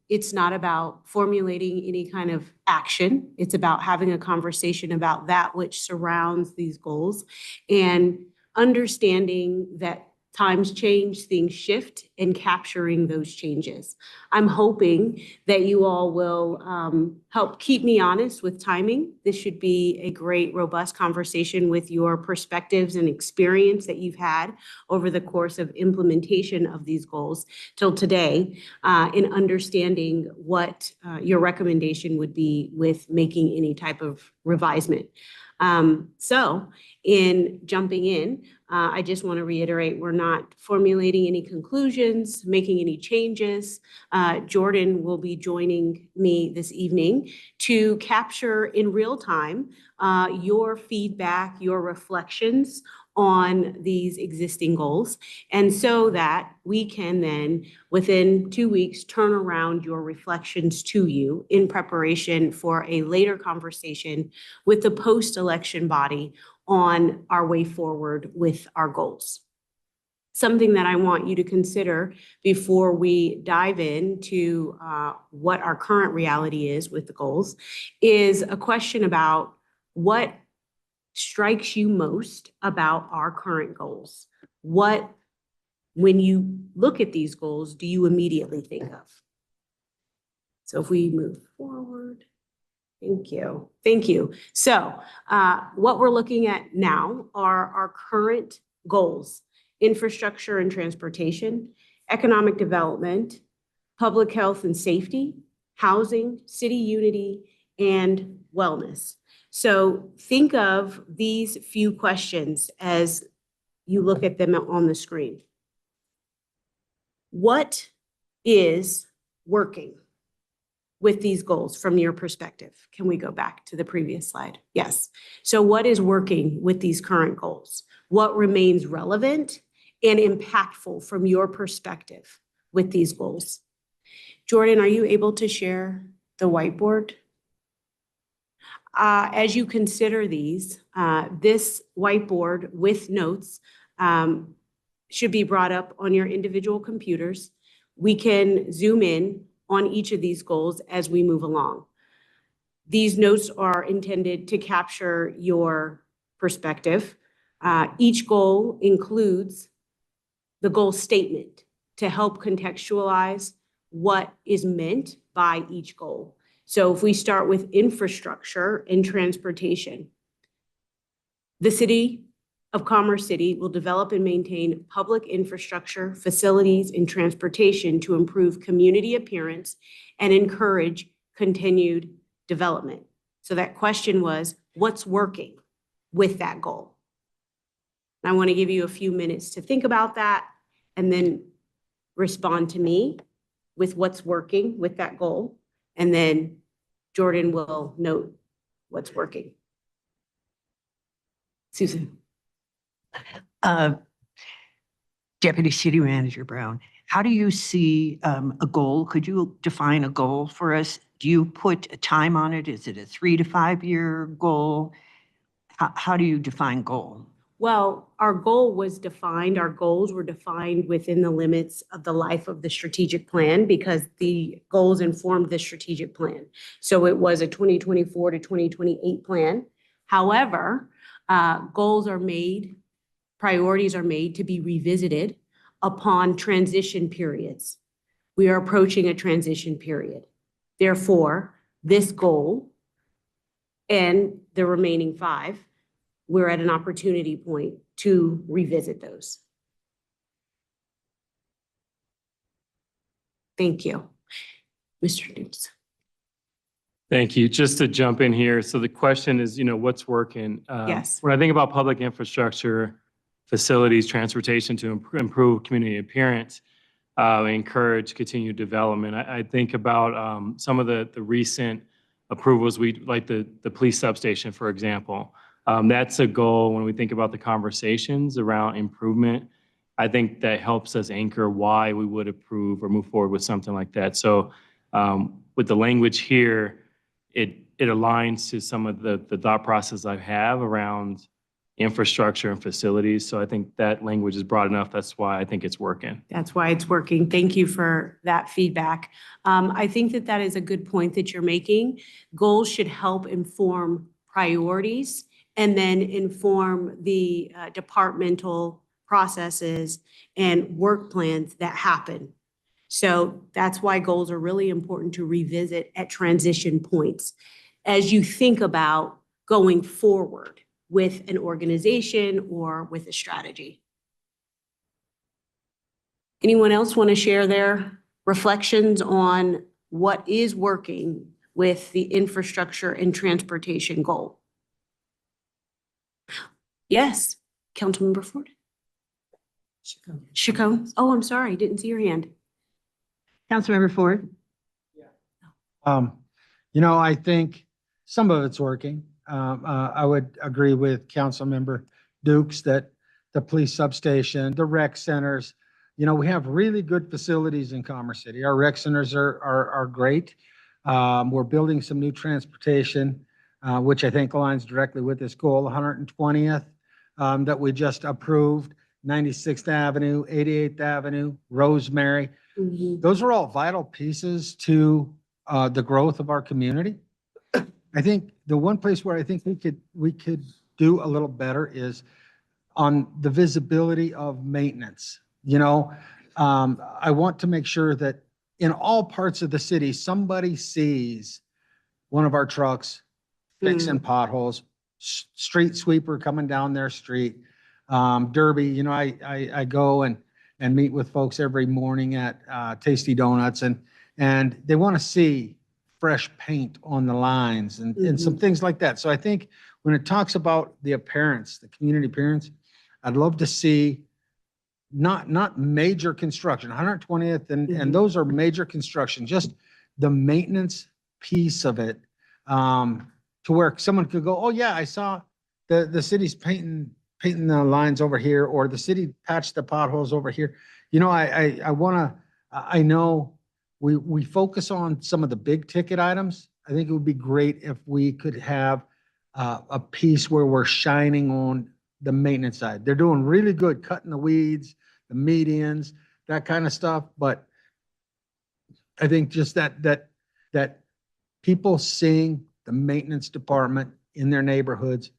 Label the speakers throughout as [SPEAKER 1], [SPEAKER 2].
[SPEAKER 1] It's not about formulating any kind of action. It's about having a conversation about that which surrounds these goals and understanding that times change, things shift, and capturing those changes. I'm hoping that you all will help keep me honest with timing. This should be a great, robust conversation with your perspectives and experience that you've had over the course of implementation of these goals till today, in understanding what your recommendation would be with making any type of revisement. So in jumping in, I just want to reiterate, we're not formulating any conclusions, making any changes. Jordan will be joining me this evening to capture in real time your feedback, your reflections on these existing goals. And so that we can then, within 2 weeks, turn around your reflections to you in preparation for a later conversation with the post-election body on our way forward with our goals. Something that I want you to consider before we dive into what our current reality is with the goals is a question about what strikes you most about our current goals. What, when you look at these goals, do you immediately think of? So if we move forward. Thank you. Thank you. So what we're looking at now are our current goals: infrastructure and transportation, economic development, public health and safety, housing, city unity, and wellness. So think of these few questions as you look at them on the screen. What is working with these goals from your perspective? Can we go back to the previous slide? Yes. So what is working with these current goals? What remains relevant and impactful from your perspective with these goals? Jordan, are you able to share the whiteboard? As you consider these, this whiteboard with notes should be brought up on your individual computers. We can zoom in on each of these goals as we move along. These notes are intended to capture your perspective. Each goal includes the goal statement to help contextualize what is meant by each goal. So if we start with infrastructure and transportation, the City of Commerce City will develop and maintain public infrastructure, facilities, and transportation to improve community appearance and encourage continued development. So that question was, what's working with that goal? And I want to give you a few minutes to think about that and then respond to me with what's working with that goal. And then Jordan will note what's working. Susan.
[SPEAKER 2] Deputy City Manager Brown, how do you see a goal? Could you define a goal for us? Do you put a time on it? Is it a 3 to 5 year goal? How do you define goal?
[SPEAKER 1] Well, our goal was defined, our goals were defined within the limits of the life of the strategic plan because the goals informed the strategic plan. So it was a 2024 to 2028 plan. However, goals are made, priorities are made to be revisited upon transition periods. We are approaching a transition period. Therefore, this goal and the remaining 5, we're at an opportunity point to revisit those. Thank you. Mr. Dukes.
[SPEAKER 3] Thank you. Just to jump in here. So the question is, what's working?
[SPEAKER 1] Yes.
[SPEAKER 3] When I think about public infrastructure, facilities, transportation to improve community appearance, encourage continued development, I think about some of the recent approvals, like the police substation, for example. That's a goal when we think about the conversations around improvement. I think that helps us anchor why we would approve or move forward with something like that. So with the language here, it aligns to some of the thought process I have around infrastructure and facilities. So I think that language is broad enough. That's why I think it's working.
[SPEAKER 1] That's why it's working. Thank you for that feedback. I think that that is a good point that you're making. Goals should help inform priorities and then inform the departmental processes and work plans that happen. So that's why goals are really important to revisit at transition points as you think about going forward with an organization or with a strategy. Anyone else want to share their reflections on what is working with the infrastructure and transportation goal? Yes, Councilmember Ford. Chacon. Oh, I'm sorry, didn't see your hand.
[SPEAKER 2] Councilmember Ford?
[SPEAKER 4] I think some of it's working. I would agree with Councilmember Dukes that the police substation, the rec centers, we have really good facilities in Commerce City. Our rec centers are great. We're building some new transportation, which I think aligns directly with this goal, 120th, that we just approved, 96th Avenue, 88th Avenue, Rosemary.
[SPEAKER 1] Mhm.
[SPEAKER 4] Those are all vital pieces to the growth of our community. I think the one place where I think we could do a little better is on the visibility of maintenance. I want to make sure that in all parts of the city, somebody sees one of our trucks fixing potholes, street sweeper coming down their street. Derby, I go and meet with folks every morning at Tasty Donuts, and they want to see fresh paint on the lines and some things like that. So I think when it talks about the appearance, the community appearance, I'd love to see not major construction, 120th, and those are major construction, just the maintenance piece of it, to where someone could go, oh yeah, I saw the city's painting the lines over here, or the city patched the potholes over here. I know we focus on some of the big ticket items. I think it would be great if we could have a piece where we're shining on the maintenance side. They're doing really good cutting the weeds, the medians, that kind of stuff. But I think just that people seeing the maintenance department in their neighborhoods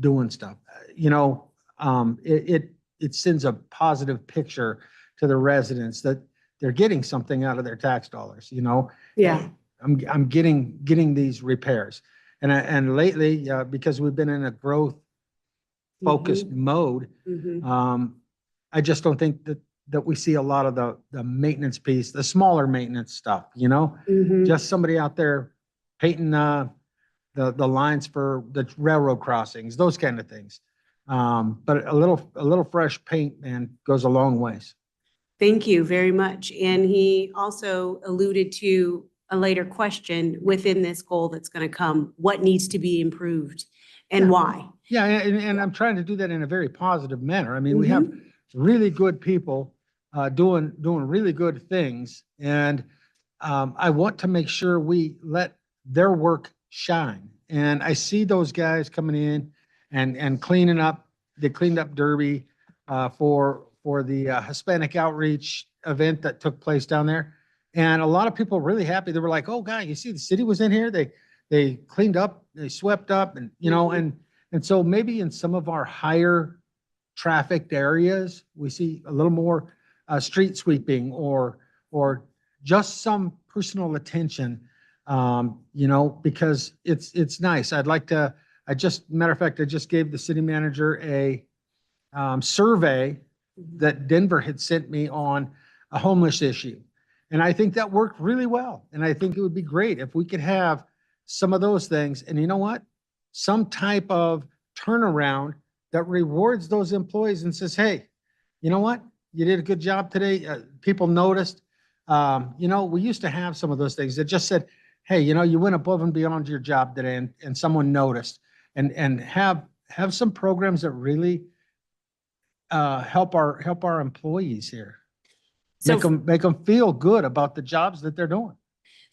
[SPEAKER 4] doing stuff, it sends a positive picture to the residents that they're getting something out of their tax dollars.
[SPEAKER 1] Yeah.
[SPEAKER 4] I'm getting these repairs, and lately, because we've been in a growth focused mode, I just don't think that we see a lot of the maintenance piece, the smaller maintenance stuff. Just somebody out there painting the lines for the railroad crossings, those kind of things. But a little fresh paint, man, goes a long ways.
[SPEAKER 1] Thank you very much. And he also alluded to a later question within this goal that's going to come, what needs to be improved and why?
[SPEAKER 4] Yeah, and I'm trying to do that in a very positive manner. I mean, we have really good people doing really good things, and I want to make sure we let their work shine. And I see those guys coming in and cleaning up. They cleaned up Derby for the Hispanic outreach event that took place down there. And a lot of people were really happy. They were like, oh, God, you see, the city was in here. They cleaned up, they swept up, and, and so maybe in some of our higher trafficked areas, we see a little more street sweeping or just some personal attention, because it's nice. Matter of fact, I just gave the city manager a survey that Denver had sent me on a homeless issue. And I think that worked really well. And I think it would be great if we could have some of those things. And you know what? Some type of turnaround that rewards those employees and says, hey, you know what? You did a good job today. People noticed. We used to have some of those things that just said, hey, you went above and beyond your job today, and someone noticed. And have some programs that really help our employees here.
[SPEAKER 1] So
[SPEAKER 4] Make them feel good about the jobs that they're doing.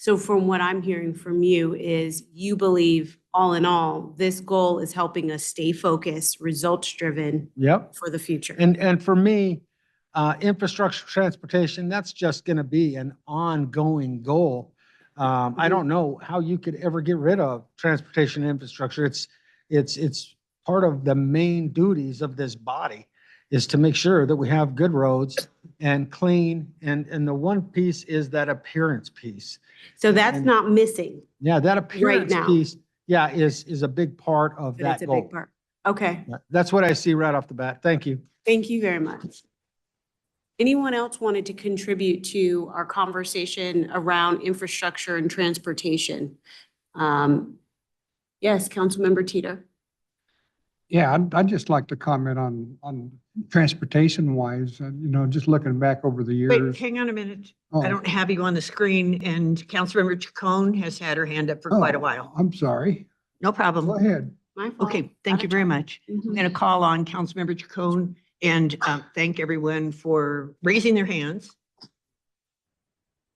[SPEAKER 1] So from what I'm hearing from you is you believe, all in all, this goal is helping us stay focused, results-driven
[SPEAKER 4] Yep.
[SPEAKER 1] for the future.
[SPEAKER 4] And for me, infrastructure, transportation, that's just going to be an ongoing goal. I don't know how you could ever get rid of transportation infrastructure. It's part of the main duties of this body is to make sure that we have good roads and clean. And the one piece is that appearance piece.
[SPEAKER 1] So that's
[SPEAKER 4] And-
[SPEAKER 1] not missing,
[SPEAKER 4] Yeah, that appearance
[SPEAKER 1] now.
[SPEAKER 4] piece, yeah, is a big part of
[SPEAKER 1] but
[SPEAKER 4] that
[SPEAKER 1] it's a
[SPEAKER 4] goal.
[SPEAKER 1] big part. Okay,
[SPEAKER 4] Yeah, that's what I see right off the bat. Thank you.
[SPEAKER 1] thank you very much. Anyone else wanted to contribute to our conversation around infrastructure and transportation? Yes, Councilmember Teeter.
[SPEAKER 5] Yeah, I'd just like to comment on transportation wise, just looking back over the
[SPEAKER 2] Wait,
[SPEAKER 5] years.
[SPEAKER 2] hang on a minute.
[SPEAKER 5] Oh.
[SPEAKER 2] I don't have you on the screen, and Councilmember Chacon has had her hand up for quite a
[SPEAKER 5] Oh,
[SPEAKER 2] while.
[SPEAKER 5] I'm sorry.
[SPEAKER 2] No
[SPEAKER 5] Go
[SPEAKER 2] problem.
[SPEAKER 5] ahead.
[SPEAKER 1] My fault.
[SPEAKER 2] Okay, thank you very much. I'm
[SPEAKER 1] Mhm.
[SPEAKER 2] going to call on Councilmember Chacon and thank everyone for raising their hands.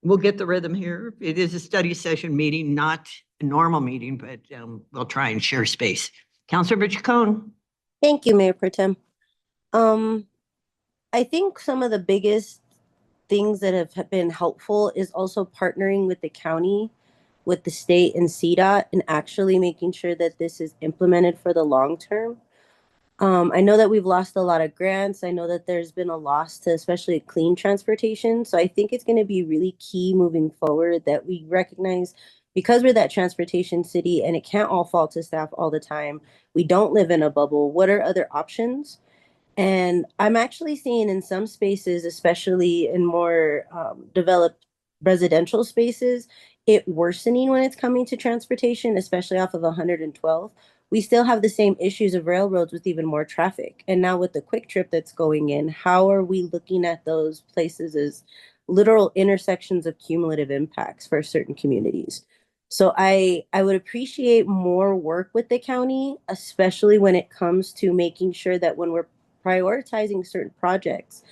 [SPEAKER 2] We'll get the rhythm here. It is a study session meeting, not a normal meeting, but we'll try and share space. Councilmember Chacon.
[SPEAKER 6] Thank you, Mayor Pro Tem. I think some of the biggest things that have been helpful is also partnering with the county, with the state and CDOT, and actually making sure that this is implemented for the long term. I know that we've lost a lot of grants. I know that there's been a loss to especially clean transportation. So I think it's going to be really key moving forward that we recognize, because we're that transportation city and it can't all fall to staff all the time. We don't live in a bubble. What are other options? And I'm actually seeing in some spaces, especially in more developed residential spaces, it worsening when it's coming to transportation, especially off of 112. We still have the same issues of railroads with even more traffic. And now with the quick trip that's going in, how are we looking at those places as literal intersections of cumulative impacts for certain communities? So I would appreciate more work with the county, especially when it comes to making sure that when we're prioritizing certain projects,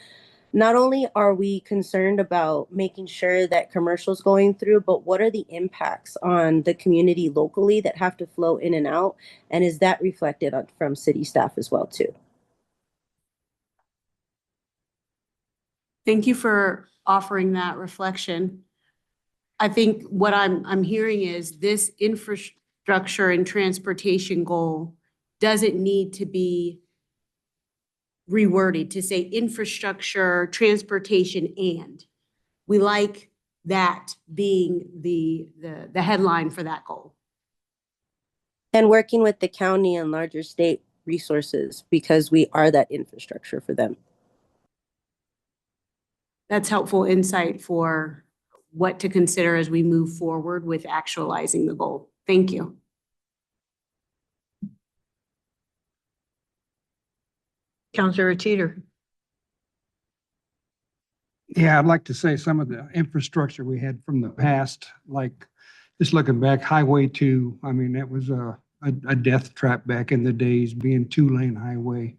[SPEAKER 6] not only are we concerned about making sure that commercials going through, but what are the impacts on the community locally that have to flow in and out? And is that reflected from city staff as well too?
[SPEAKER 1] Thank you for offering that reflection. I think what I'm hearing is this infrastructure and transportation goal doesn't need to be reworded to say infrastructure, transportation, and. We like that being the headline for that goal.
[SPEAKER 6] And working with the county and larger state resources, because we are that infrastructure for them.
[SPEAKER 1] That's helpful insight for what to consider as we move forward with actualizing the goal. Thank you.
[SPEAKER 2] Councilmember Teeter.
[SPEAKER 5] Yeah, I'd like to say some of the infrastructure we had from the past, like just looking back, Highway 2, I mean, that was a death trap back in the days, being 2-lane highway,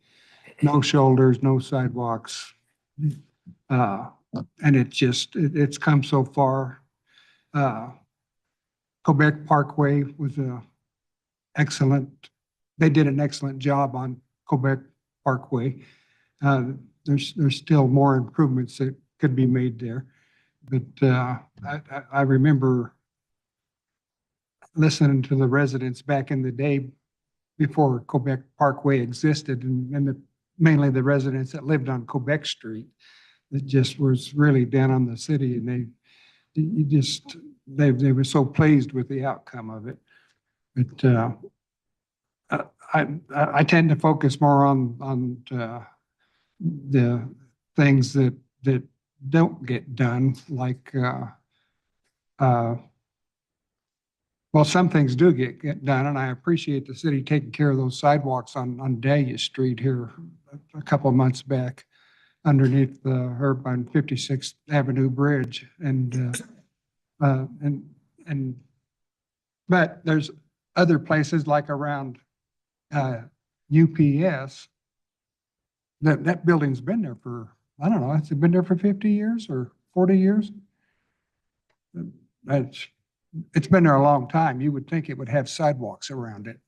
[SPEAKER 5] no shoulders, no sidewalks. And it's come so far. Quebec Parkway was they did an excellent job on Quebec Parkway. There's still more improvements that could be made there. But I remember listening to the residents back in the day before Quebec Parkway existed, and mainly the residents that lived on Quebec Street, that just was really down on the city, and they were so pleased with the outcome of it. But I tend to focus more on the things that don't get done, like well, some things do get done, and I appreciate the city taking care of those sidewalks on Dahlia Street here a couple of months back underneath the Herb on 56th Avenue Bridge, but there's other places like around UPS. That building's been there for, I don't know, has it been there for 50 years or 40 years? it's been there a long time. You would think it would have sidewalks around it.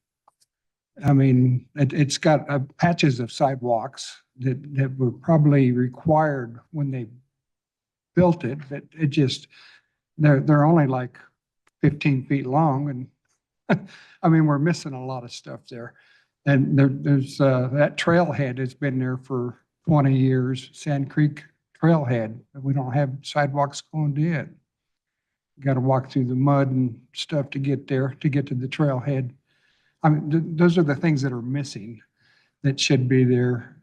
[SPEAKER 5] I mean, it's got patches of sidewalks that were probably required when they built it, but it just, they're only like 15 feet long, and I mean, we're missing a lot of stuff there. And there's that trailhead has been there for 20 years, Sand Creek Trailhead. We don't have sidewalks going to it. Got to walk through the mud and stuff to get there, to get to the trailhead. I mean, those are the things that are missing that should be there.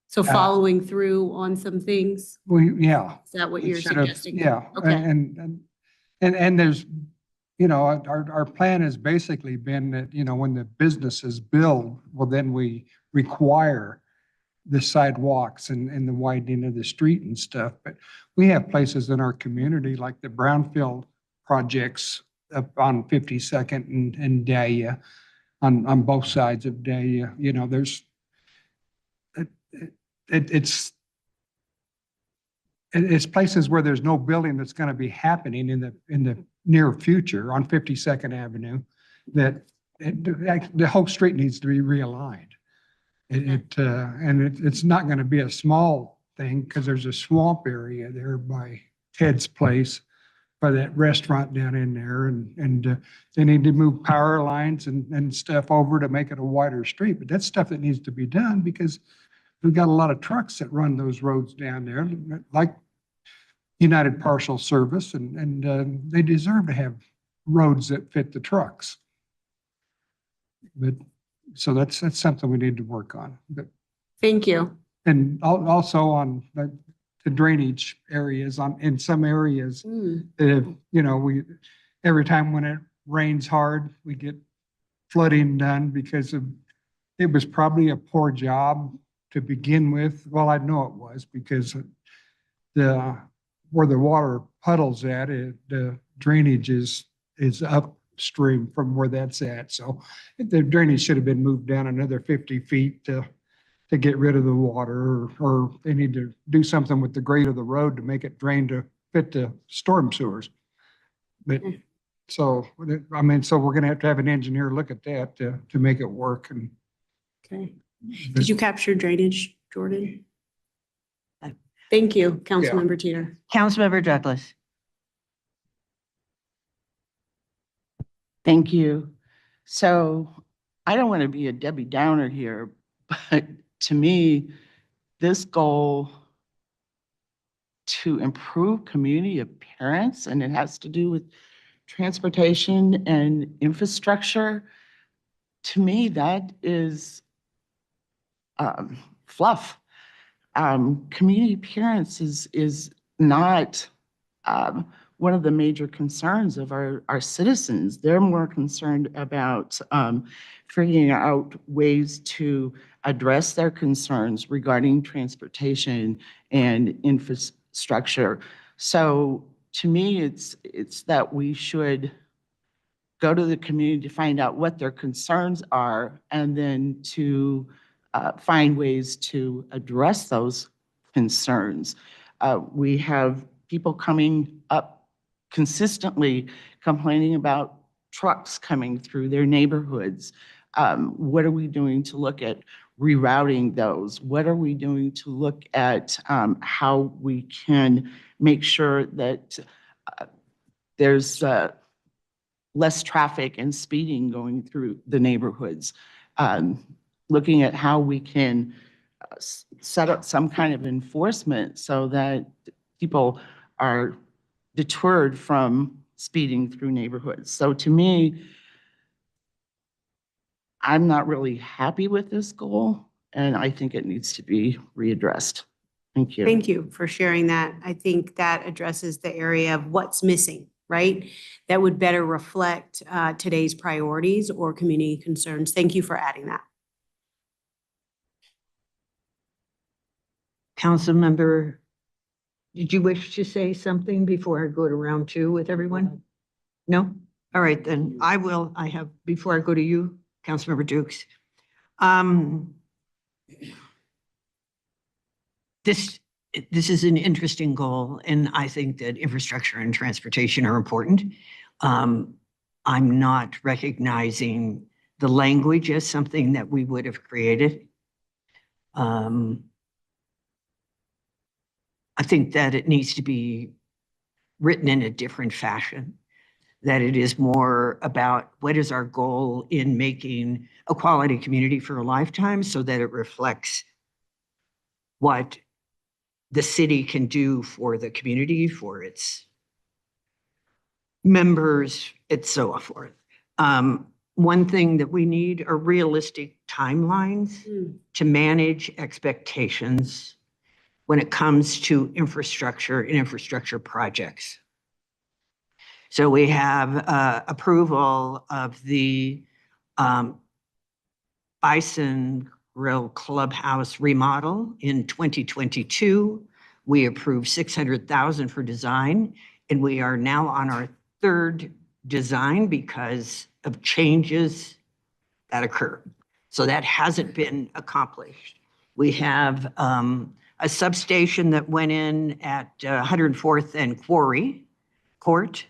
[SPEAKER 1] So following through on some things,
[SPEAKER 5] Yeah.
[SPEAKER 1] is that what
[SPEAKER 5] It
[SPEAKER 1] you're
[SPEAKER 5] should have-
[SPEAKER 1] suggesting?
[SPEAKER 5] Yeah,
[SPEAKER 1] Okay.
[SPEAKER 5] and there's, you know, our plan has basically been that, you know, when the businesses build, well, then we require the sidewalks and the widening of the street and stuff. But we have places in our community like the brownfield projects up on 52nd and Dahlia, on both sides of Dahlia. You know, there's, it's places where there's no building that's going to be happening in the near future on 52nd Avenue, that the whole street needs to be realigned. It's not going to be a small thing, because there's a swamp area there by Ted's place, by that restaurant down in there, and they need to move power lines and stuff over to make it a wider street. But that's stuff that needs to be done, because we've got a lot of trucks that run those roads down there, like United Parcel Service, and they deserve to have roads that fit the trucks. But, so that's something we need to work on. But,
[SPEAKER 1] Thank you.
[SPEAKER 5] and also on the drainage areas, in some areas that have, you know, every time when it rains hard, we get flooding done because it was probably a poor job to begin with. Well, I know it was, because where the water puddles at, the drainage is upstream from where that's at. So the drainage should have been moved down another 50 feet to get rid of the water, or they need to do something with the grade of the road to make it drain to fit the storm sewers. But so, I mean, so we're gonna have to have an engineer look at that to make it work. And
[SPEAKER 1] Okay. Did you capture drainage, Jordan? Thank you, Councilmember Teeter.
[SPEAKER 2] Councilmember Douglas.
[SPEAKER 7] Thank you. So I don't want to be a Debbie Downer here, but to me, this goal to improve community appearance, and it has to do with transportation and infrastructure, to me, that is fluff. Community appearance is not one of the major concerns of our citizens. They're more concerned about figuring out ways to address their concerns regarding transportation and infrastructure. So to me, it's that we should go to the community to find out what their concerns are, and then to find ways to address those concerns. We have people coming up consistently complaining about trucks coming through their neighborhoods. What are we doing to look at rerouting those? What are we doing to look at how we can make sure that there's less traffic and speeding going through the neighborhoods? Looking at how we can set up some kind of enforcement so that people are deterred from speeding through neighborhoods. So to me, I'm not really happy with this goal, and I think it needs to be readdressed. Thank you.
[SPEAKER 1] Thank you for sharing that. I think that addresses the area of what's missing, right? That would better reflect today's priorities or community concerns. Thank you for adding that.
[SPEAKER 2] Councilmember, did you wish to say something before I go to round two with everyone? No? All right, then I will. Before I go to you, Councilmember Dukes. This this is an interesting goal, and I think that infrastructure and transportation are important. I'm not recognizing the language as something that we would have created. I think that it needs to be written in a different fashion, that it is more about what is our goal in making a quality community for a lifetime so that it reflects what the city can do for the community, for its members, and so forth. One thing that we need are realistic timelines to manage expectations when it comes to infrastructure and infrastructure projects. So we have approval of the Bison Grill Clubhouse remodel in 2022. We approved 600,000 for design, and we are now on our third design because of changes that occurred. So that hasn't been accomplished. We have a substation that went in at 104th and Quarry Court,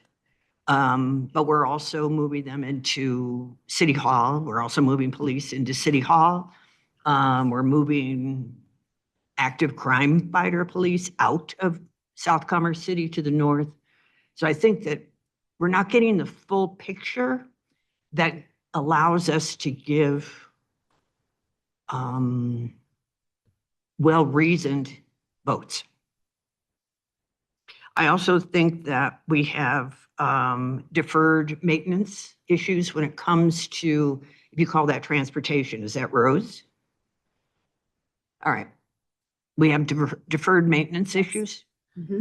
[SPEAKER 2] but we're also moving them into City Hall. We're also moving police into City Hall. We're moving active crime fighter police out of South Commerce City to the north. So I think that we're not getting the full picture that allows us to give well-reasoned votes. I also think that we have deferred maintenance issues when it comes to, if you call that transportation, is that roads? All right. We have deferred maintenance issues.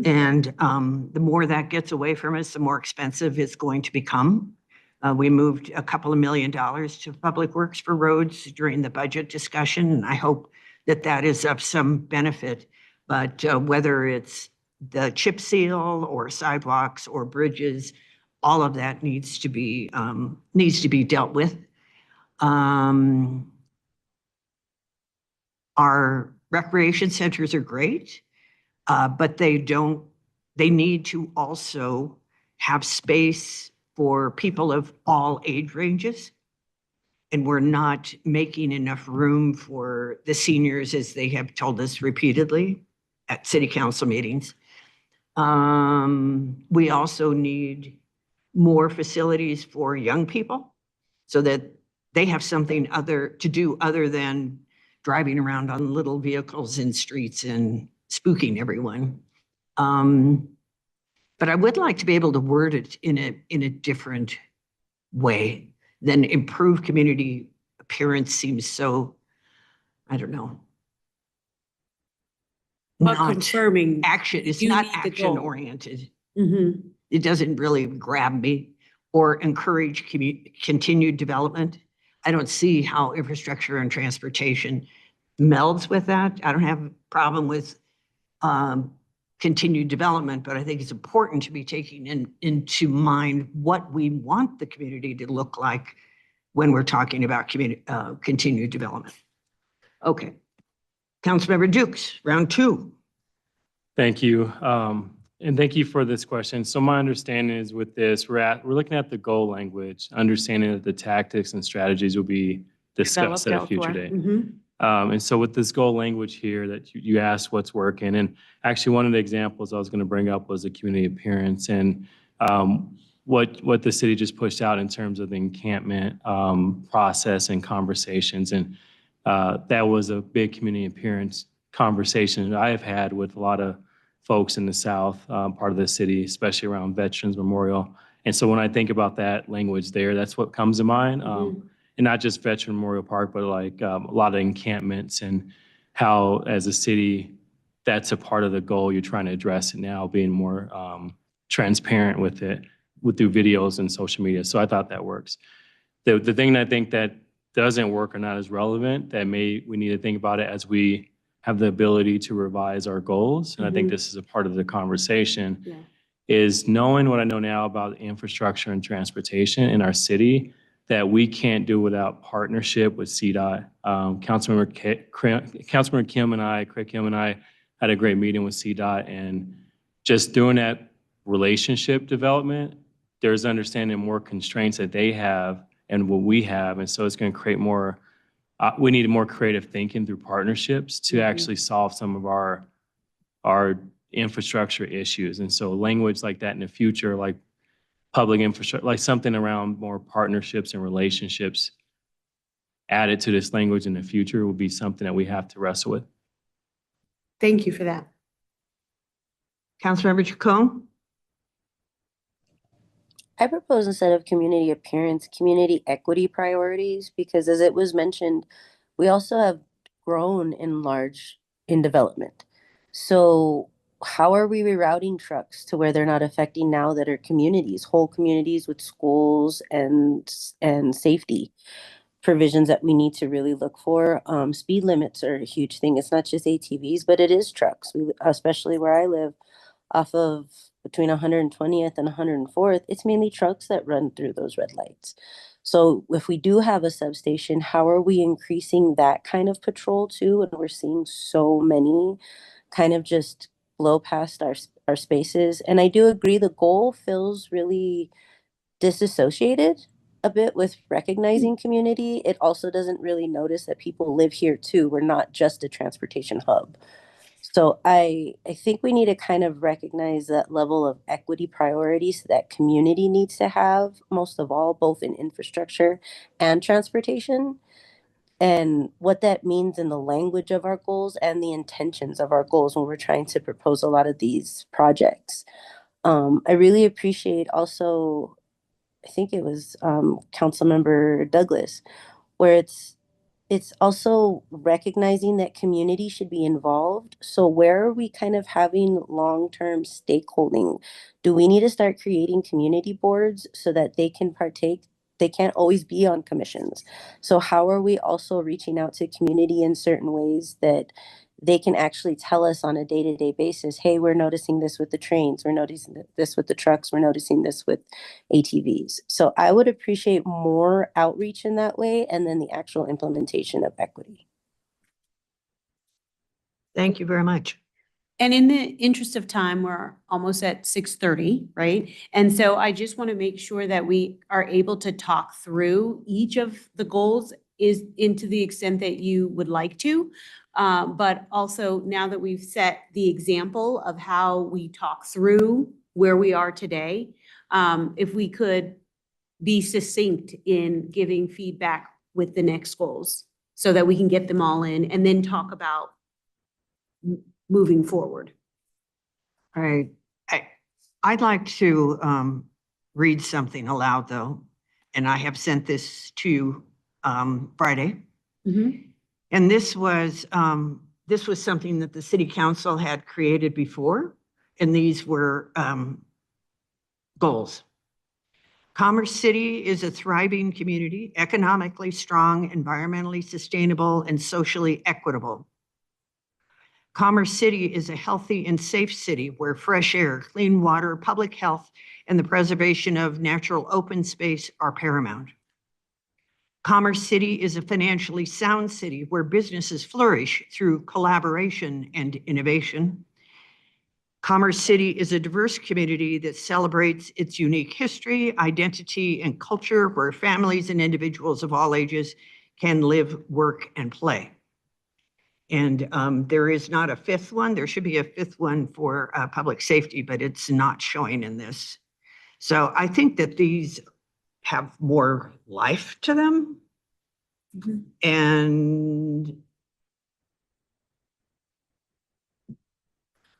[SPEAKER 2] And the more that gets away from us, the more expensive it's going to become. We moved a couple of $1 million to Public Works for roads during the budget discussion, and I hope that that is of some benefit. But whether it's the chip seal or sidewalks or bridges, all of that needs to be dealt with. Our recreation centers are great, but they need to also have space for people of all age ranges. And we're not making enough room for the seniors, as they have told us repeatedly at city council meetings. We also need more facilities for young people so that they have something to do other than driving around on little vehicles in streets and spooking everyone. But I would like to be able to word it in a different way than improve community appearance seems so, I don't know.
[SPEAKER 1] But
[SPEAKER 2] Not
[SPEAKER 1] confirming.
[SPEAKER 2] action, it's
[SPEAKER 1] you
[SPEAKER 2] not
[SPEAKER 1] need the
[SPEAKER 2] action
[SPEAKER 1] goal.
[SPEAKER 2] oriented.
[SPEAKER 1] Mhm.
[SPEAKER 2] It doesn't really grab me or encourage continued development. I don't see how infrastructure and transportation melds with that. I don't have a problem with continued development, but I think it's important to be taking into mind what we want the community to look like when we're talking about continued development. Okay. Councilmember Dukes, round two.
[SPEAKER 3] Thank you. And thank you for this question. So my understanding is with this, we're looking at the goal language, understanding that the tactics and strategies will be discussed at a future date.
[SPEAKER 1] Mhm.
[SPEAKER 3] And so with this goal language here that you asked what's working, and actually one of the examples I was going to bring up was the community appearance and what the city just pushed out in terms of the encampment process and conversations. And that was a big community appearance conversation that I have had with a lot of folks in the South part of the city, especially around Veterans Memorial. And so when I think about that language there, that's what comes to mind. And not just Veteran Memorial Park, but like a lot of encampments and how as a city, that's a part of the goal you're trying to address it now, being more transparent with it through videos and social media. So I thought that works. The thing that I think that doesn't work or not as relevant that we need to think about it as we have the ability to revise our goals. And I think this is a part of the conversation is knowing what I know now about infrastructure and transportation in our city, that we can't do without partnership with CDOT. Councilmember Craig Kim and I had a great meeting with CDOT, and just doing that relationship development, there's understanding more constraints that they have and what we have. And so it's going to create more, we need more creative thinking through partnerships to actually solve some of our infrastructure issues. And so language like that in the future, like public infrastructure, like something around more partnerships and relationships added to this language in the future will be something that we have to wrestle with.
[SPEAKER 1] Thank you for that.
[SPEAKER 2] Councilmember Chacon?
[SPEAKER 6] I propose instead of community appearance, community equity priorities, because as it was mentioned, we also have grown in large in development. So how are we rerouting trucks to where they're not affecting now that are communities, whole communities with schools and safety provisions that we need to really look for? Speed limits are a huge thing. It's not just ATVs, but it is trucks. Especially where I live, off of between 120th and 104th, it's mainly trucks that run through those red lights. So if we do have a substation, how are we increasing that kind of patrol too? And we're seeing so many kind of just blow past our spaces. And I do agree the goal feels really disassociated a bit with recognizing community. It also doesn't really notice that people live here too. We're not just a transportation hub. So I think we need to kind of recognize that level of equity priorities that community needs to have, most of all, both in infrastructure and transportation, and what that means in the language of our goals and the intentions of our goals when we're trying to propose a lot of these projects. I really appreciate also, I think it was Councilmember Douglas, where it's also recognizing that community should be involved. So where are we kind of having long-term stakeholding? Do we need to start creating community boards so that they can partake? They can't always be on commissions. So how are we also reaching out to community in certain ways that they can actually tell us on a day-to-day basis, hey, we're noticing this with the trains, we're noticing this with the trucks, we're noticing this with ATVs. So I would appreciate more outreach in that way, and then the actual implementation of equity.
[SPEAKER 2] Thank you very much.
[SPEAKER 1] And in the interest of time, we're almost at 6:30, right? And so I just want to make sure that we are able to talk through each of the goals is into the extent that you would like to. But also now that we've set the example of how we talk through where we are today, if we could be succinct in giving feedback with the next goals so that we can get them all in and then talk about moving forward.
[SPEAKER 2] All right. I'd like to read something aloud, though, and I have sent this to you Friday.
[SPEAKER 1] Mm-hmm.
[SPEAKER 2] And this was something that the city council had created before, and these were goals. Commerce City is a thriving community, economically strong, environmentally sustainable, and socially equitable. Commerce City is a healthy and safe city where fresh air, clean water, public health, and the preservation of natural open space are paramount. Commerce City is a financially sound city where businesses flourish through collaboration and innovation. Commerce City is a diverse community that celebrates its unique history, identity, and culture, where families and individuals of all ages can live, work, and play. And there is not a fifth one. There should be a fifth one for public safety, but it's not showing in this. So I think that these have more life to them.
[SPEAKER 1] Mm-hmm.
[SPEAKER 2] And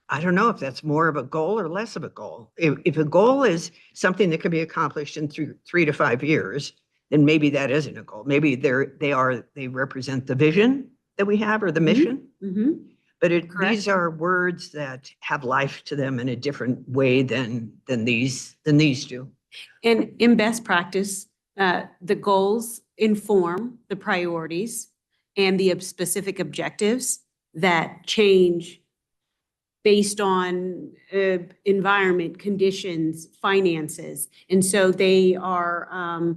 [SPEAKER 2] I don't know if that's more of a goal or less of a goal. If a goal is something that can be accomplished in 3 to 5 years, then maybe that isn't a goal. Maybe they represent the vision that we have or the mission.
[SPEAKER 1] Mm-hmm.
[SPEAKER 2] But
[SPEAKER 1] Correct.
[SPEAKER 2] these are words that have life to them in a different way than these do.
[SPEAKER 1] And in best practice, the goals inform the priorities and the specific objectives that change based on environment, conditions, finances. And so they are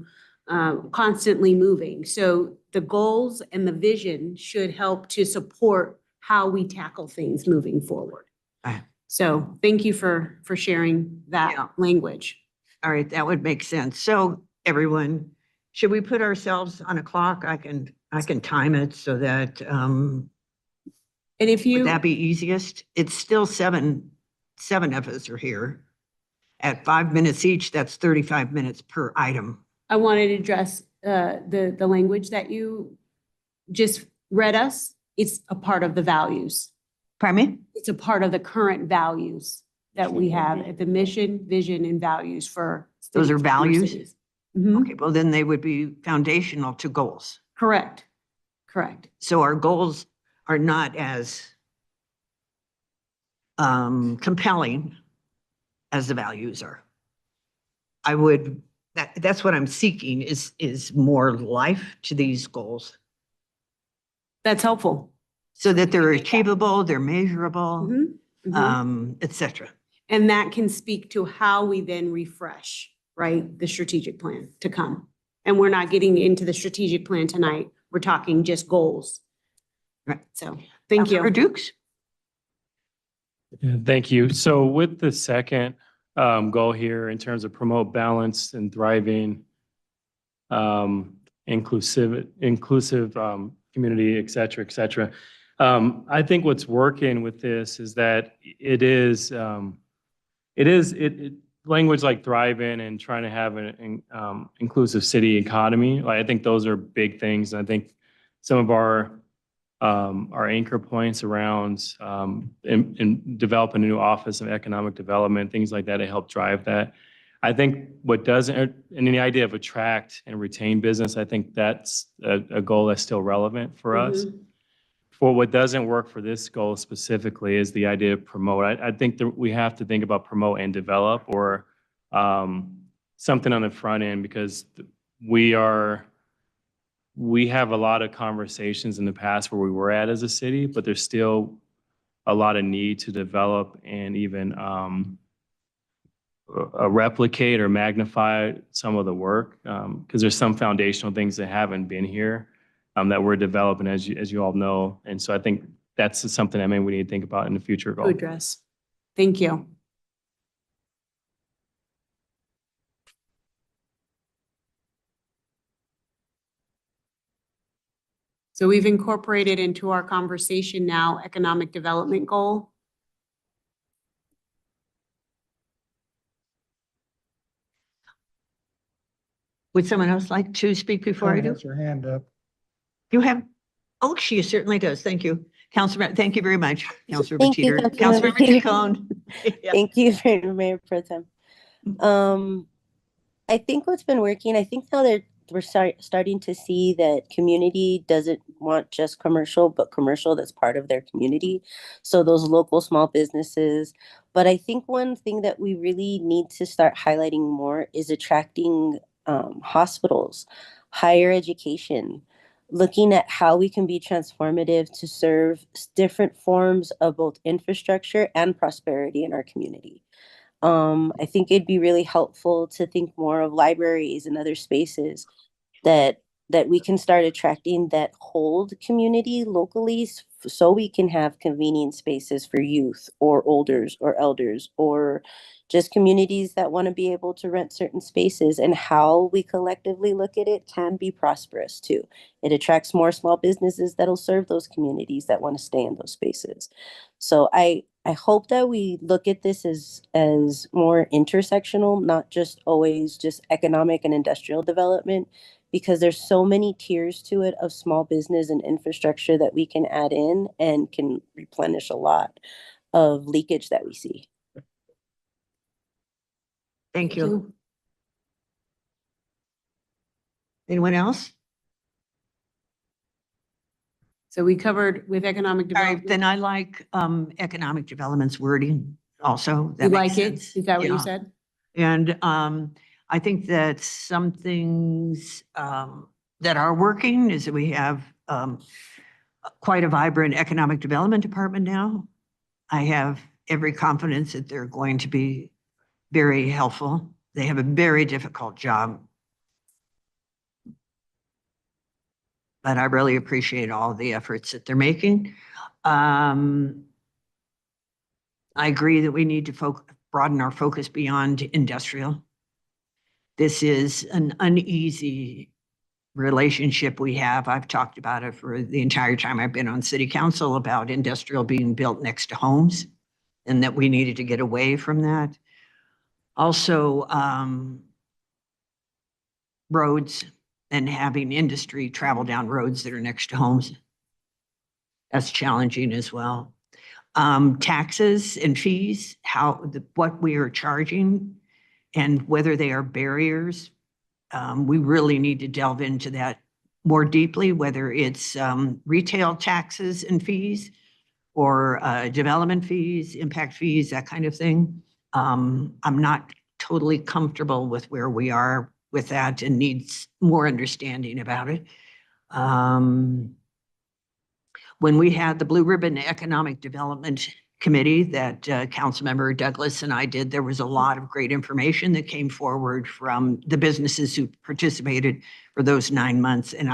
[SPEAKER 1] constantly moving. So the goals and the vision should help to support how we tackle things moving forward.
[SPEAKER 2] Ah.
[SPEAKER 1] So thank you for sharing
[SPEAKER 2] Yeah.
[SPEAKER 1] that language.
[SPEAKER 2] All right, that would make sense. So everyone, should we put ourselves on a clock? I can time it so that,
[SPEAKER 1] And if
[SPEAKER 2] would
[SPEAKER 1] you,
[SPEAKER 2] that be easiest? It's still seven of us are here. At 5 minutes each, that's 35 minutes per item.
[SPEAKER 1] I wanted to address the language that you just read us. It's a part of the values.
[SPEAKER 2] Pardon me?
[SPEAKER 1] It's a part of the current values that we have at the mission, vision, and values for.
[SPEAKER 2] Those are
[SPEAKER 1] cities, summer
[SPEAKER 2] values?
[SPEAKER 1] cities. Mhm.
[SPEAKER 2] Okay, well, then they would be foundational to goals.
[SPEAKER 1] Correct.
[SPEAKER 2] So our goals are not as compelling as the values are. That's what I'm seeking is more life to these goals
[SPEAKER 1] That's helpful.
[SPEAKER 2] so that they're achievable, they're measurable,
[SPEAKER 1] Mhm, mhm.
[SPEAKER 2] et cetera.
[SPEAKER 1] And that can speak to how we then refresh, right, the strategic plan to come. And we're not getting into the strategic plan tonight. We're talking just goals.
[SPEAKER 2] Right.
[SPEAKER 1] So, thank
[SPEAKER 2] Councilmember
[SPEAKER 1] you.
[SPEAKER 2] Dukes?
[SPEAKER 3] Yeah, thank you. So with the second goal here in terms of promote balanced and thriving, inclusive community, et cetera, et cetera. I think what's working with this is that it is language like thriving and trying to have an inclusive city economy. Like, I think those are big things. And I think some of our anchor points around in developing a new office of economic development, things like that, to help drive that. I think what doesn't, and the idea of attract and retain business, I think that's a goal that's still relevant for us.
[SPEAKER 1] Mhm.
[SPEAKER 3] For what doesn't work for this goal specifically is the idea of promote. I think that we have to think about promote and develop, or something on the front end, because we have a lot of conversations in the past where we were at as a city, but there's still a lot of need to develop and even replicate or magnify some of the work, because there's some foundational things that haven't been here that we're developing, as you all know. And so I think that's something that maybe we need to think about in the future
[SPEAKER 1] To
[SPEAKER 3] goal.
[SPEAKER 1] address. Thank you. So we've incorporated into our conversation now economic development goal.
[SPEAKER 2] Would someone else like to speak before I do?
[SPEAKER 5] Has her hand up.
[SPEAKER 2] You have, oh, she certainly does. Thank you. Councilor, thank you very much, Councilor
[SPEAKER 6] Thank you,
[SPEAKER 2] Teeter.
[SPEAKER 6] Councilmember
[SPEAKER 2] Councilmember
[SPEAKER 6] Teeter.
[SPEAKER 2] Chacon. Yeah.
[SPEAKER 6] Thank you, Mayor Pro Tem. I think what's been working, I think now that we're starting to see that community doesn't want just commercial, but commercial that's part of their community. So those local small businesses. But I think one thing that we really need to start highlighting more is attracting hospitals, higher education, looking at how we can be transformative to serve different forms of both infrastructure and prosperity in our community. I think it'd be really helpful to think more of libraries and other spaces that we can start attracting that hold community locally, so we can have convenient spaces for youth or olders or elders, or just communities that want to be able to rent certain spaces. And how we collectively look at it can be prosperous too. It attracts more small businesses that'll serve those communities that want to stay in those spaces. So I hope that we look at this as more intersectional, not just always just economic and industrial development, because there's so many tiers to it of small business and infrastructure that we can add in and can replenish a lot of leakage that we see.
[SPEAKER 2] Thank you. Anyone else?
[SPEAKER 1] So we covered with economic
[SPEAKER 2] All right,
[SPEAKER 1] development.
[SPEAKER 2] then I like economic development's wording also. That
[SPEAKER 1] You
[SPEAKER 2] makes
[SPEAKER 1] like it?
[SPEAKER 2] sense.
[SPEAKER 1] Is that what you
[SPEAKER 2] Yeah.
[SPEAKER 1] said?
[SPEAKER 2] And I think that some things that are working is that we have quite a vibrant economic development department now. I have every confidence that they're going to be very helpful. They have a very difficult job. But I really appreciate all the efforts that they're making. I agree that we need to broaden our focus beyond industrial. This is an uneasy relationship we have. I've talked about it for the entire time I've been on city council about industrial being built next to homes and that we needed to get away from that. Also, roads and having industry travel down roads that are next to homes. That's challenging as well. Taxes and fees, what we are charging and whether they are barriers. We really need to delve into that more deeply, whether it's retail taxes and fees or development fees, impact fees, that kind of thing. I'm not totally comfortable with where we are with that and needs more understanding about it. When we had the Blue Ribbon Economic Development Committee that Councilmember Douglas and I did, there was a lot of great information that came forward from the businesses who participated for those 9 months. And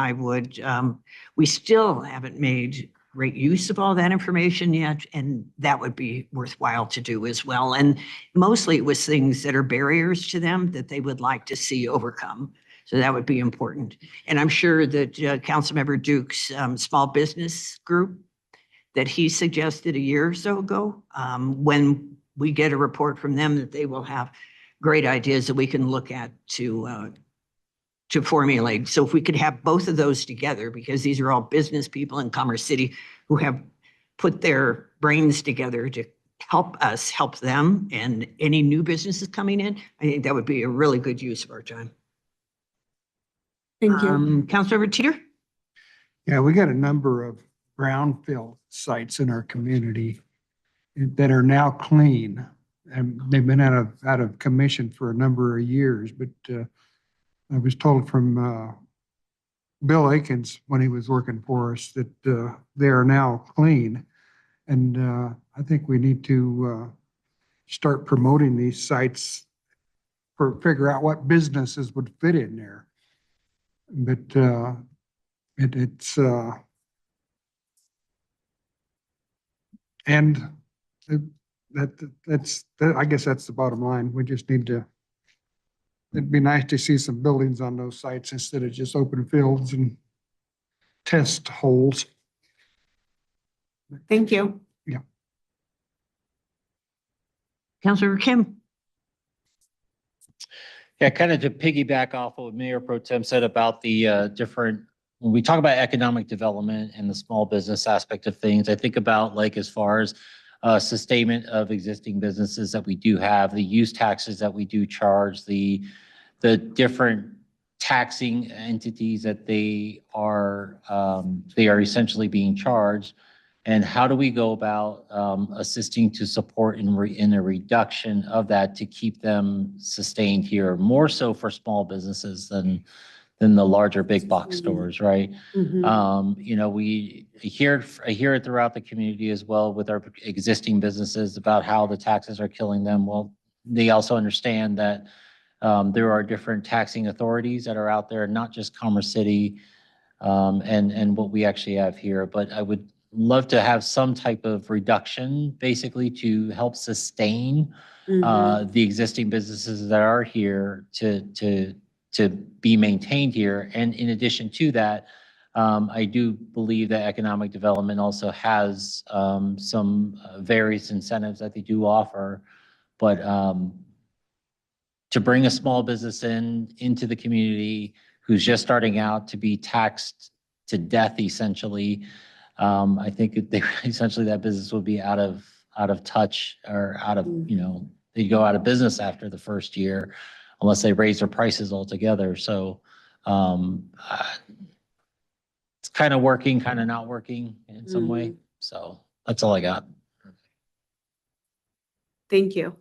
[SPEAKER 2] we still haven't made great use of all that information yet. And that would be worthwhile to do as well. And mostly it was things that are barriers to them that they would like to see overcome. So that would be important. And I'm sure that Councilmember Duke's small business group that he suggested a year or so ago, when we get a report from them, that they will have great ideas that we can look at to formulate. So if we could have both of those together, because these are all business people in Commerce City who have put their brains together to help us help them and any new businesses coming in, I think that would be a really good use of our time.
[SPEAKER 1] Thank you.
[SPEAKER 2] Councilmember Teeter?
[SPEAKER 5] Yeah, we got a number of brownfield sites in our community that are now clean. And they've been out of commission for a number of years, but I was told from Bill Akins when he was working for us that they are now clean. And I think we need to start promoting these sites figure out what businesses would fit in there. But I guess that's the bottom line. We just need to, it'd be nice to see some buildings on those sites instead of just open fields and test holes.
[SPEAKER 1] Thank you.
[SPEAKER 5] Yeah.
[SPEAKER 2] Councilmember Kim?
[SPEAKER 8] Yeah, kind of to piggyback off of what Mayor Pro Tem said about the different, when we talk about economic development and the small business aspect of things, I think about like as far as sustainment of existing businesses that we do have, the use taxes that we do charge, the different taxing entities that they are essentially being charged. And how do we go about assisting to support in a reduction of that to keep them sustained here, more so for small businesses than the larger big box stores, right?
[SPEAKER 1] Mhm.
[SPEAKER 8] You know, I hear it throughout the community as well with our existing businesses about how the taxes are killing them. Well, they also understand that there are different taxing authorities that are out there, not just Commerce City and what we actually have here, but I would love to have some type of reduction basically to help sustain
[SPEAKER 1] Mhm.
[SPEAKER 8] the existing businesses that are here to be maintained here. And in addition to that, I do believe that economic development also has some various incentives that they do offer, but to bring a small business into the community who's just starting out to be taxed to death essentially, I think essentially that business would be out of touch or out of, you know, they go out of business after the first year unless they raise their prices altogether. So it's kind of working, kind of not working in some way. So that's all I got.
[SPEAKER 1] Thank you.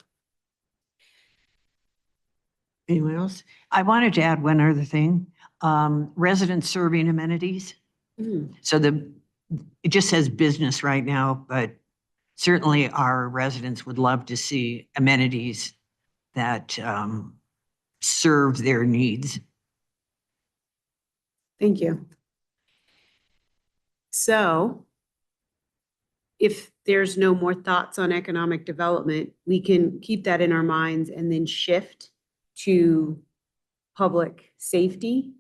[SPEAKER 2] Anyone else? I wanted to add one other thing. Resident serving amenities.
[SPEAKER 1] Mm.
[SPEAKER 2] So it just says business right now, but certainly our residents would love to see amenities that serve their needs.
[SPEAKER 1] Thank you. So if there's no more thoughts on economic development, we can keep that in our minds and then shift to public safety,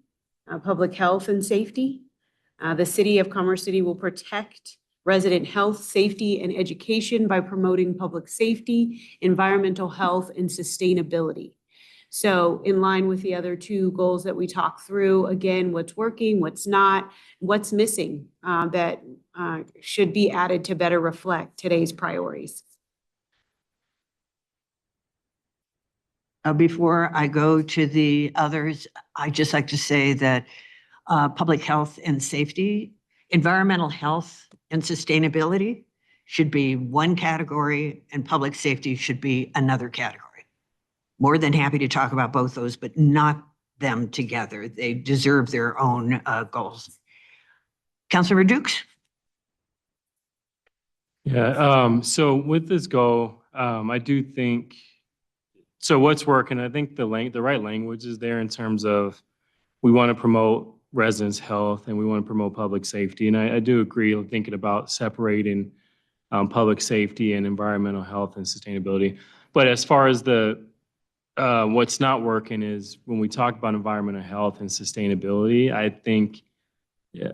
[SPEAKER 1] public health and safety. The City of Commerce City will protect resident health, safety, and education by promoting public safety, environmental health, and sustainability. So in line with the other two goals that we talked through, again, what's working, what's not, what's missing, that should be added to better reflect today's priorities.
[SPEAKER 2] Before I go to the others, I'd just like to say that public health and safety, environmental health and sustainability should be one category and public safety should be another category. More than happy to talk about both those, but not them together. They deserve their own goals. Councilor Dukes?
[SPEAKER 3] Yeah, so with this goal, I do think, so what's working, I think the right language is there in terms of we want to promote residents' health and we want to promote public safety. And I do agree thinking about separating public safety and environmental health and sustainability. But as far as the what's not working is when we talk about environmental health and sustainability, I think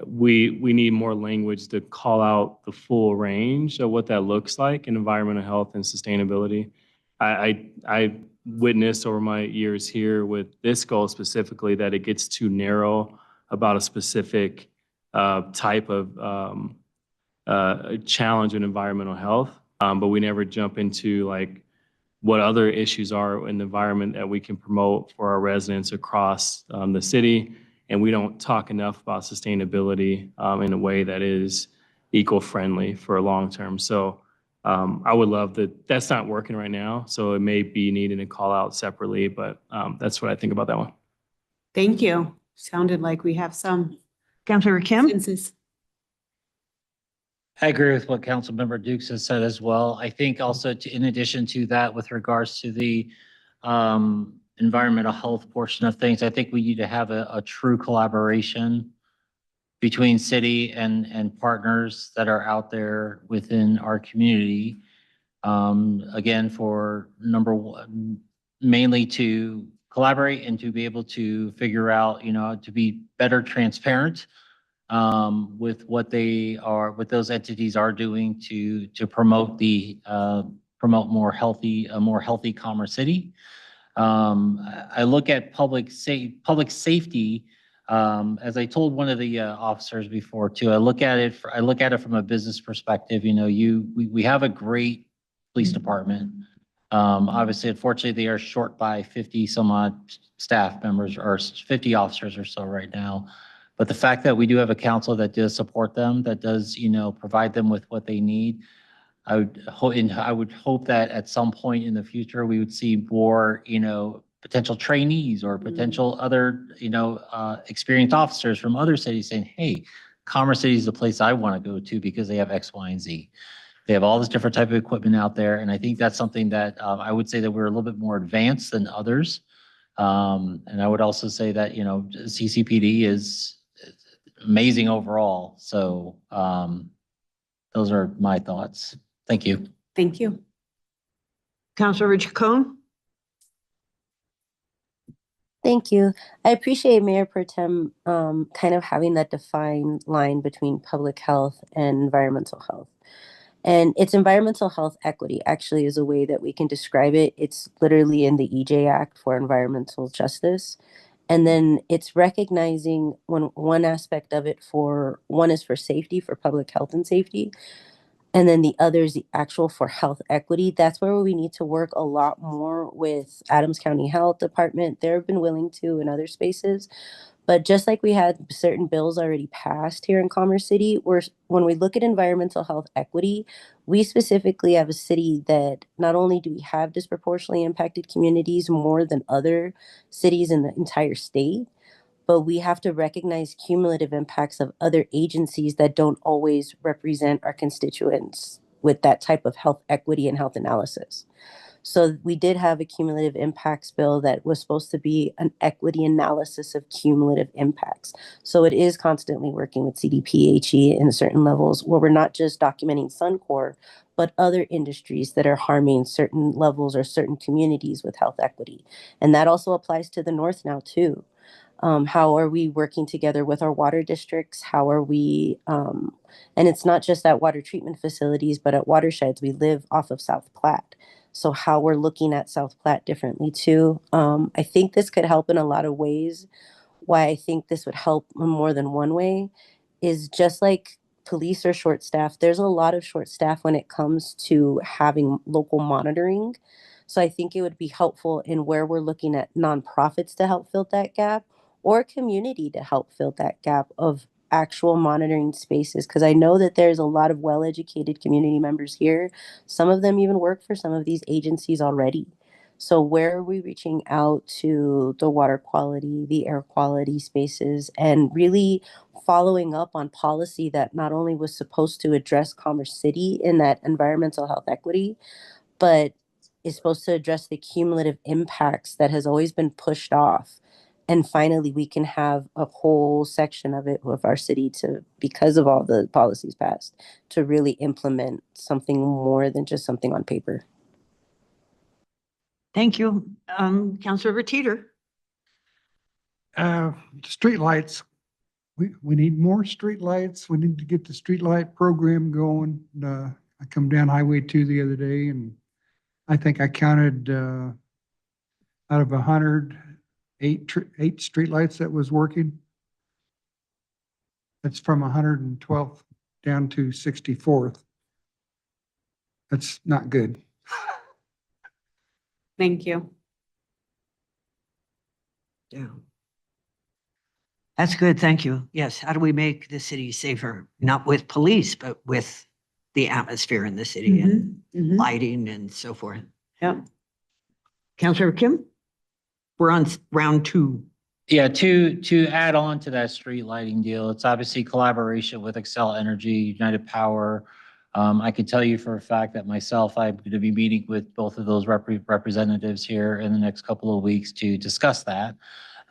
[SPEAKER 3] we need more language to call out the full range of what that looks like in environmental health and sustainability. I witnessed over my years here with this goal specifically that it gets too narrow about a specific type of challenge in environmental health, but we never jump into like what other issues are in the environment that we can promote for our residents across the city. And we don't talk enough about sustainability in a way that is eco-friendly for long term. So I would love that. That's not working right now. So it may be needing to call out separately, but that's what I think about that one.
[SPEAKER 1] Thank you. Sounded like we have some
[SPEAKER 2] Councilor Kim?
[SPEAKER 1] consensus.
[SPEAKER 8] I agree with what Councilmember Dukes has said as well. I think also in addition to that, with regards to the environmental health portion of things, I think we need to have a true collaboration between city and partners that are out there within our community. Again, for number one, mainly to collaborate and to be able to figure out, to be better transparent with what those entities are doing to promote promote a more healthy Commerce City. I look at public safety, as I told one of the officers before too. I look at it from a business perspective. We have a great police department. Obviously, unfortunately, they are short by 50 some odd staff members, or 50 officers or so right now. But the fact that we do have a council that does support them, that does, provide them with what they need, I would hope that at some point in the future, we would see more, potential trainees or potential other, experienced officers from other cities saying, hey, Commerce City is the place I want to go to because they have X, Y, and Z. They have all this different type of equipment out there. And I think that's something that I would say that we're a little bit more advanced than others. And I would also say that, CCPD is amazing overall. So those are my thoughts. Thank you.
[SPEAKER 1] Thank you.
[SPEAKER 2] Councilor Chacon?
[SPEAKER 6] Thank you. I appreciate Mayor Pro Tem kind of having that defined line between public health and environmental health. And it's environmental health equity actually is a way that we can describe it. It's literally in the EJ Act for environmental justice. And then it's recognizing one aspect of it one is for safety, for public health and safety. And then the other is the actual for health equity. That's where we need to work a lot more with Adams County Health Department. They've been willing to in other spaces. But just like we had certain bills already passed here in Commerce City, when we look at environmental health equity, we specifically have a city that not only do we have disproportionately impacted communities more than other cities in the entire state, but we have to recognize cumulative impacts of other agencies that don't always represent our constituents with that type of health equity and health analysis. So we did have a cumulative impacts bill that was supposed to be an equity analysis of cumulative impacts. So it is constantly working with CDPHE in certain levels where we're not just documenting Suncor, but other industries that are harming certain levels or certain communities with health equity. And that also applies to the North now too. How are we working together with our water districts? How are we, and it's not just at water treatment facilities, but at watersheds. We live off of South Platte. So how we're looking at South Platte differently too. I think this could help in a lot of ways. Why I think this would help in more than one way is just like police are short staffed. There's a lot of short staff when it comes to having local monitoring. So I think it would be helpful in where we're looking at nonprofits to help fill that gap or community to help fill that gap of actual monitoring spaces. Because I know that there's a lot of well educated community members here. Some of them even work for some of these agencies already. So where are we reaching out to the water quality, the air quality spaces, and really following up on policy that not only was supposed to address Commerce City in that environmental health equity, but is supposed to address the cumulative impacts that has always been pushed off. And finally, we can have a whole section of it of our city to, because of all the policies passed, to really implement something more than just something on paper.
[SPEAKER 2] Thank you. Councilmember Teeter.
[SPEAKER 5] Streetlights. We need more streetlights. We need to get the streetlight program going. I come down Highway 2 the other day and I think I counted out of 100, eight streetlights that was working. That's from 112th down to 64th. That's not good.
[SPEAKER 1] Thank you.
[SPEAKER 2] Yeah. That's good, thank you. Yes, how do we make the city safer? Not with police, but with the atmosphere in the city and lighting and so forth.
[SPEAKER 1] Yep.
[SPEAKER 2] Councilor Kim? We're on round 2.
[SPEAKER 8] Yeah, to add on to that street lighting deal, it's obviously collaboration with Excel Energy, United Power. I can tell you for a fact that myself, I'm going to be meeting with both of those representatives here in the next couple of weeks to discuss that.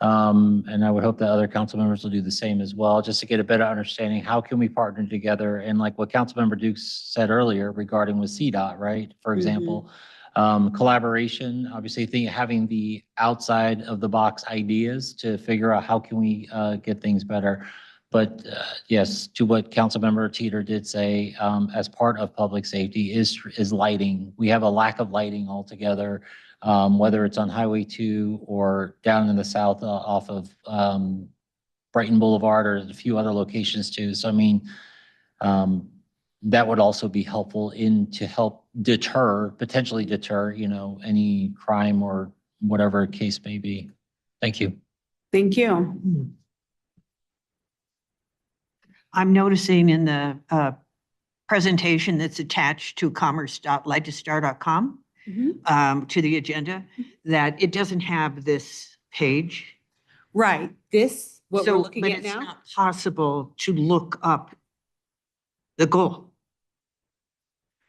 [SPEAKER 8] And I would hope that other council members will do the same as well, just to get a better understanding. How can we partner together? And like what Councilmember Dukes said earlier regarding with CDOT, right? For example, collaboration, obviously having the outside of the box ideas to figure out how can we get things better. But yes, to what Councilmember Teeter did say, as part of public safety is lighting. We have a lack of lighting altogether. Whether it's on Highway 2 or down in the south off of Brighton Boulevard or a few other locations too. So, I mean, that would also be helpful to help potentially deter, any crime or whatever case may be. Thank you.
[SPEAKER 1] Thank you.
[SPEAKER 2] I'm noticing in the presentation that's attached to commerce.legistar.com to the agenda that it doesn't have this page.
[SPEAKER 1] Right. This, what we're looking
[SPEAKER 2] but
[SPEAKER 1] at
[SPEAKER 2] it's
[SPEAKER 1] now?
[SPEAKER 2] not possible to look up the goal.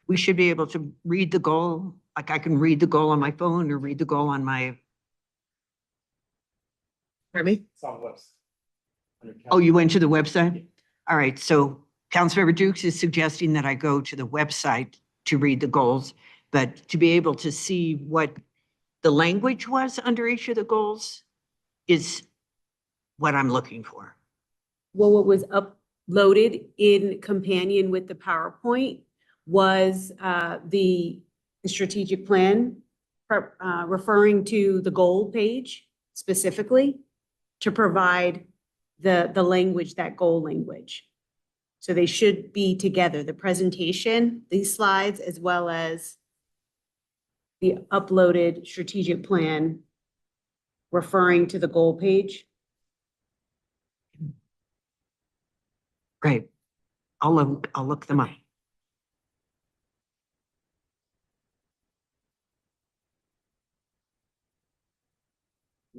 [SPEAKER 2] We should be able to read the goal. Like I can read the goal on my phone or read the goal on my. Pardon me? Oh, you went to the website? All right. So Councilmember Dukes is suggesting that I go to the website to read the goals, but to be able to see what the language was under each of the goals is what I'm looking for.
[SPEAKER 1] Well, what was uploaded in companion with the PowerPoint was the strategic plan, referring to the goal page specifically to provide the language, that goal language. So they should be together, the presentation, these slides, as well as the uploaded strategic plan referring to the goal page.
[SPEAKER 2] Great. I'll look them up.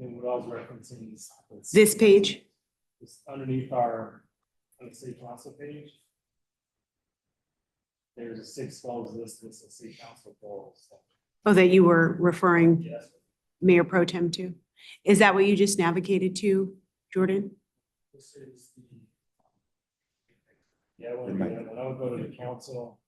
[SPEAKER 3] And what I was referencing is
[SPEAKER 1] This page?
[SPEAKER 3] Underneath our city council page. There's a 6 goals list with the city council goals.
[SPEAKER 1] Oh, that you were referring Mayor Pro Tem to? Is that what you just navigated to, Jordan?
[SPEAKER 3] Yeah, when I would go to the council.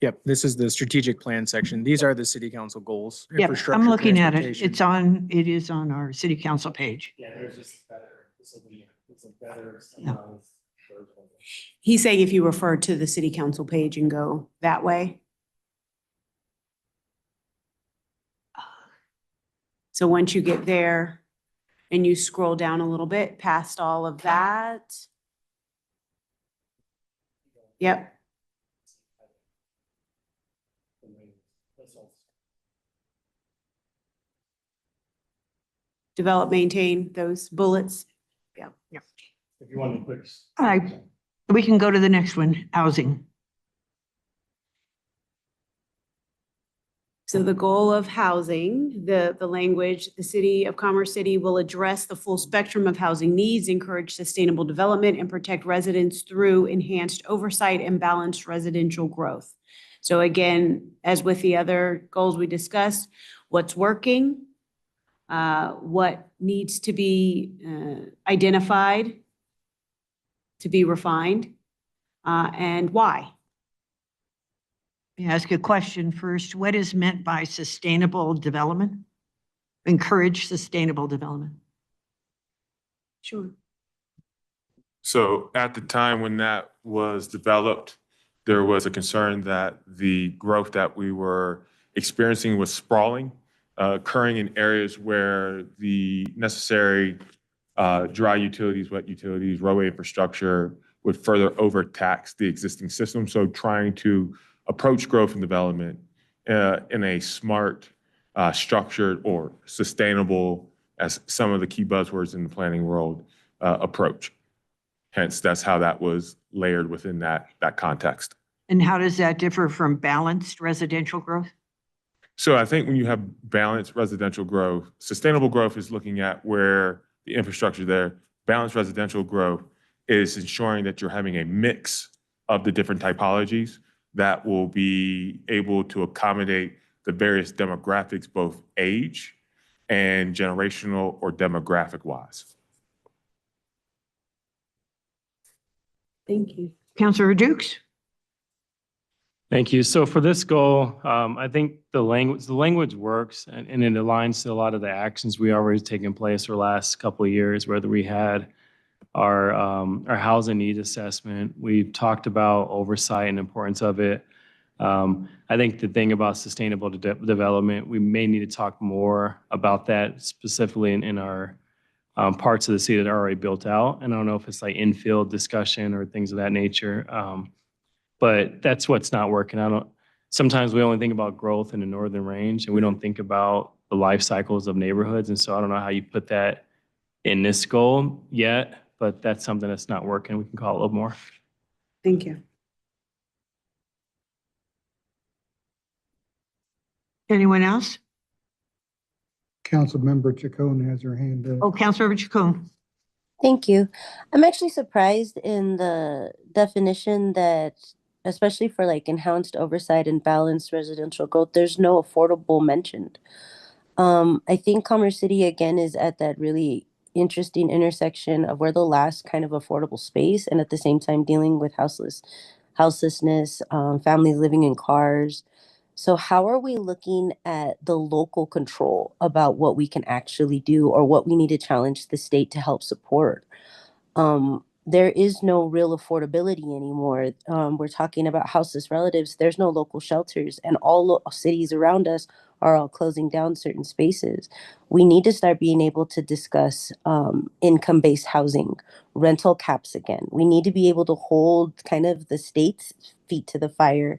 [SPEAKER 9] Yep, this is the strategic plan section. These are the city council goals.
[SPEAKER 2] Yep, I'm
[SPEAKER 9] infrastructure,
[SPEAKER 2] looking at it.
[SPEAKER 9] transportation.
[SPEAKER 2] It is on our city council page.
[SPEAKER 3] Yeah, there's just better, this will be, it's a better.
[SPEAKER 2] Yeah.
[SPEAKER 1] He's saying if you refer to the city council page and go that way. So once you get there and you scroll down a little bit past all of that. Yep. Develop, maintain those bullets. Yeah.
[SPEAKER 3] If you want to quick.
[SPEAKER 2] All right, we can go to the next one, housing.
[SPEAKER 1] So the goal of housing, the language, the city of Commerce City will address the full spectrum of housing needs, encourage sustainable development, and protect residents through enhanced oversight and balanced residential growth. So again, as with the other goals we discussed, what's working, what needs to be identified, to be refined, and why.
[SPEAKER 2] Let me ask you a question first. What is meant by sustainable development? Encourage sustainable development.
[SPEAKER 1] Sure.
[SPEAKER 10] So at the time when that was developed, there was a concern that the growth that we were experiencing was sprawling, occurring in areas where the necessary dry utilities, wet utilities, roadway infrastructure would further overtax the existing system. So trying to approach growth and development in a smart, structured, or sustainable, as some of the key buzzwords in the planning world, approach. Hence, that's how that was layered within that context.
[SPEAKER 2] And how does that differ from balanced residential growth?
[SPEAKER 10] So I think when you have balanced residential growth, sustainable growth is looking at where the infrastructure there. Balanced residential growth is ensuring that you're having a mix of the different typologies that will be able to accommodate the various demographics, both age and generational or demographic wise.
[SPEAKER 1] Thank you.
[SPEAKER 2] Councilor Dukes?
[SPEAKER 3] Thank you. So for this goal, I think the language works and it aligns to a lot of the actions we already taken place for the last couple of years, whether we had our housing needs assessment. We've talked about oversight and importance of it. I think the thing about sustainable development, we may need to talk more about that specifically in our parts of the city that are already built out. And I don't know if it's like infield discussion or things of that nature. But that's what's not working. Sometimes we only think about growth in the northern range and we don't think about the life cycles of neighborhoods. And so I don't know how you put that in this goal yet, but that's something that's not working. We can call it a little more.
[SPEAKER 1] Thank you.
[SPEAKER 2] Anyone else?
[SPEAKER 5] Councilmember Chacon has her hand up.
[SPEAKER 2] Oh, Councilor Chacon.
[SPEAKER 6] Thank you. I'm actually surprised in the definition that, especially for like enhanced oversight and balanced residential growth, there's no affordable mentioned. I think Commerce City again is at that really interesting intersection of where the last kind of affordable space and at the same time dealing with houselessness, families living in cars. So how are we looking at the local control about what we can actually do or what we need to challenge the state to help support? There is no real affordability anymore. We're talking about houseless relatives. There's no local shelters, and all cities around us are all closing down certain spaces. We need to start being able to discuss income-based housing, rental caps again. We need to be able to hold kind of the state's feet to the fire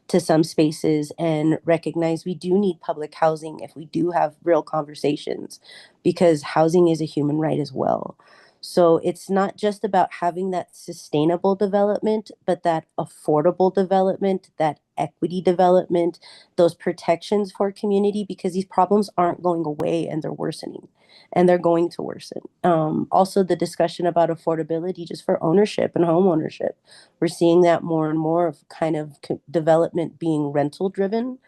[SPEAKER 6] to some spaces and recognize we do need public housing if we do have real conversations, because housing is a human right as well. So it's not just about having that sustainable development, but that affordable development, that equity development, those protections for community, because these problems aren't going away and they're worsening and they're going to worsen. Also the discussion about affordability just for ownership and home ownership. We're seeing that more and more of kind of development being rental driven.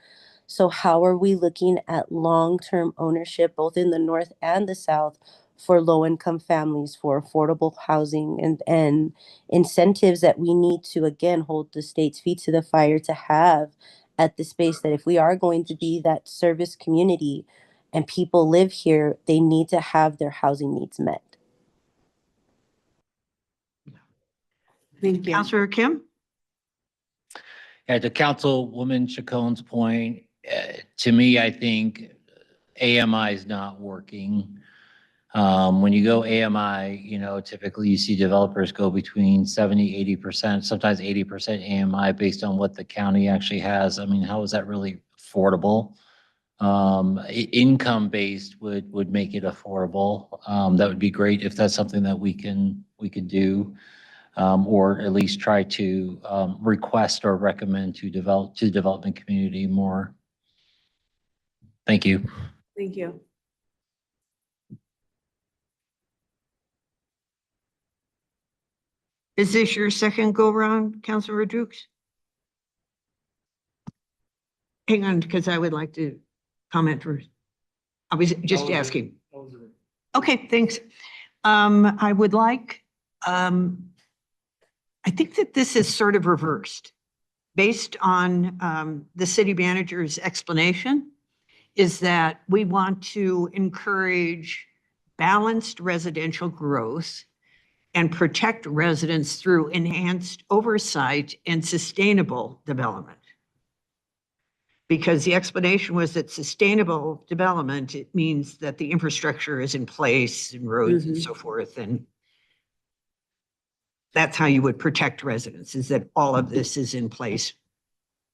[SPEAKER 6] So how are we looking at long-term ownership, both in the north and the south, for low-income families, for affordable housing and incentives that we need to, again, hold the state's feet to the fire to have at the space, that if we are going to be that service community and people live here, they need to have their housing needs met.
[SPEAKER 1] Thank you.
[SPEAKER 2] Counselor Kim?
[SPEAKER 8] Yeah, to Councilwoman Chacon's point, to me, I think AMI is not working. When you go AMI, typically you see developers go between 70, 80%, sometimes 80% AMI based on what the county actually has. I mean, how is that really affordable? Income-based would make it affordable. That would be great if that's something that we could do. Or at least try to request or recommend to the development community more. Thank you.
[SPEAKER 1] Thank you.
[SPEAKER 2] Is this your second go round, Councilor Dukes? Hang on, because I would like to comment first. I was just asking. Okay, thanks. I would like, I think that this is sort of reversed based on the city manager's explanation, is that we want to encourage balanced residential growth and protect residents through enhanced oversight and sustainable development. Because the explanation was that sustainable development, it means that the infrastructure is in place and roads and so forth. And that's how you would protect residents, is that all of this is in place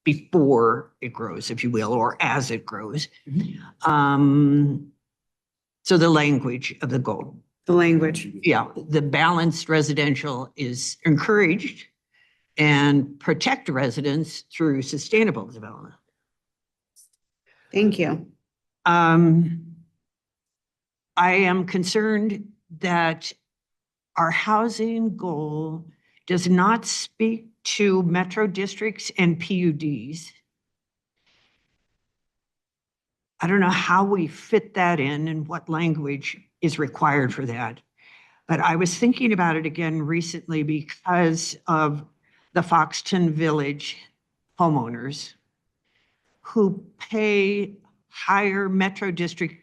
[SPEAKER 2] before it grows, if you will, or as it grows. So the language of the goal.
[SPEAKER 1] The language.
[SPEAKER 2] Yeah, the balanced residential is encouraged and protect residents through sustainable development.
[SPEAKER 1] Thank you.
[SPEAKER 2] I am concerned that our housing goal does not speak to metro districts and PUDs. I don't know how we fit that in and what language is required for that. But I was thinking about it again recently because of the Foxton Village homeowners who pay higher metro district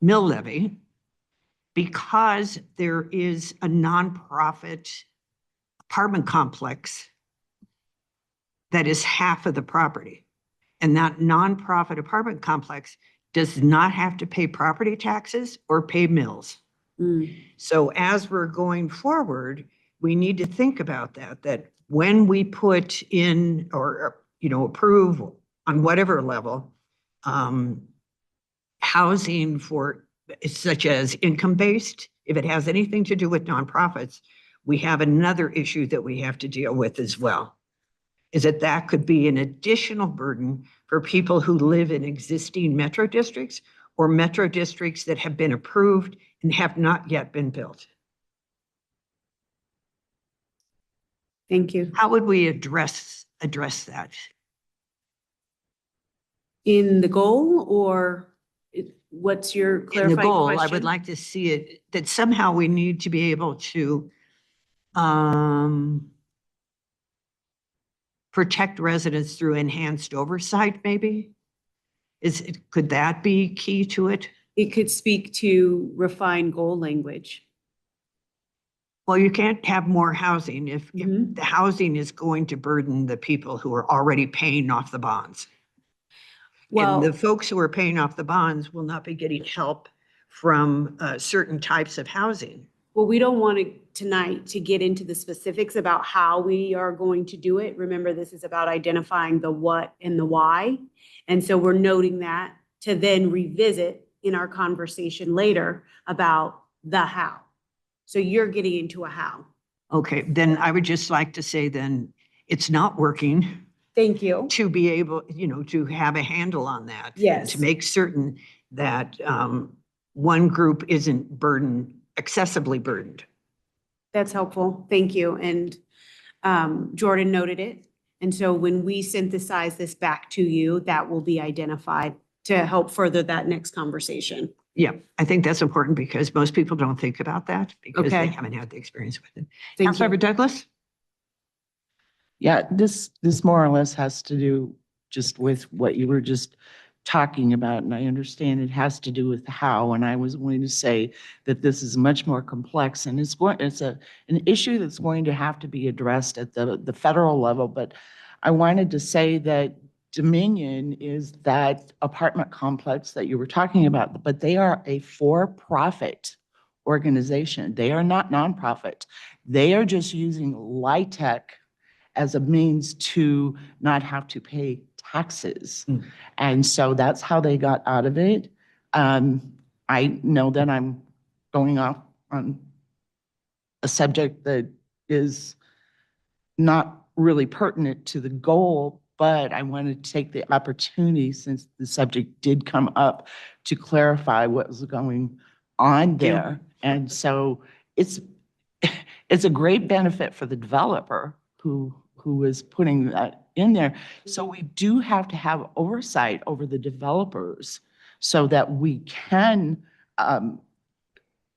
[SPEAKER 2] mill levy because there is a nonprofit apartment complex that is half of the property. And that nonprofit apartment complex does not have to pay property taxes or pay mills. So as we're going forward, we need to think about that when we put in or approve on whatever level, housing for such as income-based, if it has anything to do with nonprofits, we have another issue that we have to deal with as well. Is that could be an additional burden for people who live in existing metro districts or metro districts that have been approved and have not yet been built.
[SPEAKER 1] Thank you.
[SPEAKER 2] How would we address that?
[SPEAKER 1] In the goal, or what's your
[SPEAKER 2] In the
[SPEAKER 1] clarifying
[SPEAKER 2] goal,
[SPEAKER 1] question?
[SPEAKER 2] I would like to see it, that somehow we need to be able to protect residents through enhanced oversight, maybe? Could that be key to it?
[SPEAKER 1] It could speak to refined goal language.
[SPEAKER 2] Well, you can't have more housing if
[SPEAKER 1] Mhm.
[SPEAKER 2] the housing is going to burden the people who are already paying off the bonds. And the
[SPEAKER 1] Well,
[SPEAKER 2] folks who are paying off the bonds will not be getting help from certain types of housing.
[SPEAKER 1] we don't want tonight to get into the specifics about how we are going to do it. Remember, this is about identifying the what and the why. And so we're noting that to then revisit in our conversation later about the how. So you're getting into a how.
[SPEAKER 2] Okay, then I would just like to say then it's not working
[SPEAKER 1] Thank you.
[SPEAKER 2] to be able, to have a handle on that.
[SPEAKER 1] Yes.
[SPEAKER 2] To make certain that one group isn't excessively burdened.
[SPEAKER 1] That's helpful. Thank you. And Jordan noted it. And so when we synthesize this back to you, that will be identified to help further that next conversation.
[SPEAKER 2] Yeah, I think that's important because most people don't think about that because they
[SPEAKER 1] Okay.
[SPEAKER 2] haven't had the experience with it.
[SPEAKER 1] Thank you.
[SPEAKER 2] Councilmember Douglas?
[SPEAKER 7] Yeah, this more or less has to do just with what you were just talking about, and I understand it has to do with how, and I was going to say that this is much more complex, and it's an issue that's going to have to be addressed at the federal level, but I wanted to say that Dominion is that apartment complex that you were talking about, but they are a for-profit organization. They are not nonprofit. They are just using LIHTC as a means to not have to pay taxes. And so that's how they got out of it. I know that I'm going off on a subject that is not really pertinent to the goal, but I wanted to take the opportunity, since the subject did come up, to clarify what was going on there. And so it's a great benefit for the developer who is putting that in there. So we do have to have oversight over the developers so that we can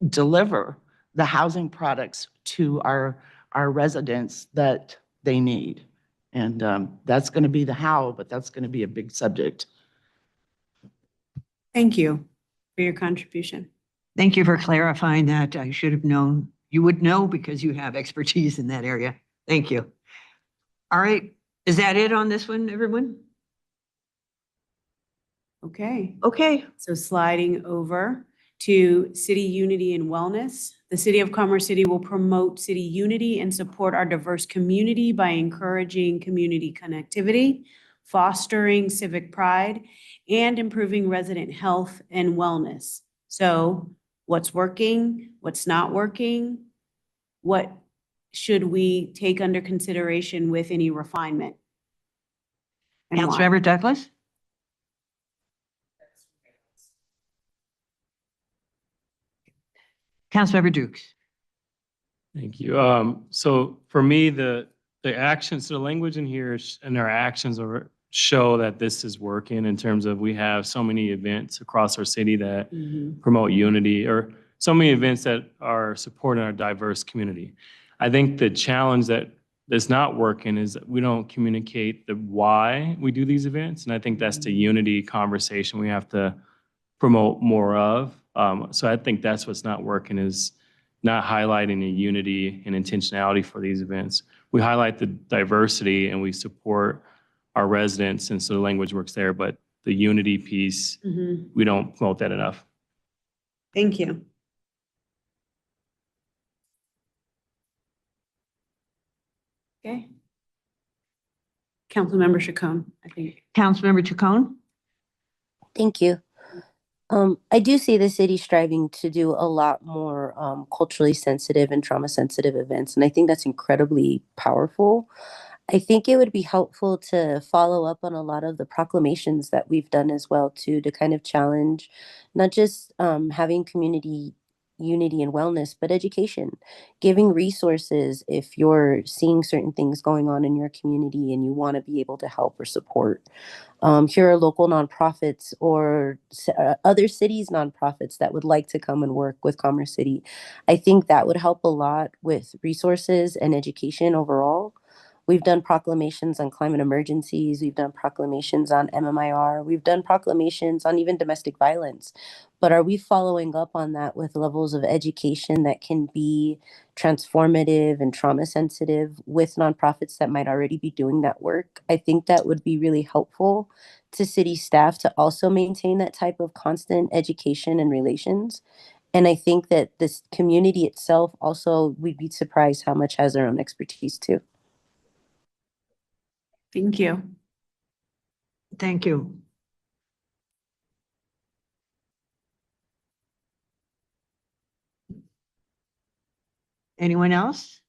[SPEAKER 7] deliver the housing products to our residents that they need. And that's going to be the how, but that's going to be a big subject.
[SPEAKER 1] Thank you for your contribution.
[SPEAKER 2] Thank you for clarifying that. I should have known. You would know because you have expertise in that area. Thank you. All right. Is that it on this one, everyone?
[SPEAKER 1] Okay.
[SPEAKER 2] Okay.
[SPEAKER 1] So sliding over to city unity and wellness. The City of Commerce City will promote city unity and support our diverse community by encouraging community connectivity, fostering civic pride, and improving resident health and wellness. So what's working, what's not working, what should we take under consideration with any refinement? And why?
[SPEAKER 2] Councilmember Douglas? Councilmember Dukes?
[SPEAKER 3] Thank you. So for me, the actions, the language in here and our actions show that this is working in terms of we have so many events across our city that promote unity, or so many events that are supporting our diverse community. I think the challenge that's not working is that we don't communicate the why we do these events. And I think that's the unity conversation we have to promote more of. So I think that's what's not working, is not highlighting the unity and intentionality for these events. We highlight the diversity and we support our residents, and so the language works there, but the unity piece, we don't promote that enough.
[SPEAKER 1] Thank you. Okay. Councilmember Chacon, I think.
[SPEAKER 2] Councilmember Chacon?
[SPEAKER 6] Thank you. I do see the city striving to do a lot more culturally sensitive and trauma sensitive events, and I think that's incredibly powerful. I think it would be helpful to follow up on a lot of the proclamations that we've done as well too, to kind of challenge not just having community unity and wellness, but education, giving resources if you're seeing certain things going on in your community and you want to be able to help or support. Here are local nonprofits or other cities' nonprofits that would like to come and work with Commerce City. I think that would help a lot with resources and education overall. We've done proclamations on climate emergencies. We've done proclamations on MMIR. We've done proclamations on even domestic violence. But are we following up on that with levels of education that can be transformative and trauma sensitive with nonprofits that might already be doing that work? I think that would be really helpful to city staff to also maintain that type of constant education and relations. And I think that this community itself also, we'd be surprised how much has their own expertise too.
[SPEAKER 1] Thank you.
[SPEAKER 2] Thank you. Anyone else?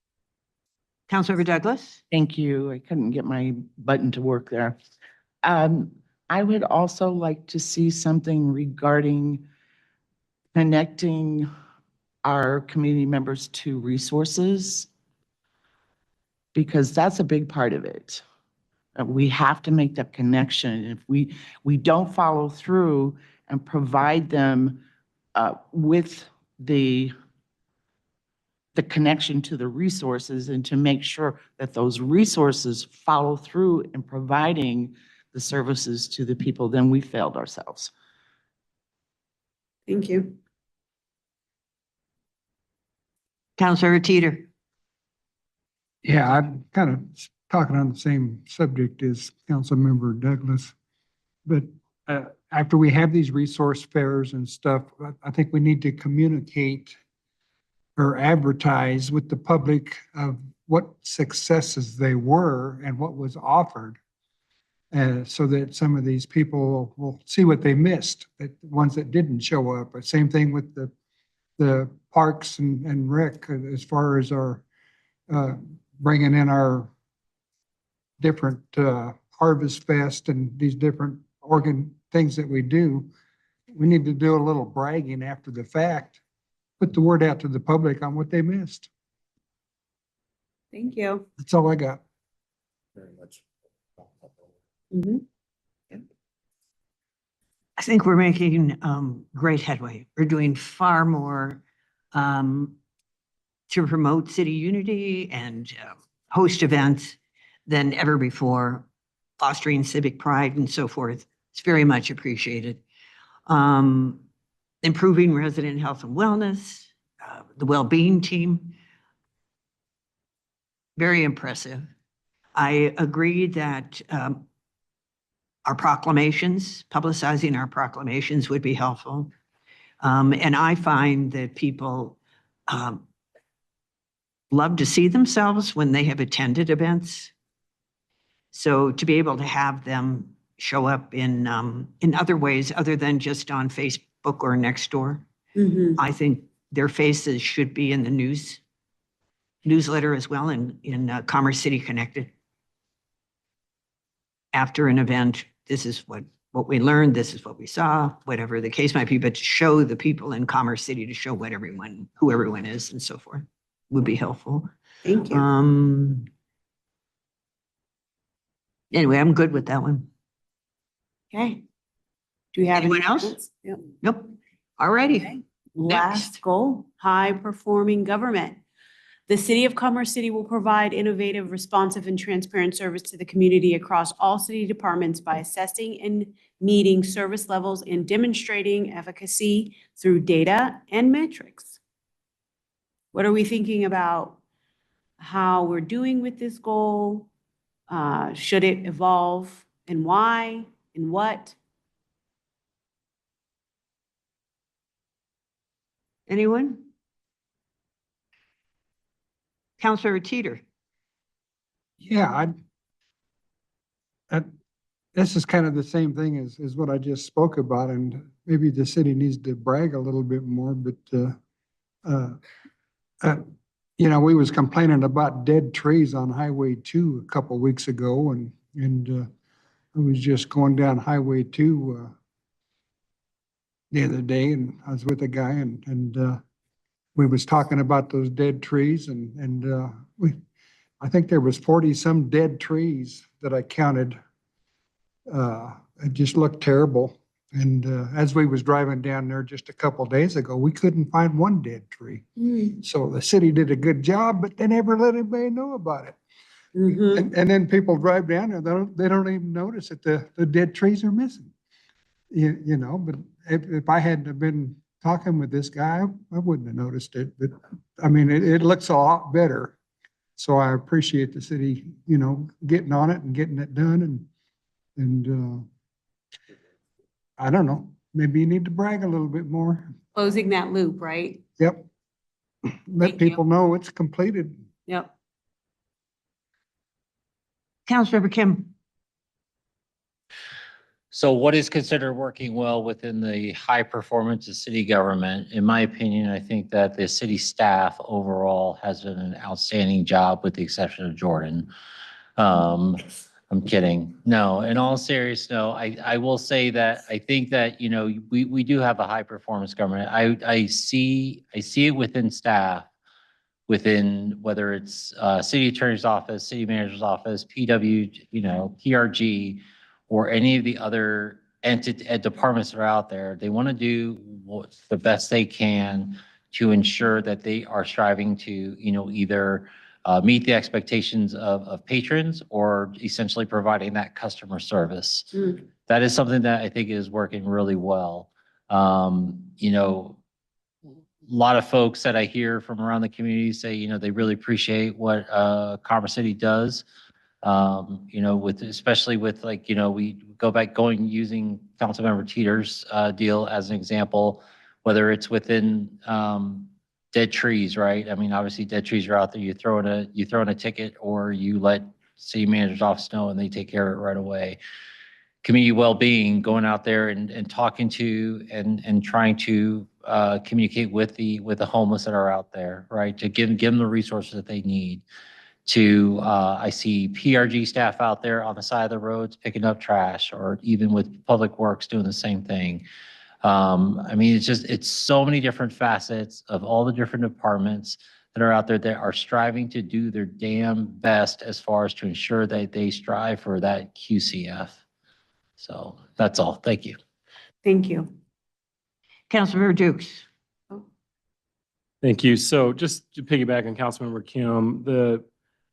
[SPEAKER 2] Councilmember Douglas?
[SPEAKER 7] Thank you. I couldn't get my button to work there. I would also like to see something regarding connecting our community members to resources, because that's a big part of it. We have to make that connection. If we don't follow through and provide them with the connection to the resources and to make sure that those resources follow through in providing the services to the people, then we failed ourselves.
[SPEAKER 1] Thank you.
[SPEAKER 2] Counselor Teeter.
[SPEAKER 5] Yeah, I'm kind of talking on the same subject as Councilmember Douglas. But after we have these resource fairs and stuff, I think we need to communicate or advertise with the public of what successes they were and what was offered. So that some of these people will see what they missed, that the ones that didn't show up. But same thing with the parks and rec, as far as our bringing in our different Harvest Fest and these different things that we do. We need to do a little bragging after the fact, put the word out to the public on what they missed.
[SPEAKER 1] Thank you.
[SPEAKER 5] That's all I got.
[SPEAKER 10] Very much.
[SPEAKER 1] Mhm.
[SPEAKER 2] I think we're making great headway. We're doing far more to promote city unity and host events than ever before, fostering civic pride and so forth. It's very much appreciated. Improving resident health and wellness, the well-being team. Very impressive. I agree that our proclamations, publicizing our proclamations would be helpful. And I find that people love to see themselves when they have attended events. So to be able to have them show up in other ways other than just on Facebook or Nextdoor, I think their faces should be in the newsletter as well, in Commerce City Connected. After an event, this is what we learned, this is what we saw, whatever the case might be, but to show the people in Commerce City, to show who everyone is and so forth would be helpful.
[SPEAKER 1] Thank you.
[SPEAKER 2] Anyway, I'm good with that one.
[SPEAKER 1] Okay. Do we have
[SPEAKER 2] Anyone
[SPEAKER 1] any
[SPEAKER 2] else?
[SPEAKER 1] comments? Yep.
[SPEAKER 2] Nope. Alrighty.
[SPEAKER 1] Okay. Last goal, high-performing government. The City of Commerce City will provide innovative, responsive, and transparent service to the community across all city departments by assessing and meeting service levels and demonstrating efficacy through data and metrics. What are we thinking about how we're doing with this goal? Should it evolve, and why, and what?
[SPEAKER 2] Anyone? Counselor Teeter.
[SPEAKER 5] Yeah, this is kind of the same thing as what I just spoke about, and maybe the city needs to brag a little bit more, but we was complaining about dead trees on Highway 2 a couple weeks ago, and I was just going down Highway 2 the other day, and I was with a guy, and we was talking about those dead trees, and I think there was 40 some dead trees that I counted. It just looked terrible. And as we was driving down there just a couple days ago, we couldn't find one dead tree. So the city did a good job, but they never let anybody know about it. And then people drive down there, they don't even notice that the dead trees are missing. But if I hadn't have been talking with this guy, I wouldn't have noticed it. But I mean, it looks a lot better. So I appreciate the city, getting on it and getting it done. And I don't know, maybe you need to brag a little bit more.
[SPEAKER 1] Closing that loop, right?
[SPEAKER 5] Yep. Let
[SPEAKER 1] Thank you.
[SPEAKER 5] people know it's completed.
[SPEAKER 1] Yep.
[SPEAKER 2] Councilmember Kim.
[SPEAKER 8] So what is considered working well within the high performance of city government? In my opinion, I think that the city staff overall has done an outstanding job with the exception of Jordan. I'm kidding. No, in all seriousness, no, I will say that I think that, we do have a high performance government. I see it within staff within, whether it's city attorney's office, city manager's office, PW, PRG, or any of the other departments that are out there. They want to do the best they can to ensure that they are striving to, either meet the expectations of patrons or essentially providing that customer service.
[SPEAKER 1] Mm.
[SPEAKER 8] That is something that I think is working really well. A lot of folks that I hear from around the community say, they really appreciate what Commerce City does. Especially with we go back using Councilmember Teeter's deal as an example, whether it's within dead trees, right? I mean, obviously dead trees are out there. You throw in a ticket or you let city manager's office know and they take care of it right away. Community well-being, going out there and talking to and trying to communicate with the homeless that are out there, right? To give them the resources that they need. I see PRG staff out there on the side of the roads picking up trash, or even with Public Works doing the same thing. I mean, it's so many different facets of all the different departments that are out there that are striving to do their damn best as far as to ensure that they strive for that QCF. So that's all. Thank you.
[SPEAKER 1] Thank you.
[SPEAKER 2] Councilmember Dukes.
[SPEAKER 3] Thank you. So just to piggyback on Councilmember Kim, the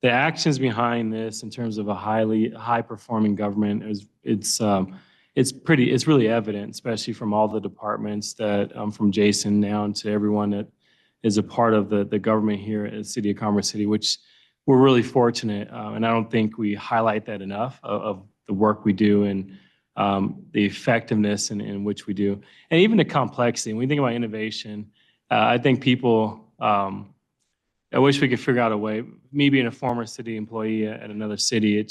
[SPEAKER 3] actions behind this in terms of a high performing government it's really evident, especially from all the departments that from Jason down to everyone that is a part of the government here at the City of Commerce City, which we're really fortunate. And I don't think we highlight that enough of the work we do and the effectiveness in which we do, and even the complexity. When we think about innovation, I think people, I wish we could figure out a way. Me being a former city employee at another city,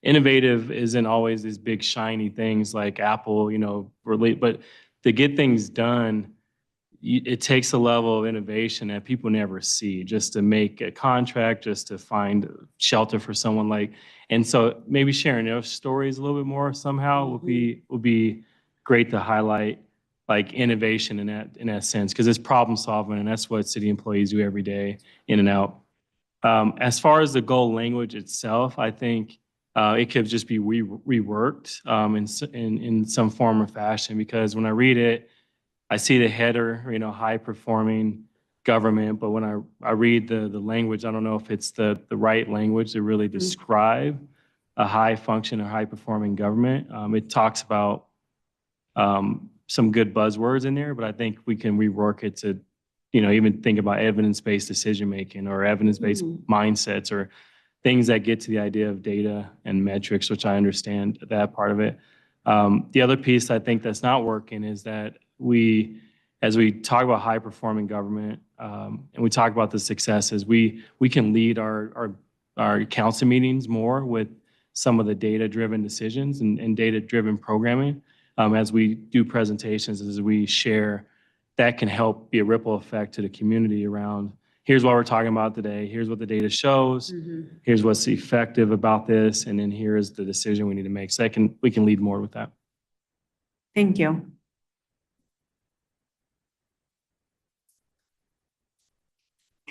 [SPEAKER 3] innovative isn't always these big shiny things like Apple, but to get things done, it takes a level of innovation that people never see, just to make a contract, just to find shelter for someone and so maybe sharing those stories a little bit more somehow would be great to highlight, like innovation in that sense, because it's problem solving, and that's what city employees do every day, in and out. As far as the goal language itself, I think it could just be reworked in some form or fashion, because when I read it, I see the header, high performing government, but when I read the language, I don't know if it's the right language to really describe a high function or high performing government. It talks about some good buzzwords in there, but I think we can rework it to, even think about evidence-based decision-making or evidence-based mindsets, or things that get to the idea of data and metrics, which I understand that part of it. The other piece I think that's not working is that as we talk about high-performing government, and we talk about the successes, we can lead our council meetings more with some of the data-driven decisions and data-driven programming. As we do presentations, as we share, that can help be a ripple effect to the community around, here's what we're talking about today, here's what the data shows, here's what's effective about this, and then here's the decision we need to make. So we can lead more with that.
[SPEAKER 1] Thank you.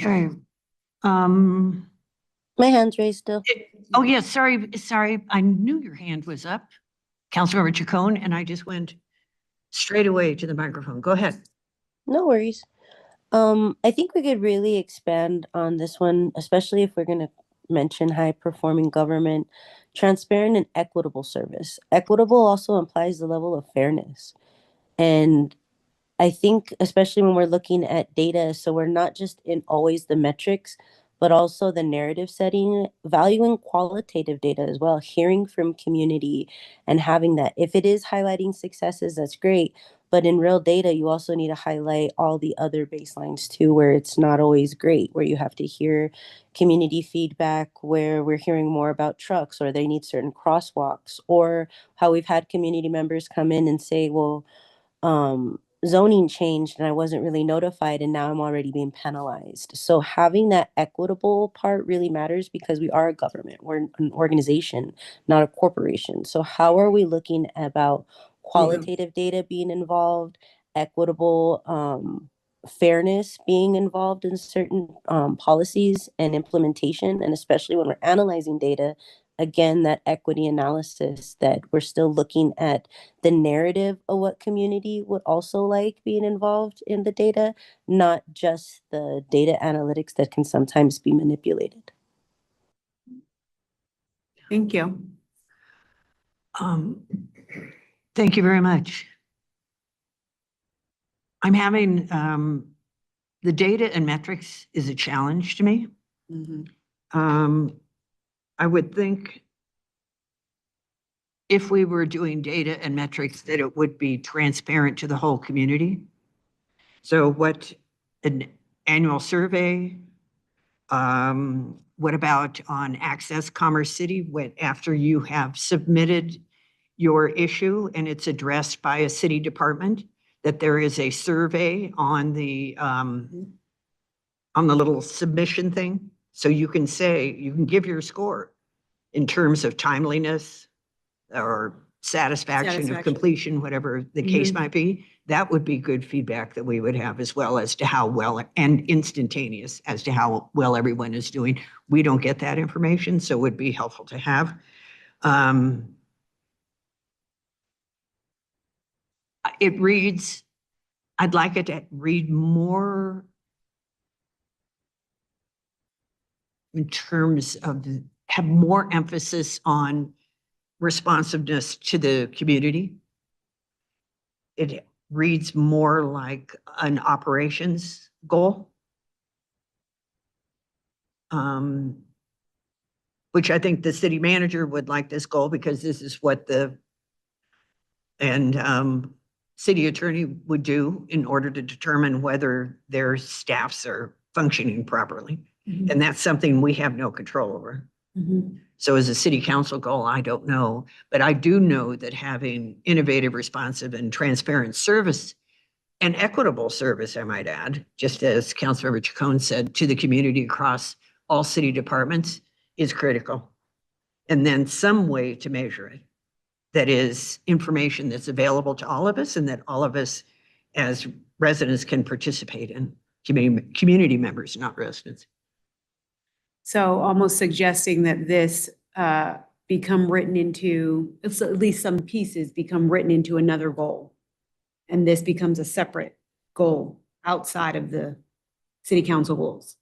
[SPEAKER 2] Okay.
[SPEAKER 6] My hand's raised still.
[SPEAKER 2] Oh, yes, sorry. I knew your hand was up, Councilmember Chacon, and I just went straight away to the microphone. Go ahead.
[SPEAKER 6] No worries. I think we could really expand on this one, especially if we're going to mention high performing government, transparent and equitable service. Equitable also implies the level of fairness. And I think, especially when we're looking at data, so we're not just in always the metrics, but also the narrative setting, valuing qualitative data as well, hearing from community and having that. If it is highlighting successes, that's great. But in real data, you also need to highlight all the other baselines too, where it's not always great, where you have to hear community feedback, where we're hearing more about trucks, or they need certain crosswalks, or how we've had community members come in and say, well, zoning changed and I wasn't really notified and now I'm already being penalized. So having that equitable part really matters, because we are a government, we're an organization, not a corporation. So how are we looking about qualitative data being involved, equitable fairness being involved in certain policies and implementation, and especially when we're analyzing data, again, that equity analysis, that we're still looking at the narrative of what community would also like being involved in the data, not just the data analytics that can sometimes be manipulated.
[SPEAKER 1] Thank you.
[SPEAKER 2] Um, Thank you very much. I'm having, the data and metrics is a challenge to me. I would think if we were doing data and metrics, that it would be transparent to the whole community. So what, an annual survey? What about on Access Commerce City, when, after you have submitted your issue and it's addressed by a city department, that there is a survey on the little submission thing? So you can say, you can give your score in terms of timeliness or satisfaction of
[SPEAKER 1] Satisfaction.
[SPEAKER 2] completion, whatever the case
[SPEAKER 1] Mhm.
[SPEAKER 2] might be. That would be good feedback that we would have, as well as to how well, and instantaneous as to how well everyone is doing. We don't get that information, so it would be helpful to have. It reads, I'd like it to read more in terms of, have more emphasis on responsiveness to the community. It reads more like an operations goal. Which I think the city manager would like this goal, because this is what the city attorney would do in order to determine whether their staffs are functioning properly.
[SPEAKER 1] Mhm.
[SPEAKER 2] And that's something we have no control over.
[SPEAKER 1] Mhm.
[SPEAKER 2] So as a city council goal, I don't know, but I do know that having innovative, responsive, and transparent service, and equitable service, I might add, just as Councilmember Chacon said, to the community across all city departments, is critical. And then some way to measure it. That is information that's available to all of us, and that all of us as residents can participate in, community members, not residents.
[SPEAKER 1] So almost suggesting that this become written into, at least some pieces become written into another goal. And this becomes a separate goal outside of the city council goals.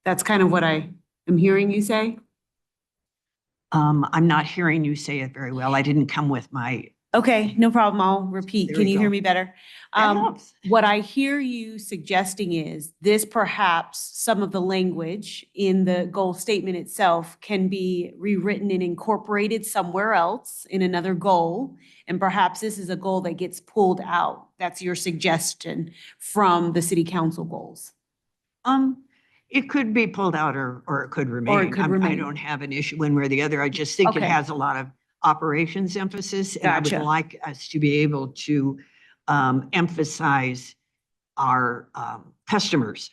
[SPEAKER 1] That's kind of what I am hearing you say?
[SPEAKER 2] I'm not hearing you say it very well. I didn't come with my.
[SPEAKER 1] Okay, no problem. I'll repeat.
[SPEAKER 2] There
[SPEAKER 1] Can
[SPEAKER 2] you
[SPEAKER 1] you hear
[SPEAKER 2] go.
[SPEAKER 1] me better?
[SPEAKER 2] That helps.
[SPEAKER 1] What I hear you suggesting is this, perhaps some of the language in the goal statement itself can be rewritten and incorporated somewhere else in another goal. And perhaps this is a goal that gets pulled out. That's your suggestion from the city council goals.
[SPEAKER 2] It could be pulled out, or it could remain.
[SPEAKER 1] could
[SPEAKER 2] I
[SPEAKER 1] remain.
[SPEAKER 2] don't have an issue one way or the other. I just think it
[SPEAKER 1] Okay.
[SPEAKER 2] has a lot of operations emphasis. And I
[SPEAKER 1] Gotcha.
[SPEAKER 2] would like us to be able to emphasize our customers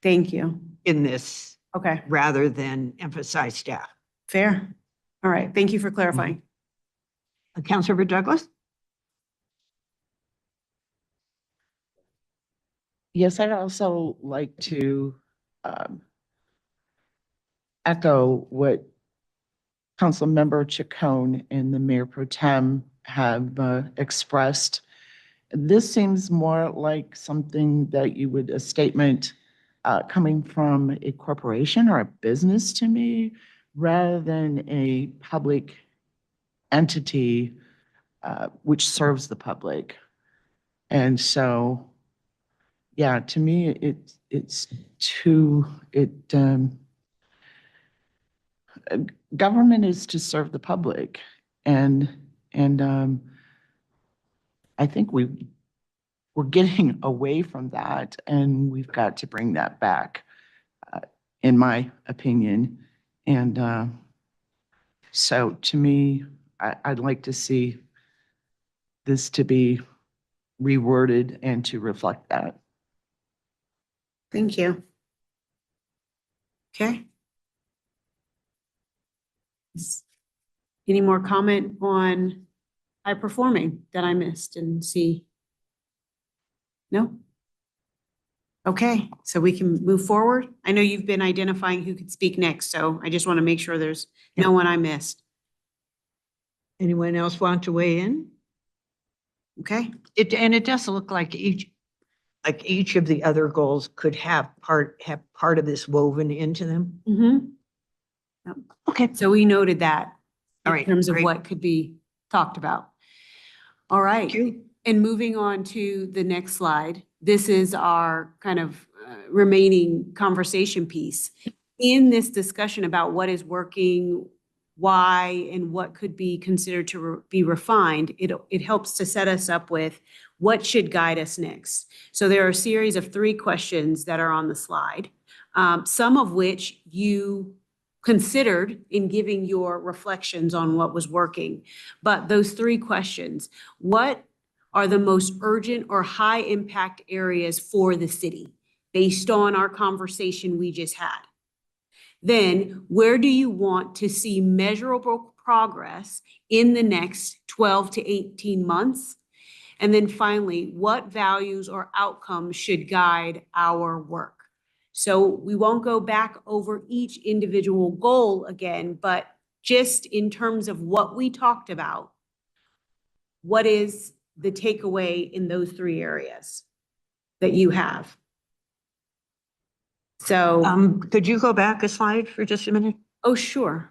[SPEAKER 1] Thank you.
[SPEAKER 2] in this,
[SPEAKER 1] Okay,
[SPEAKER 2] rather than emphasize staff.
[SPEAKER 1] fair. All right, thank you for clarifying.
[SPEAKER 2] Councilmember Douglas?
[SPEAKER 7] Yes, I'd also like to echo what Councilmember Chacon and the Mayor Pro Tem have expressed. This seems more like something that you would, a statement coming from a corporation or a business to me, rather than a public entity which serves the public. And so, yeah, to me, it's too, government is to serve the public. And I think we're getting away from that, and we've got to bring that back, in my opinion. And so to me, I'd like to see this to be reworded and to reflect that.
[SPEAKER 1] Thank you. Okay. Any more comment on high performing that I missed and see? No? Okay, so we can move forward. I know you've been identifying who could speak next, so I just want to make sure there's no one I missed.
[SPEAKER 2] Anyone else want to weigh in?
[SPEAKER 1] Okay,
[SPEAKER 2] And it does look like each of the other goals could have part of this woven into them. Okay.
[SPEAKER 1] so we noted that
[SPEAKER 2] All
[SPEAKER 1] in
[SPEAKER 2] right,
[SPEAKER 1] terms of
[SPEAKER 2] great.
[SPEAKER 1] what could be talked about. All right.
[SPEAKER 2] Thank you.
[SPEAKER 1] And moving on to the next slide, this is our kind of remaining conversation piece. In this discussion about what is working, why, and what could be considered to be refined, it helps to set us up with what should guide us next. So there are a series of 3 questions that are on the slide, some of which you considered in giving your reflections on what was working. But those 3 questions, what are the most urgent or high impact areas for the city based on our conversation we just had? Then where do you want to see measurable progress in the next 12 to 18 months? And then finally, what values or outcomes should guide our work? So we won't go back over each individual goal again, but just in terms of what we talked about, what is the takeaway in those 3 areas that you have? So,
[SPEAKER 2] Could you go back a slide for just a minute?
[SPEAKER 1] oh, sure.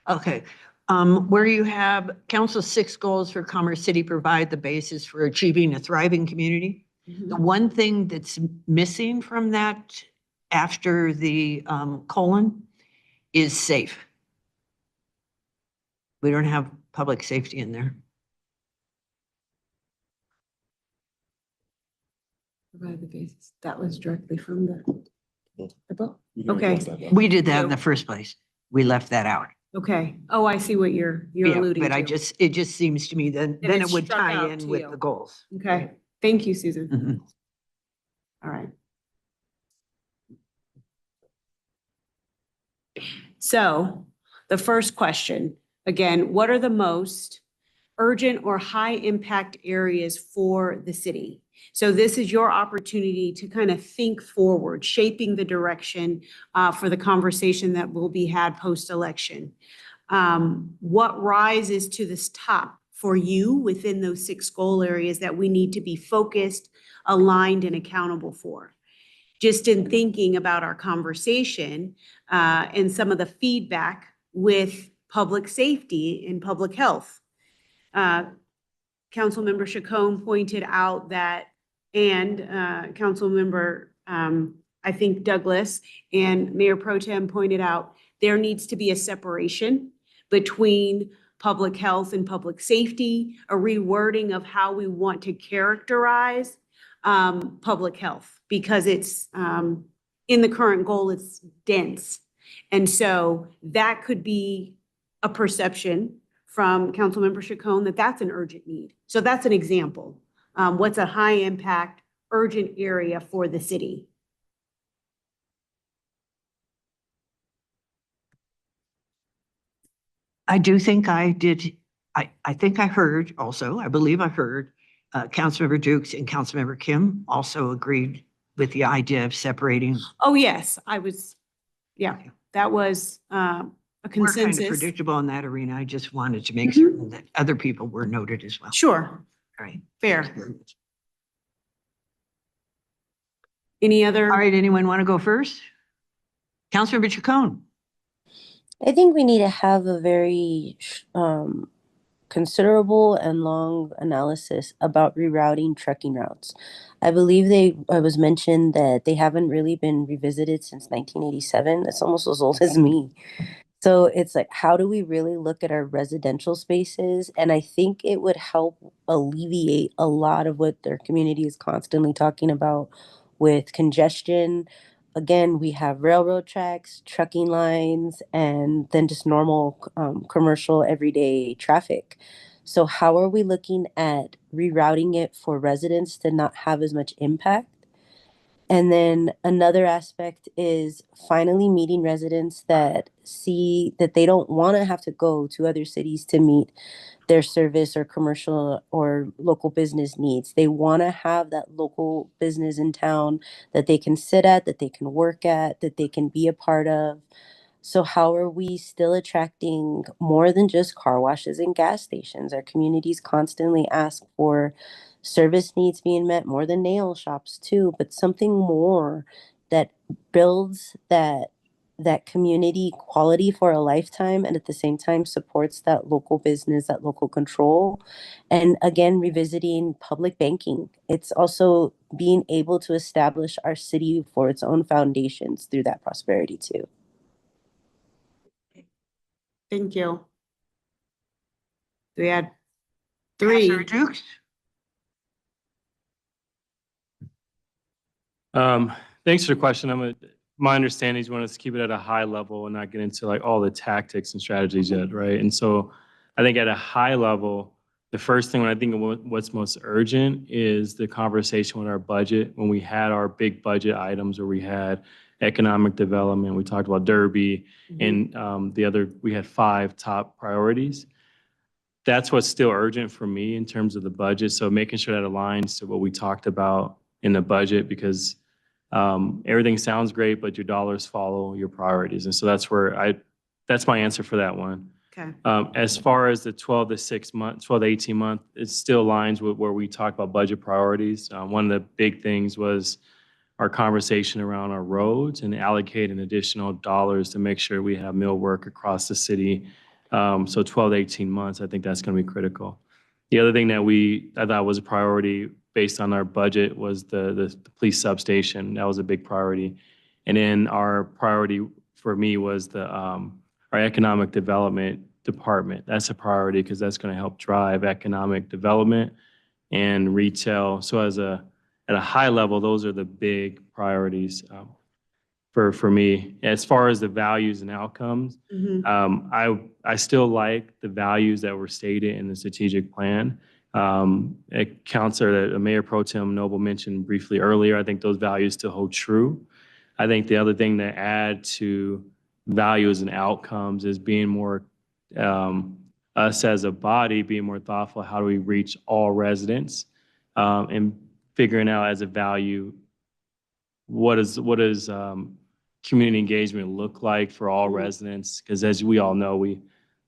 [SPEAKER 2] Okay. Where you have council's 6 goals for Commerce City provide the basis for achieving a thriving community. The one thing that's missing from that after the colon is safe. We don't have public safety in there.
[SPEAKER 1] Provide the basis. That was directly from the book? Okay,
[SPEAKER 2] We did that in the first place. We left that out.
[SPEAKER 1] okay. Oh, I see what you're
[SPEAKER 2] Yeah,
[SPEAKER 1] alluding to.
[SPEAKER 2] but it just seems to me then
[SPEAKER 1] And
[SPEAKER 2] it
[SPEAKER 1] it's
[SPEAKER 2] would
[SPEAKER 1] struck
[SPEAKER 2] tie
[SPEAKER 1] out
[SPEAKER 2] in
[SPEAKER 1] to
[SPEAKER 2] with
[SPEAKER 1] you.
[SPEAKER 2] the goals.
[SPEAKER 1] Okay, thank you, Susan.
[SPEAKER 2] Mhm.
[SPEAKER 1] All right. So the first question, again, what are the most urgent or high impact areas for the city? So this is your opportunity to kind of think forward, shaping the direction for the conversation that will be had post-election. What rises to this top for you within those 6 goal areas that we need to be focused, aligned, and accountable for? Just in thinking about our conversation and some of the feedback with public safety and public health. Councilmember Chacon pointed out that, and Councilmember, I think Douglas and Mayor Pro Tem pointed out, there needs to be a separation between public health and public safety, a rewording of how we want to characterize public health, because it's in the current goal, it's dense. And so that could be a perception from Councilmember Chacon that that's an urgent need. So that's an example. What's a high impact, urgent area for the city?
[SPEAKER 2] I do think I did. I think I heard also, I believe I heard Councilmember Dukes and Councilmember Kim also agreed with the idea of separating.
[SPEAKER 1] Oh, yes, I was, yeah, that was a
[SPEAKER 2] We're kind of
[SPEAKER 1] consensus.
[SPEAKER 2] predictable in that arena. I just wanted to make certain that other people were noted as well.
[SPEAKER 1] Sure,
[SPEAKER 2] All right.
[SPEAKER 1] fair. Any other?
[SPEAKER 2] All right, anyone want to go first? Councilmember Chacon.
[SPEAKER 6] I think we need to have a very considerable and long analysis about rerouting trucking routes. I believe it was mentioned that they haven't really been revisited since 1987. That's almost as old as me. So it's like, how do we really look at our residential spaces? And I think it would help alleviate a lot of what their community is constantly talking about with congestion. Again, we have railroad tracks, trucking lines, and then just normal commercial everyday traffic. So how are we looking at rerouting it for residents to not have as much impact? And then another aspect is finally meeting residents that see that they don't want to have to go to other cities to meet their service or commercial or local business needs. They want to have that local business in town that they can sit at, that they can work at, that they can be a part of. So how are we still attracting more than just car washes and gas stations? Our communities constantly ask for service needs being met, more than nail shops too, but something more that builds that community quality for a lifetime and at the same time supports that local business, that local control. And again, revisiting public banking. It's also being able to establish our city for its own foundations through that prosperity too.
[SPEAKER 1] Thank you. We had
[SPEAKER 2] Councilor
[SPEAKER 1] three.
[SPEAKER 2] Dukes?
[SPEAKER 3] Thanks for the question. My understanding is you want us to keep it at a high level and not get into like all the tactics and strategies yet, right? And so I think at a high level, the first thing when I think of what's most urgent is the conversation with our budget. When we had our big budget items where we had economic development, we talked about Derby, and we had 5 top priorities. That's what's still urgent for me in terms of the budget. So making sure that aligns to what we talked about in the budget, because everything sounds great, but your dollars follow your priorities. And so that's my answer for that one.
[SPEAKER 1] Okay.
[SPEAKER 3] As far as the 12 to 18 month, it still aligns with where we talk about budget priorities. One of the big things was our conversation around our roads and allocating additional dollars to make sure we have mill work across the city. So 12 to 18 months, I think that's going to be critical. The other thing that I thought was a priority based on our budget was the police substation. That was a big priority. And then our priority for me was our economic development department. That's a priority because that's going to help drive economic development and retail. So at a high level, those are the big priorities for me. As far as the values and outcomes, I still like the values that were stated in the strategic plan. Mayor Pro Tem Noble mentioned briefly earlier, I think those values still hold true. I think the other thing to add to values and outcomes is being more, us as a body, being more thoughtful, how do we reach all residents? And figuring out as a value, what does community engagement look like for all residents? Because as we all know,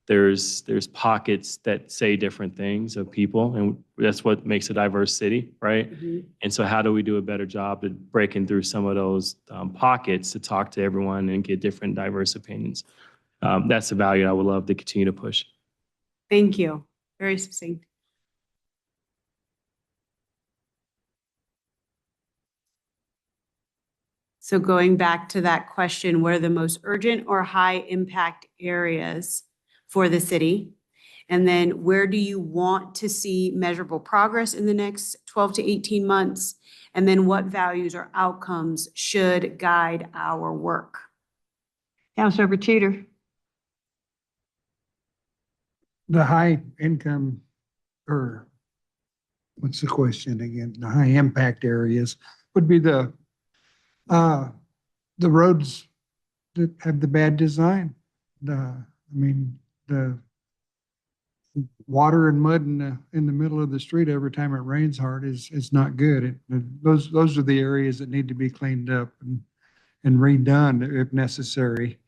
[SPEAKER 3] there's pockets that say different things of people, and that's what makes a diverse city, right? And so how do we do a better job at breaking through some of those pockets to talk to everyone and get different diverse opinions? That's the value I would love to continue to push.
[SPEAKER 1] Thank you. Very succinct. So going back to that question, what are the most urgent or high impact areas for the city? And then where do you want to see measurable progress in the next 12 to 18 months? And then what values or outcomes should guide our work?
[SPEAKER 2] Councilmember Teeter?
[SPEAKER 5] The high income, or what's the question again? The high impact areas would be the roads that have the bad design. The water and mud in the middle of the street every time it rains hard is not good. Those are the areas that need to be cleaned up and redone if necessary,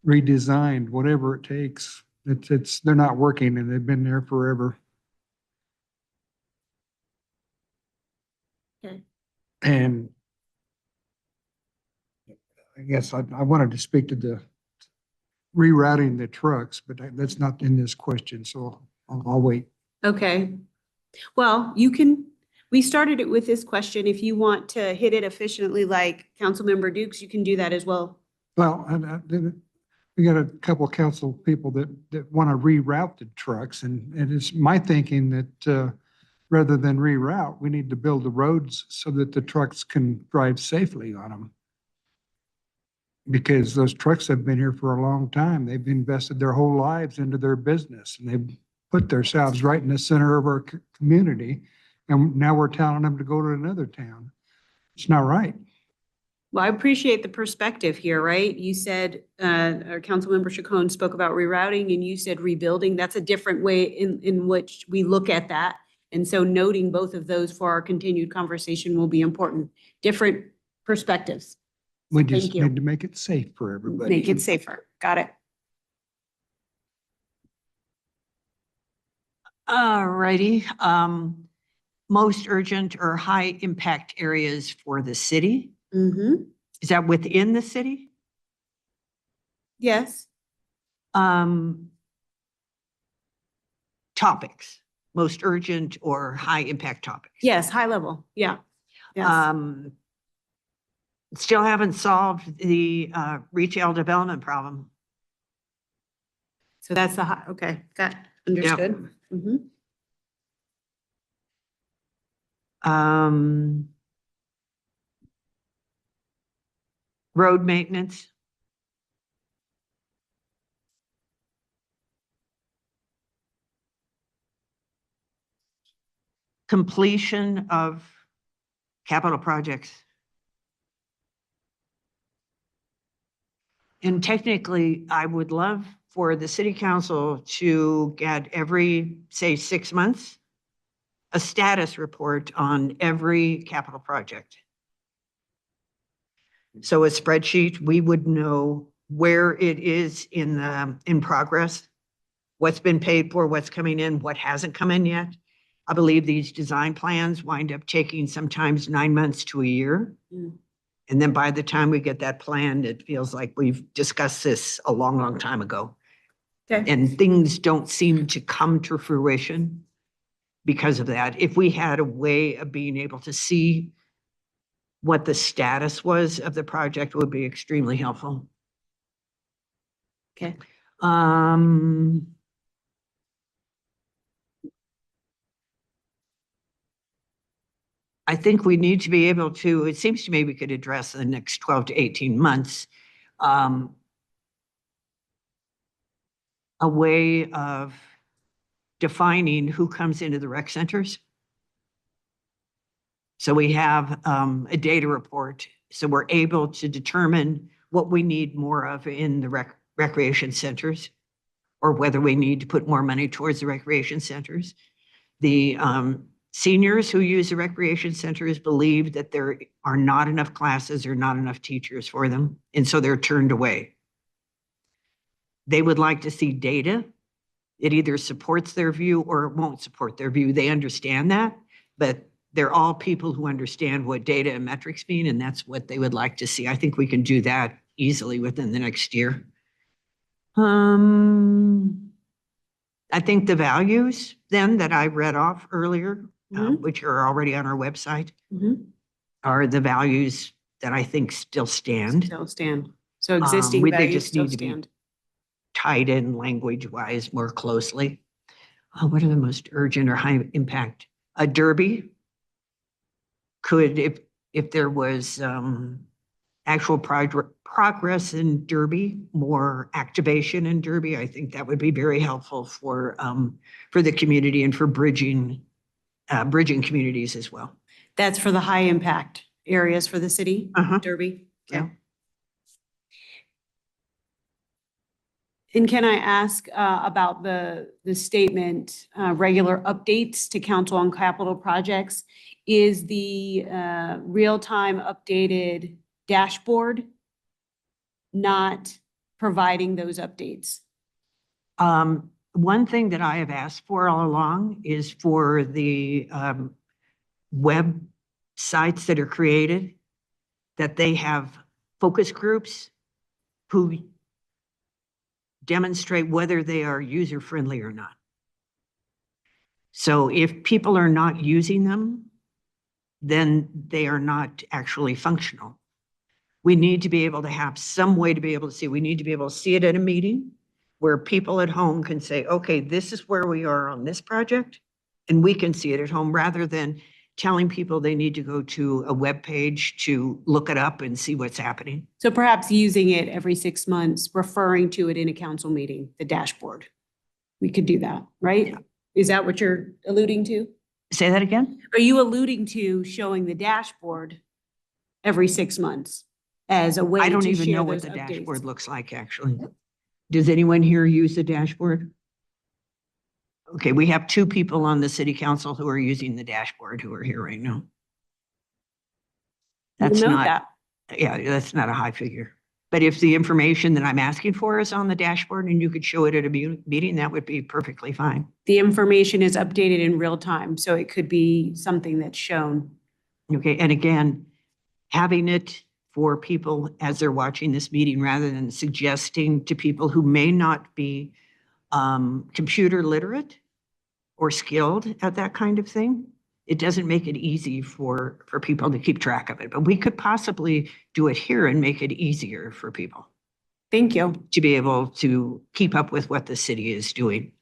[SPEAKER 5] redesigned, whatever it takes. They're not working and they've been there forever.
[SPEAKER 1] Okay.
[SPEAKER 5] And I guess I wanted to speak to the rerouting the trucks, but that's not in this question, so I'll wait.
[SPEAKER 1] Okay. Well, we started it with this question. If you want to hit it efficiently like Councilmember Dukes, you can do that as well.
[SPEAKER 5] Well, we got a couple of council people that want to reroute the trucks, and it's my thinking that rather than reroute, we need to build the roads so that the trucks can drive safely on them. Because those trucks have been here for a long time. They've invested their whole lives into their business, and they've put themselves right in the center of our community. And now we're telling them to go to another town. It's not right.
[SPEAKER 1] Well, I appreciate the perspective here, right? You said, our Councilmember Chacon spoke about rerouting and you said rebuilding. That's a different way in which we look at that. And so noting both of those for our continued conversation will be important. Different perspectives.
[SPEAKER 5] We
[SPEAKER 1] Thank
[SPEAKER 5] just
[SPEAKER 1] you.
[SPEAKER 5] need to make it safe for everybody.
[SPEAKER 1] Make it safer. Got it.
[SPEAKER 2] All righty. Most urgent or high impact areas for the city?
[SPEAKER 1] Mm-hmm.
[SPEAKER 2] Is that within the city?
[SPEAKER 1] Yes.
[SPEAKER 2] Topics, most urgent or high impact topics?
[SPEAKER 1] Yes, high level. Yeah. Yes.
[SPEAKER 2] Still haven't solved the retail development problem.
[SPEAKER 1] So that's the high, okay, got, understood. Mhm.
[SPEAKER 2] Road maintenance. Completion of capital projects. And technically, I would love for the city council to get every, say, 6 months, a status report on every capital project. So a spreadsheet, we would know where it is in progress, what's been paid for, what's coming in, what hasn't come in yet. I believe these design plans wind up taking sometimes 9 months to a year.
[SPEAKER 1] Mm.
[SPEAKER 2] And then by the time we get that plan, it feels like we've discussed this a long, long time ago.
[SPEAKER 1] Okay.
[SPEAKER 2] And things don't seem to come to fruition because of that. If we had a way of being able to see what the status was of the project, would be extremely helpful.
[SPEAKER 1] Okay.
[SPEAKER 2] I think we need to be able to, it seems to me we could address in the next 12 to 18 months, a way of defining who comes into the rec centers. So we have a data report, so we're able to determine what we need more of in the recreation centers, or whether we need to put more money towards the recreation centers. The seniors who use the recreation centers believe that there are not enough classes or not enough teachers for them, and so they're turned away. They would like to see data. It either supports their view or it won't support their view. They understand that, but they're all people who understand what data and metrics mean, and that's what they would like to see. I think we can do that easily within the next year. I think the values then that I read off earlier, which are already on our website, are the values that I think still stand.
[SPEAKER 1] Still stand. So existing
[SPEAKER 2] They
[SPEAKER 1] values
[SPEAKER 2] just
[SPEAKER 1] still
[SPEAKER 2] need to be
[SPEAKER 1] stand.
[SPEAKER 2] tied in language-wise more closely. What are the most urgent or high impact? A derby could, if there was actual progress in Derby, more activation in Derby, I think that would be very helpful for the community and for bridging communities as well.
[SPEAKER 1] That's for the high impact areas for the city, Derby?
[SPEAKER 2] Yeah.
[SPEAKER 1] Okay. And can I ask about the statement, regular updates to council on capital projects? Is the real-time updated dashboard not providing those updates?
[SPEAKER 2] One thing that I have asked for all along is for the web sites that are created, that they have focus groups who demonstrate whether they are user-friendly or not. So if people are not using them, then they are not actually functional. We need to be able to have some way to be able to see. We need to be able to see it at a meeting where people at home can say, okay, this is where we are on this project, and we can see it at home, rather than telling people they need to go to a web page to look it up and see what's happening.
[SPEAKER 1] So perhaps using it every 6 months, referring to it in a council meeting, the dashboard. We could do that, right?
[SPEAKER 2] Yeah.
[SPEAKER 1] Is that what you're alluding to?
[SPEAKER 2] Say that again?
[SPEAKER 1] Are you alluding to showing the dashboard every 6 months? as a way
[SPEAKER 2] I don't
[SPEAKER 1] to
[SPEAKER 2] even
[SPEAKER 1] share
[SPEAKER 2] know what
[SPEAKER 1] those
[SPEAKER 2] the
[SPEAKER 1] updates.
[SPEAKER 2] dashboard looks like, actually. Does anyone here use the dashboard? Okay, we have 2 people on the city council who are using the dashboard who are here right now.
[SPEAKER 1] We'll
[SPEAKER 2] That's
[SPEAKER 1] note
[SPEAKER 2] not,
[SPEAKER 1] that.
[SPEAKER 2] yeah, that's not a high figure. But if the information that I'm asking for is on the dashboard and you could show it at a meeting, that would be perfectly fine.
[SPEAKER 1] The information is updated in real time, so it could be something that's shown.
[SPEAKER 2] Okay, and again, having it for people as they're watching this meeting, rather than suggesting to people who may not be computer literate or skilled at that kind of thing, it doesn't make it easy for people to keep track of it. But we could possibly do it here and make it easier for people
[SPEAKER 1] Thank you.
[SPEAKER 2] to be able to keep up with what the city is doing.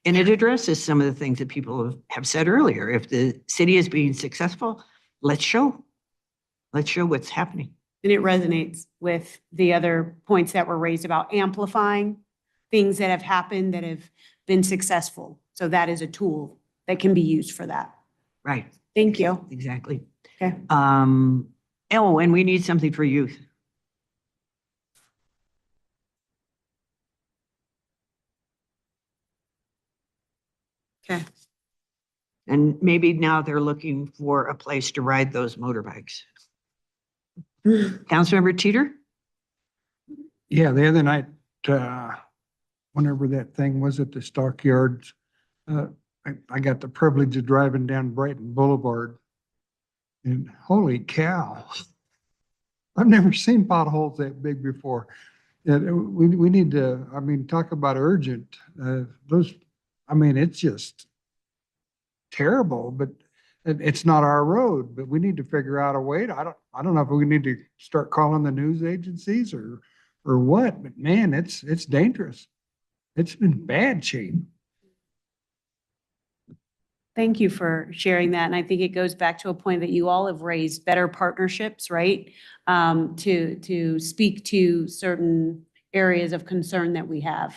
[SPEAKER 2] And it addresses some of the things that people have said earlier. If the city is being successful, let's show what's happening.
[SPEAKER 1] And it resonates with the other points that were raised about amplifying things that have happened that have been successful. So that is a tool that can be used for that.
[SPEAKER 2] Right,
[SPEAKER 1] Thank you.
[SPEAKER 2] exactly.
[SPEAKER 1] Okay.
[SPEAKER 2] Oh, and we need something for youth.
[SPEAKER 1] Okay.
[SPEAKER 2] And maybe now they're looking for a place to ride those motorbikes. Councilmember Teeter?
[SPEAKER 5] Yeah, the other night, whenever that thing was at the Stockyards, I got the privilege of driving down Brighton Boulevard. And holy cow, I've never seen potholes that big before. And we need to, I mean, talk about urgent. It's just terrible, but it's not our road, but we need to figure out a way to, I don't know if we need to start calling the news agencies or what, but man, it's dangerous. It's in bad shape.
[SPEAKER 1] Thank you for sharing that. And I think it goes back to a point that you all have raised, better partnerships, right? To speak to certain areas of concern that we have.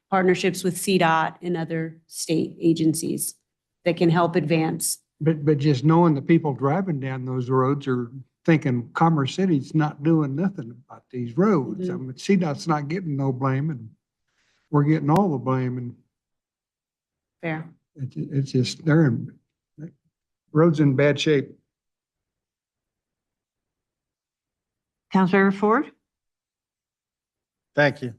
[SPEAKER 1] Partnerships with CDOT and other state agencies that can help advance.
[SPEAKER 5] But just knowing the people driving down those roads are thinking Commerce City's not doing nothing about these roads. I
[SPEAKER 1] Mhm.
[SPEAKER 5] mean, CDOT's not getting no blame and we're getting all the blame and
[SPEAKER 1] Fair.
[SPEAKER 5] it's just, roads in bad shape.
[SPEAKER 2] Councilmember Ford?
[SPEAKER 4] Thank you.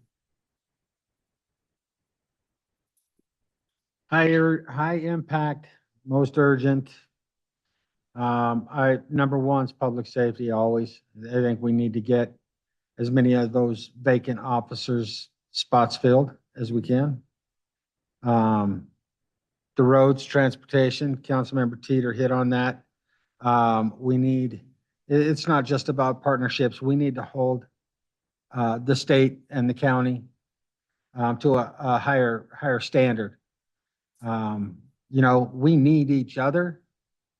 [SPEAKER 4] High impact, most urgent. Number one's public safety always. I think we need to get as many of those vacant officers spots filled as we can. The roads, transportation, Councilmember Teeter hit on that. It's not just about partnerships. We need to hold the state and the county to a higher standard. We need each other,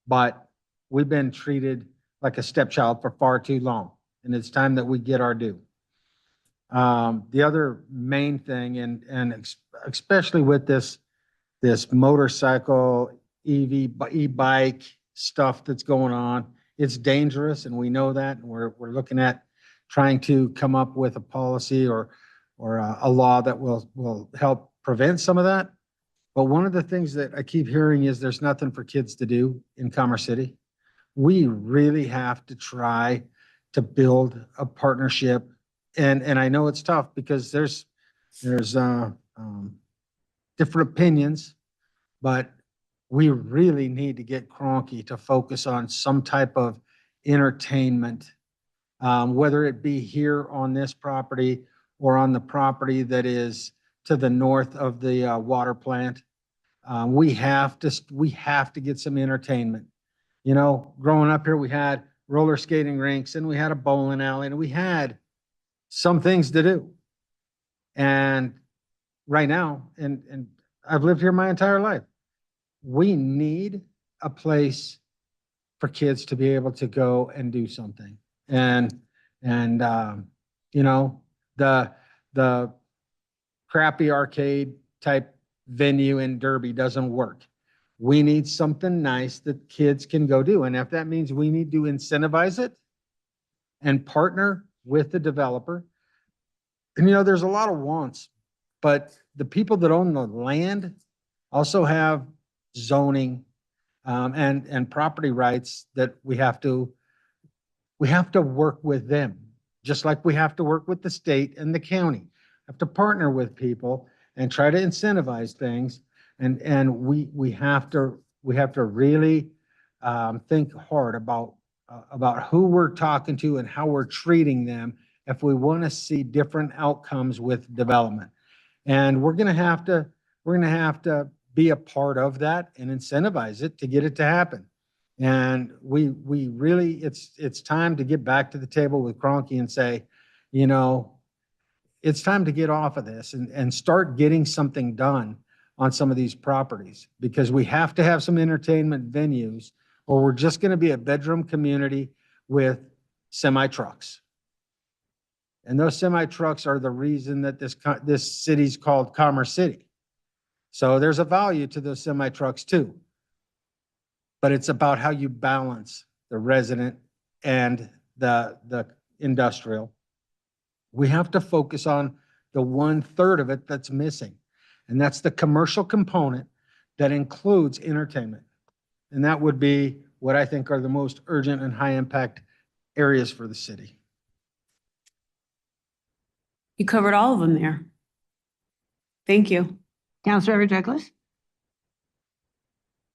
[SPEAKER 4] but we've been treated like a stepchild for far too long, and it's time that we get our due. The other main thing, and especially with this motorcycle, e-bike stuff that's going on, it's dangerous, and we know that, and we're looking at trying to come up with a policy or a law that will help prevent some of that. But one of the things that I keep hearing is there's nothing for kids to do in Commerce City. We really have to try to build a partnership. And I know it's tough because there's different opinions, but we really need to get Cronky to focus on some type of entertainment, whether it be here on this property or on the property that is to the north of the water plant. We have to get some entertainment. Growing up here, we had roller skating rinks and we had a bowling alley and we had some things to do. And right now, and I've lived here my entire life, we need a place for kids to be able to go and do something. And the crappy arcade type venue in Derby doesn't work. We need something nice that kids can go do. And if that means we need to incentivize it, and partner with the developer. And there's a lot of wants, but the people that own the land also have zoning and property rights that we have to work with them, just like we have to work with the state and the county. Have to partner with people and try to incentivize things. And we have to really think hard about who we're talking to and how we're treating them if we want to see different outcomes with development. And we're gonna have to be a part of that and incentivize it to get it to happen. And we really, it's time to get back to the table with Cronky and say, it's time to get off of this and start getting something done on some of these properties, because we have to have some entertainment venues, or we're just going to be a bedroom community with semi trucks. And those semi trucks are the reason that this city's called Commerce City. So there's a value to those semi trucks too. But it's about how you balance the resident and the industrial. We have to focus on the 1/3 of it that's missing. And that's the commercial component that includes entertainment. And that would be what I think are the most urgent and high impact areas for the city.
[SPEAKER 1] You covered all of them there. Thank you.
[SPEAKER 2] Councilmember Douglas?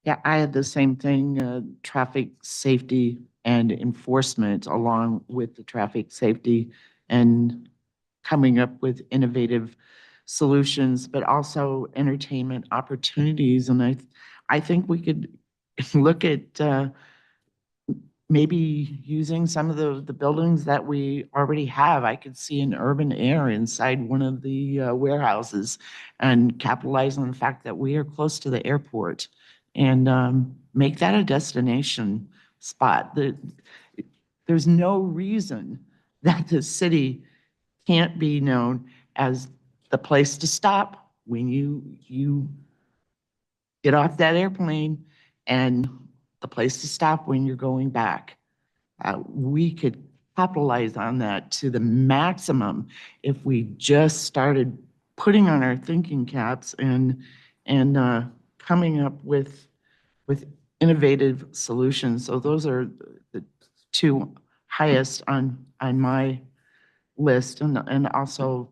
[SPEAKER 7] Yeah, I had the same thing, traffic safety and enforcement, along with the traffic safety and coming up with innovative solutions, but also entertainment opportunities. And I think we could look at maybe using some of the buildings that we already have. I could see an urban air inside one of the warehouses and capitalize on the fact that we are close to the airport and make that a destination spot. There's no reason that the city can't be known as the place to stop when you get off that airplane, and the place to stop when you're going back. We could capitalize on that to the maximum if we just started putting on our thinking caps and coming up with innovative solutions. So those are the two highest on my list, and also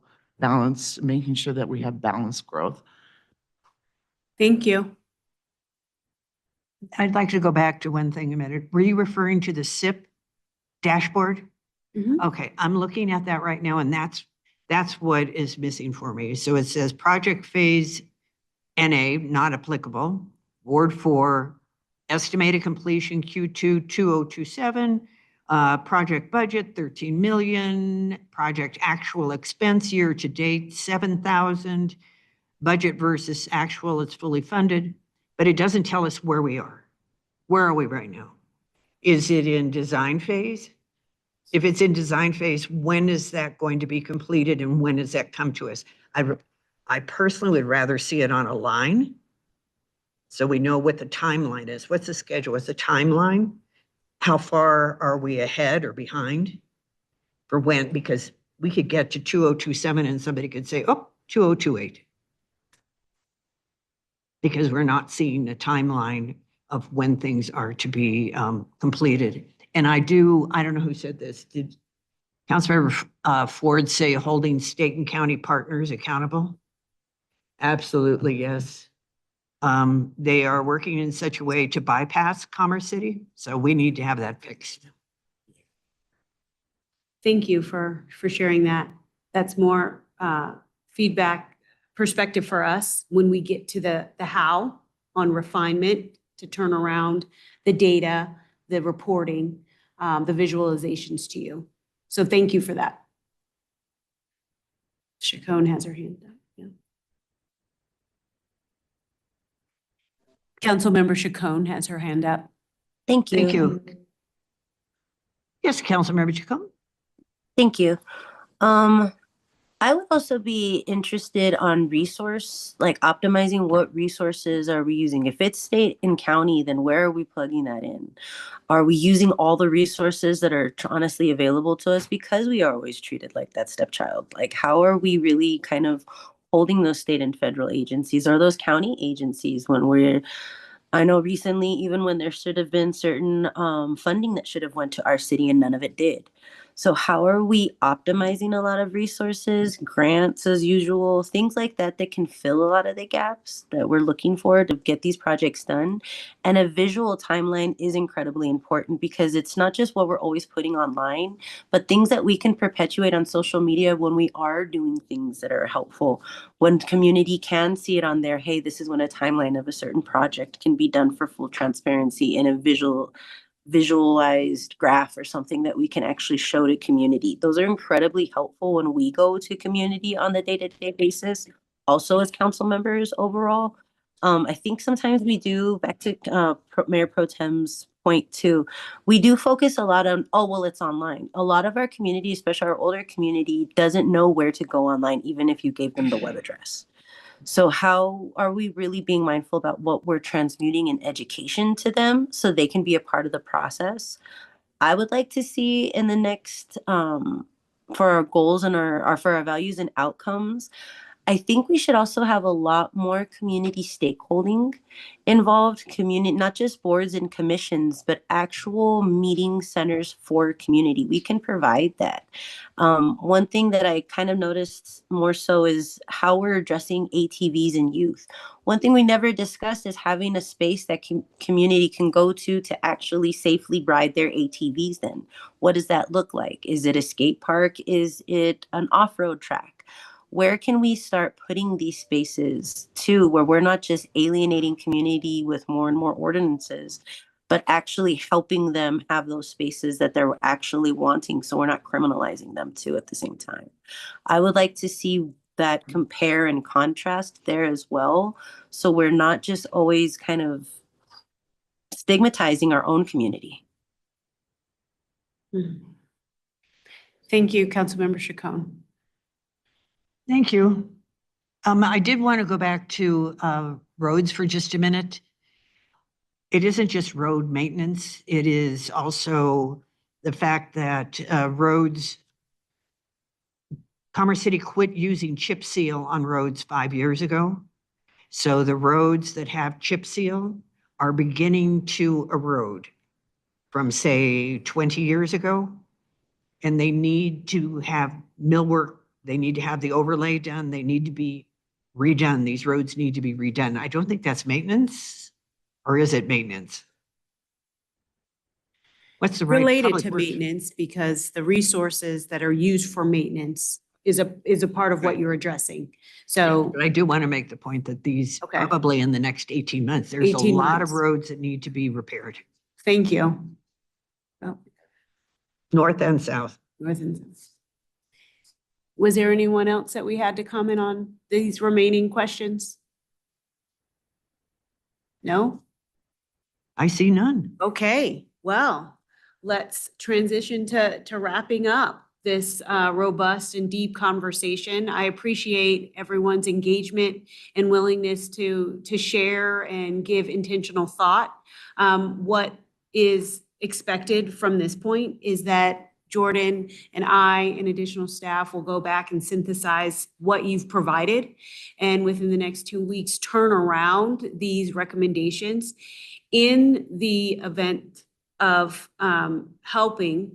[SPEAKER 7] making sure that we have balanced growth.
[SPEAKER 1] Thank you.
[SPEAKER 2] I'd like to go back to one thing a minute. Were you referring to the SIP dashboard?
[SPEAKER 1] Mhm.
[SPEAKER 2] Okay, I'm looking at that right now, and that's what is missing for me. So it says project phase NA, not applicable. Ward 4, estimated completion Q2 2027. Project budget 13 million. Project actual expense year to date 7,000. Budget versus actual, it's fully funded, but it doesn't tell us where we are. Where are we right now? Is it in design phase? If it's in design phase, when is that going to be completed and when does that come to us? I personally would rather see it on a line, so we know what the timeline is. What's the schedule? What's the timeline? How far are we ahead or behind for when? Because we could get to 2027 and somebody could say, oh, 2028. Because we're not seeing a timeline of when things are to be completed. And I don't know who said this. Did Councilmember Ford say holding state and county partners accountable? Absolutely, yes. They are working in such a way to bypass Commerce City, so we need to have that fixed.
[SPEAKER 1] Thank you for sharing that. That's more feedback perspective for us when we get to the how on refinement to turn around the data, the reporting, the visualizations to you. So thank you for that. Chacon has her hand up. Yeah. Councilmember Chacon has her hand up.
[SPEAKER 6] Thank you.
[SPEAKER 2] Thank you. Yes, Councilmember Chacon.
[SPEAKER 6] Thank you. I would also be interested on resource, like optimizing what resources are we using? If it's state and county, then where are we plugging that in? Are we using all the resources that are honestly available to us because we are always treated like that stepchild? Like, how are we really kind of holding those state and federal agencies or those county agencies when we're I know recently, even when there should have been certain funding that should have went to our city and none of it did. So how are we optimizing a lot of resources, grants as usual, things like that that can fill a lot of the gaps that we're looking for to get these projects done? And a visual timeline is incredibly important because it's not just what we're always putting online, but things that we can perpetuate on social media when we are doing things that are helpful when community can see it on there, hey, this is when a timeline of a certain project can be done for full transparency in a visualized graph or something that we can actually show to community. Those are incredibly helpful when we go to community on the day-to-day basis, also as council members overall. I think sometimes we do, back to Mayor Pro Tem's point too, we do focus a lot on, oh, well, it's online. A lot of our community, especially our older community, doesn't know where to go online, even if you gave them the web address. So how are we really being mindful about what we're transmuting in education to them so they can be a part of the process? I would like to see in the next, for our goals and for our values and outcomes, I think we should also have a lot more community stakeholding involved, community, not just boards and commissions, but actual meeting centers for community. We can provide that. One thing that I kind of noticed more so is how we're addressing ATVs and youth. One thing we never discussed is having a space that community can go to actually safely ride their ATVs then. What does that look like? Is it a skate park? Is it an off-road track? Where can we start putting these spaces to where we're not just alienating community with more and more ordinances, but actually helping them have those spaces that they're actually wanting so we're not criminalizing them too at the same time. I would like to see that compare and contrast there as well. So we're not just always kind of stigmatizing our own community.
[SPEAKER 1] Thank you, Councilmember Chacon.
[SPEAKER 2] Thank you. I did want to go back to roads for just a minute. It isn't just road maintenance. It is also the fact that Commerce City quit using chip seal on roads 5 years ago. So the roads that have chip seal are beginning to erode from, say, 20 years ago. And they need to have millwork. They need to have the overlay done. They need to be redone. These roads need to be redone. I don't think that's maintenance, or is it maintenance? What's the right?
[SPEAKER 1] Related
[SPEAKER 2] public
[SPEAKER 1] to
[SPEAKER 2] works?
[SPEAKER 1] maintenance, because the resources that are used for maintenance is a part of what you're addressing. So,
[SPEAKER 2] But I do want to make the point that these
[SPEAKER 1] Okay.
[SPEAKER 2] probably in the next 18 months, there's a
[SPEAKER 1] 18
[SPEAKER 2] lot of
[SPEAKER 1] months.
[SPEAKER 2] roads that need to be repaired,
[SPEAKER 1] thank you. Oh,
[SPEAKER 2] north and south.
[SPEAKER 1] north and south. Was there anyone else that we had to comment on these remaining questions? No?
[SPEAKER 2] I see none.
[SPEAKER 1] Okay, well, let's transition to wrapping up this robust and deep conversation. I appreciate everyone's engagement and willingness to share and give intentional thought. What is expected from this point is that Jordan and I and additional staff will go back and synthesize what you've provided. And within the next 2 weeks, turn around these recommendations in the event of helping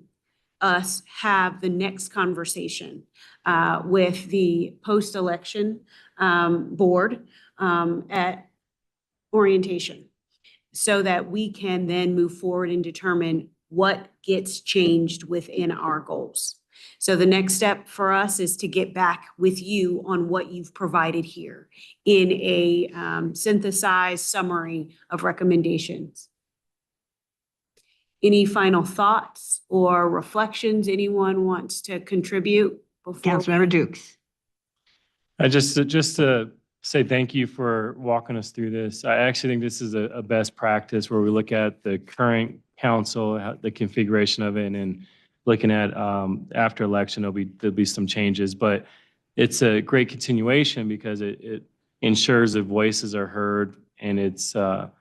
[SPEAKER 1] us have the next conversation with the post-election board at orientation, so that we can then move forward and determine what gets changed within our goals. So the next step for us is to get back with you on what you've provided here in a synthesized summary of recommendations. Any final thoughts or reflections anyone wants to contribute before?
[SPEAKER 2] Councilmember Dukes.
[SPEAKER 3] Just to say thank you for walking us through this. I actually think this is a best practice where we look at the current council, the configuration of it, and looking at after election, there'll be some changes. But it's a great continuation because it ensures that voices are heard, and it's a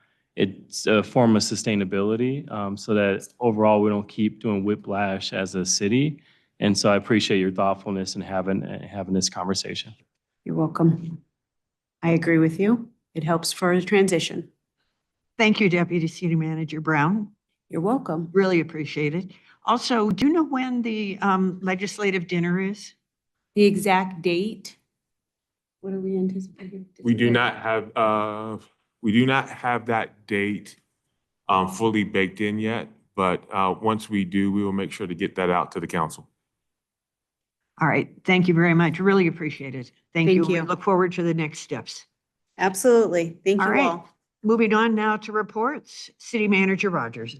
[SPEAKER 3] form of sustainability, so that overall we don't keep doing whiplash as a city. And so I appreciate your thoughtfulness in having this conversation.
[SPEAKER 1] You're welcome. I agree with you. It helps for the transition.
[SPEAKER 2] Thank you, Deputy City Manager Brown.
[SPEAKER 1] You're welcome.
[SPEAKER 2] Really appreciate it. Also, do you know when the legislative dinner is?
[SPEAKER 1] The exact date? What are we anticipating?
[SPEAKER 10] We do not have that date fully baked in yet, but once we do, we will make sure to get that out to the council.
[SPEAKER 2] All right, thank you very much. Really appreciate it. Thank you.
[SPEAKER 1] Thank
[SPEAKER 2] We
[SPEAKER 1] you.
[SPEAKER 2] look forward to the next steps.
[SPEAKER 1] Absolutely. Thank
[SPEAKER 2] All
[SPEAKER 1] you
[SPEAKER 2] right.
[SPEAKER 1] all.
[SPEAKER 2] Moving on now to reports. City Manager Rogers.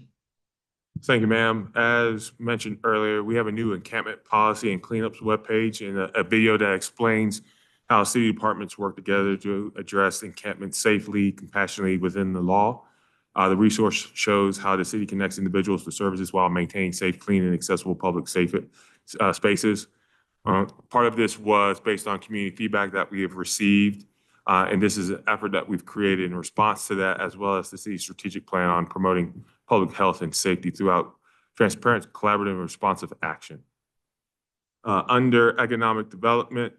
[SPEAKER 10] Thank you, ma'am. As mentioned earlier, we have a new encampment policy and cleanups webpage and a video that explains how city departments work together to address encampment safely, compassionately within the law. The resource shows how the city connects individuals to services while maintaining safe, clean, and accessible public spaces. Part of this was based on community feedback that we have received, and this is an effort that we've created in response to that, as well as the city's strategic plan on promoting public health and safety throughout transparent, collaborative, and responsive action. Under economic development,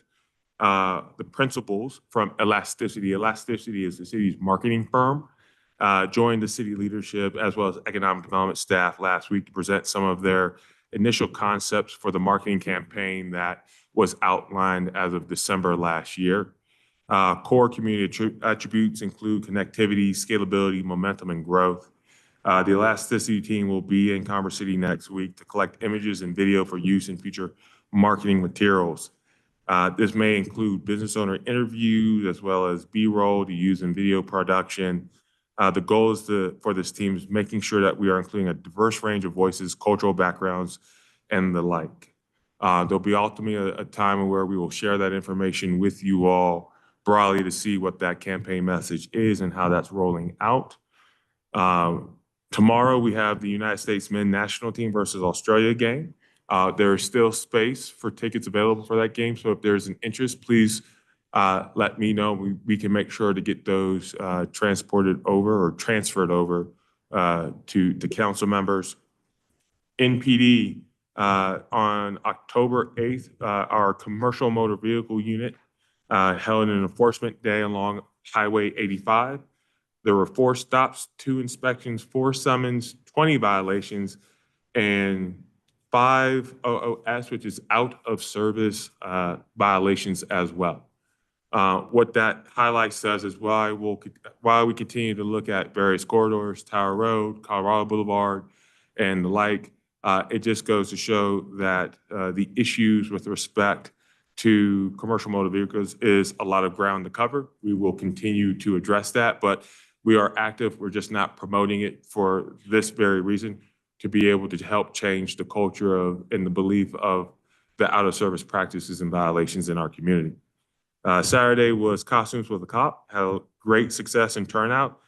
[SPEAKER 10] the principals from Elasticity. Elasticity is the city's marketing firm, joined the city leadership as well as economic development staff last week to present some of their initial concepts for the marketing campaign that was outlined as of December last year. Core community attributes include connectivity, scalability, momentum, and growth. The Elasticity team will be in Commerce City next week to collect images and video for use in future marketing materials. This may include business owner interviews as well as B-roll to use in video production. The goal is for this team is making sure that we are including a diverse range of voices, cultural backgrounds, and the like. There'll be ultimately a time where we will share that information with you all broadly to see what that campaign message is and how that's rolling out. Tomorrow, we have the United States men's national team versus Australia game. There is still space for tickets available for that game. So if there's an interest, please let me know. We can make sure to get those transported over or transferred over to council members. NPD, on October 8th, our commercial motor vehicle unit held an enforcement day along Highway 85. There were 4 stops, 2 inspections, 4 summons, 20 violations, and 5 OOS, which is out of service violations as well. What that highlights us is while we continue to look at various corridors, Tower Road, Colorado Boulevard, and the like, it just goes to show that the issues with respect to commercial motor vehicles is a lot of ground to cover. We will continue to address that, but we are active. We're just not promoting it for this very reason, to be able to help change the culture of and the belief of the out of service practices and violations in our community. Saturday was Costumes with a Cop, had a great success and turnout,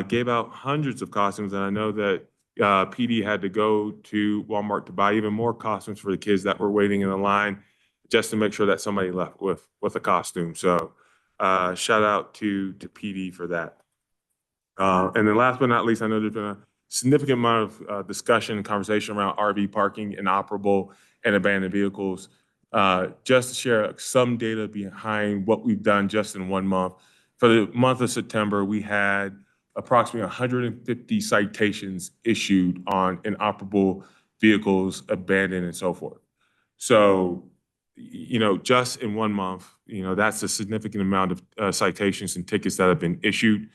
[SPEAKER 10] gave out hundreds of costumes, and I know that PD had to go to Walmart to buy even more costumes for the kids that were waiting in the line just to make sure that somebody left with a costume. So shout out to PD for that. And then last but not least, I know there's been a significant amount of discussion and conversation around RV parking, inoperable, and abandoned vehicles. Just to share some data behind what we've done just in 1 month. For the month of September, we had approximately 150 citations issued on inoperable vehicles, abandoned, and so forth. So, just in 1 month, that's a significant amount of citations and tickets that have been issued.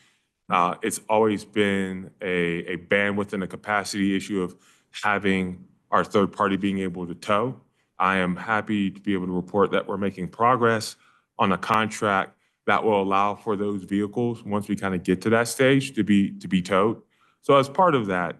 [SPEAKER 10] It's always been a bandwidth and a capacity issue of having our third party being able to tow. I am happy to be able to report that we're making progress on a contract that will allow for those vehicles, once we kind of get to that stage, to be towed. So as part of that,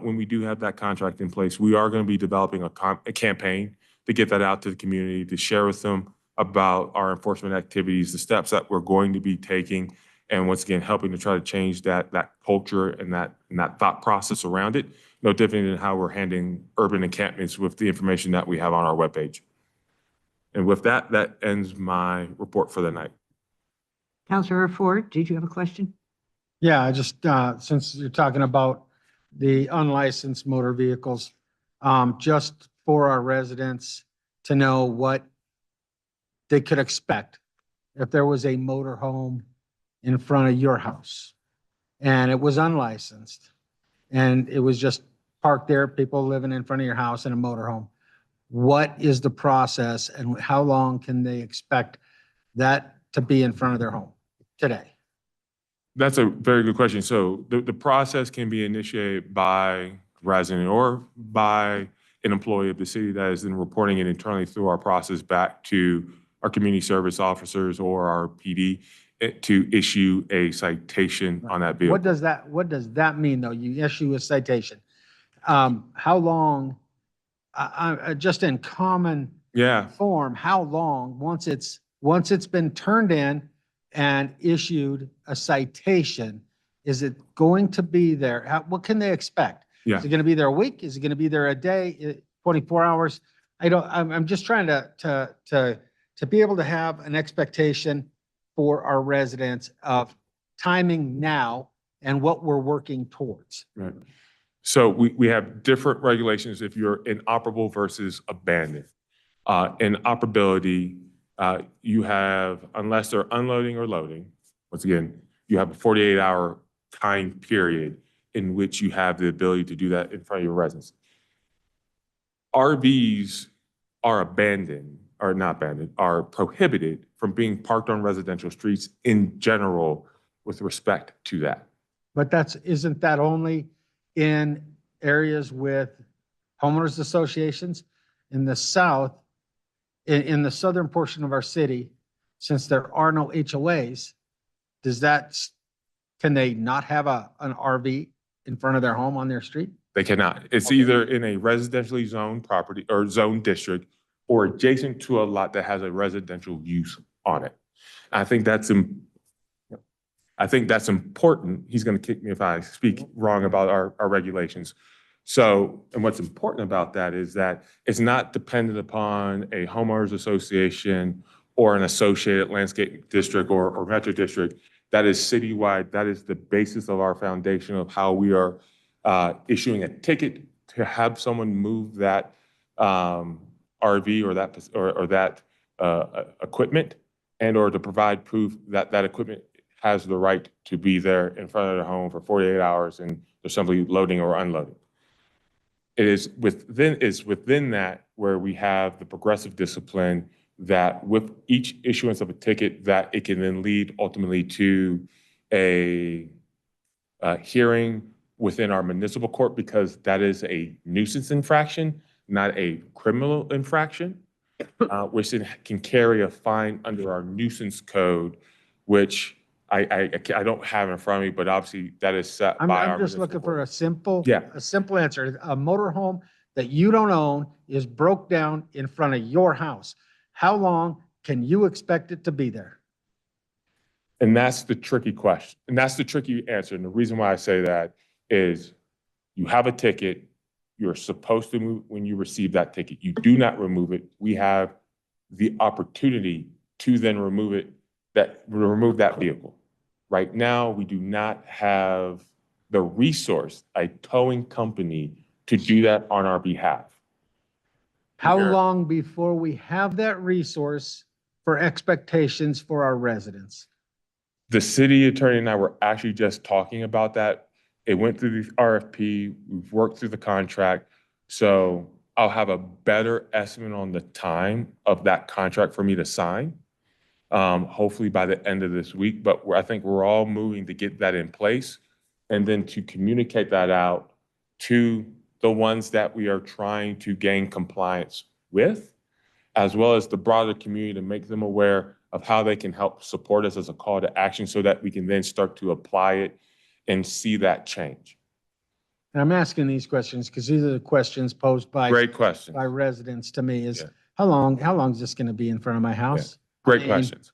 [SPEAKER 10] when we do have that contract in place, we are going to be developing a campaign to get that out to the community, to share with them about our enforcement activities, the steps that we're going to be taking, and once again, helping to try to change that culture and that thought process around it, no different than how we're handling urban encampments with the information that we have on our webpage. And with that, that ends my report for the night.
[SPEAKER 2] Councilor Ford, did you have a question?
[SPEAKER 4] Yeah, I just, since you're talking about the unlicensed motor vehicles, just for our residents to know what they could expect if there was a motor home in front of your house and it was unlicensed and it was just parked there, people living in front of your house in a motor home. What is the process and how long can they expect that to be in front of their home today?
[SPEAKER 10] That's a very good question. So the process can be initiated by resident or by an employee of the city that is then reporting it internally through our process back to our community service officers or our PD to issue a citation on that vehicle.
[SPEAKER 4] What does that mean, though? You issue a citation. How long, just in common
[SPEAKER 10] Yeah,
[SPEAKER 4] form, how long, once it's been turned in and issued a citation, is it going to be there? What can they expect?
[SPEAKER 10] yeah.
[SPEAKER 4] Is it going to be there a week? Is it going to be there a day, 24 hours? I'm just trying to be able to have an expectation for our residents of timing now and what we're working towards.
[SPEAKER 10] Right. So we have different regulations if you're inoperable versus abandoned. Inoperability, you have, unless they're unloading or loading, once again, you have a 48-hour time period in which you have the ability to do that in front of your residence. RVs are abandoned, or not abandoned, are prohibited from being parked on residential streets in general with respect to that.
[SPEAKER 4] But isn't that only in areas with homeowners associations? In the south, in the southern portion of our city, since there are no HOAs, can they not have an RV in front of their home on their street?
[SPEAKER 10] They cannot. It's
[SPEAKER 4] Okay.
[SPEAKER 10] either in a residentially zoned property or zone district or adjacent to a lot that has a residential use on it. I think that's important. He's going to kick me if I speak wrong about our regulations. So, and what's important about that is that it's not dependent upon a homeowners association or an associated landscape district or metro district. That is citywide. That is the basis of our foundation of how we are issuing a ticket to have someone move that RV or that equipment, and or to provide proof that that equipment has the right to be there in front of the home for 48 hours and there's somebody loading or unloading. It's within that where we have the progressive discipline that with each issuance of a ticket that it can then lead ultimately to a hearing within our municipal court, because that is a nuisance infraction, not a criminal infraction, which then can carry a fine under our nuisance code, which I don't have in front of me, but obviously that is set by our.
[SPEAKER 4] I'm just looking for a simple answer. A motor home that you don't own is broke down in front of your house. How long can you expect it to be there?
[SPEAKER 10] And that's the tricky question. And that's the tricky answer. And the reason why I say that is you have a ticket, you're supposed to move when you receive that ticket. You do not remove it. We have the opportunity to then remove that vehicle. Right now, we do not have the resource, a towing company, to do that on our behalf.
[SPEAKER 4] How long before we have that resource for expectations for our residents?
[SPEAKER 10] The city attorney and I were actually just talking about that. It went through the RFP, we've worked through the contract. So I'll have a better estimate on the time of that contract for me to sign. Hopefully by the end of this week, but I think we're all moving to get that in place and then to communicate that out to the ones that we are trying to gain compliance with, as well as the broader community, to make them aware of how they can help support us as a call to action so that we can then start to apply it and see that change.
[SPEAKER 4] And I'm asking these questions because these are the questions posed by
[SPEAKER 10] Great question.
[SPEAKER 4] by residents to me is,
[SPEAKER 10] Yeah.
[SPEAKER 4] how long is this going to be in front of my house?
[SPEAKER 10] Great
[SPEAKER 4] I mean,
[SPEAKER 10] questions.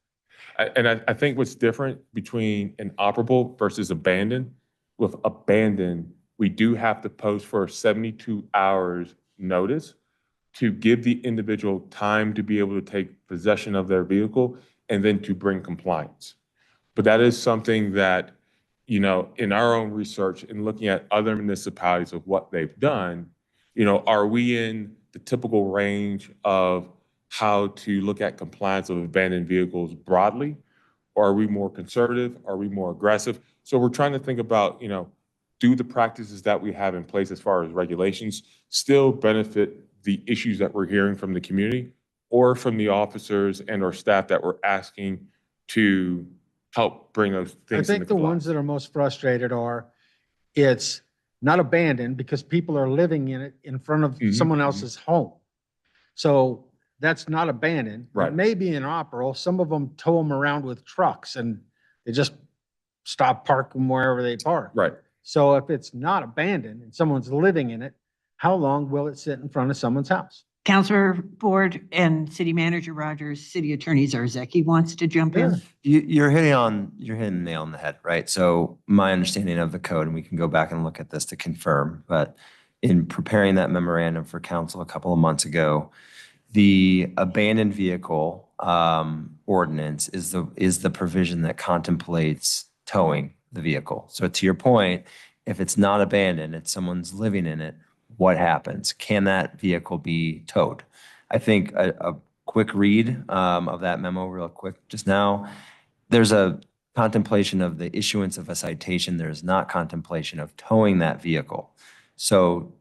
[SPEAKER 10] I think what's different between inoperable versus abandoned, with abandoned, we do have to post for 72 hours notice to give the individual time to be able to take possession of their vehicle and then to bring compliance. But that is something that, you know, in our own research and looking at other municipalities of what they've done, you know, are we in the typical range of how to look at compliance of abandoned vehicles broadly? Or are we more conservative? Are we more aggressive? So we're trying to think about, you know, do the practices that we have in place as far as regulations still benefit the issues that we're hearing from the community or from the officers and or staff that we're asking to help bring those
[SPEAKER 4] I
[SPEAKER 10] things
[SPEAKER 4] think
[SPEAKER 10] into
[SPEAKER 4] the ones
[SPEAKER 10] compliance?
[SPEAKER 4] that are most frustrated are, it's not abandoned because people are living in it in front of
[SPEAKER 10] Mhm,
[SPEAKER 4] someone
[SPEAKER 10] mhm.
[SPEAKER 4] else's home. So that's not abandoned.
[SPEAKER 10] Right.
[SPEAKER 4] It may be inoperable. Some of them tow them around with trucks and they just stop, park them wherever they park.
[SPEAKER 10] Right.
[SPEAKER 4] So if it's not abandoned and someone's living in it, how long will it sit in front of someone's house?
[SPEAKER 2] Counselor Ford and City Manager Rogers, City Attorney Zarzaki wants to jump in.
[SPEAKER 11] You're hitting the nail on the head, right? So my understanding of the code, and we can go back and look at this to confirm, but in preparing that memorandum for council a couple of months ago, the abandoned vehicle ordinance is the provision that contemplates towing the vehicle. So to your point, if it's not abandoned, it's someone's living in it, what happens? Can that vehicle be towed? I think a quick read of that memo real quick just now, there's a contemplation of the issuance of a citation. There's not contemplation of towing that vehicle. So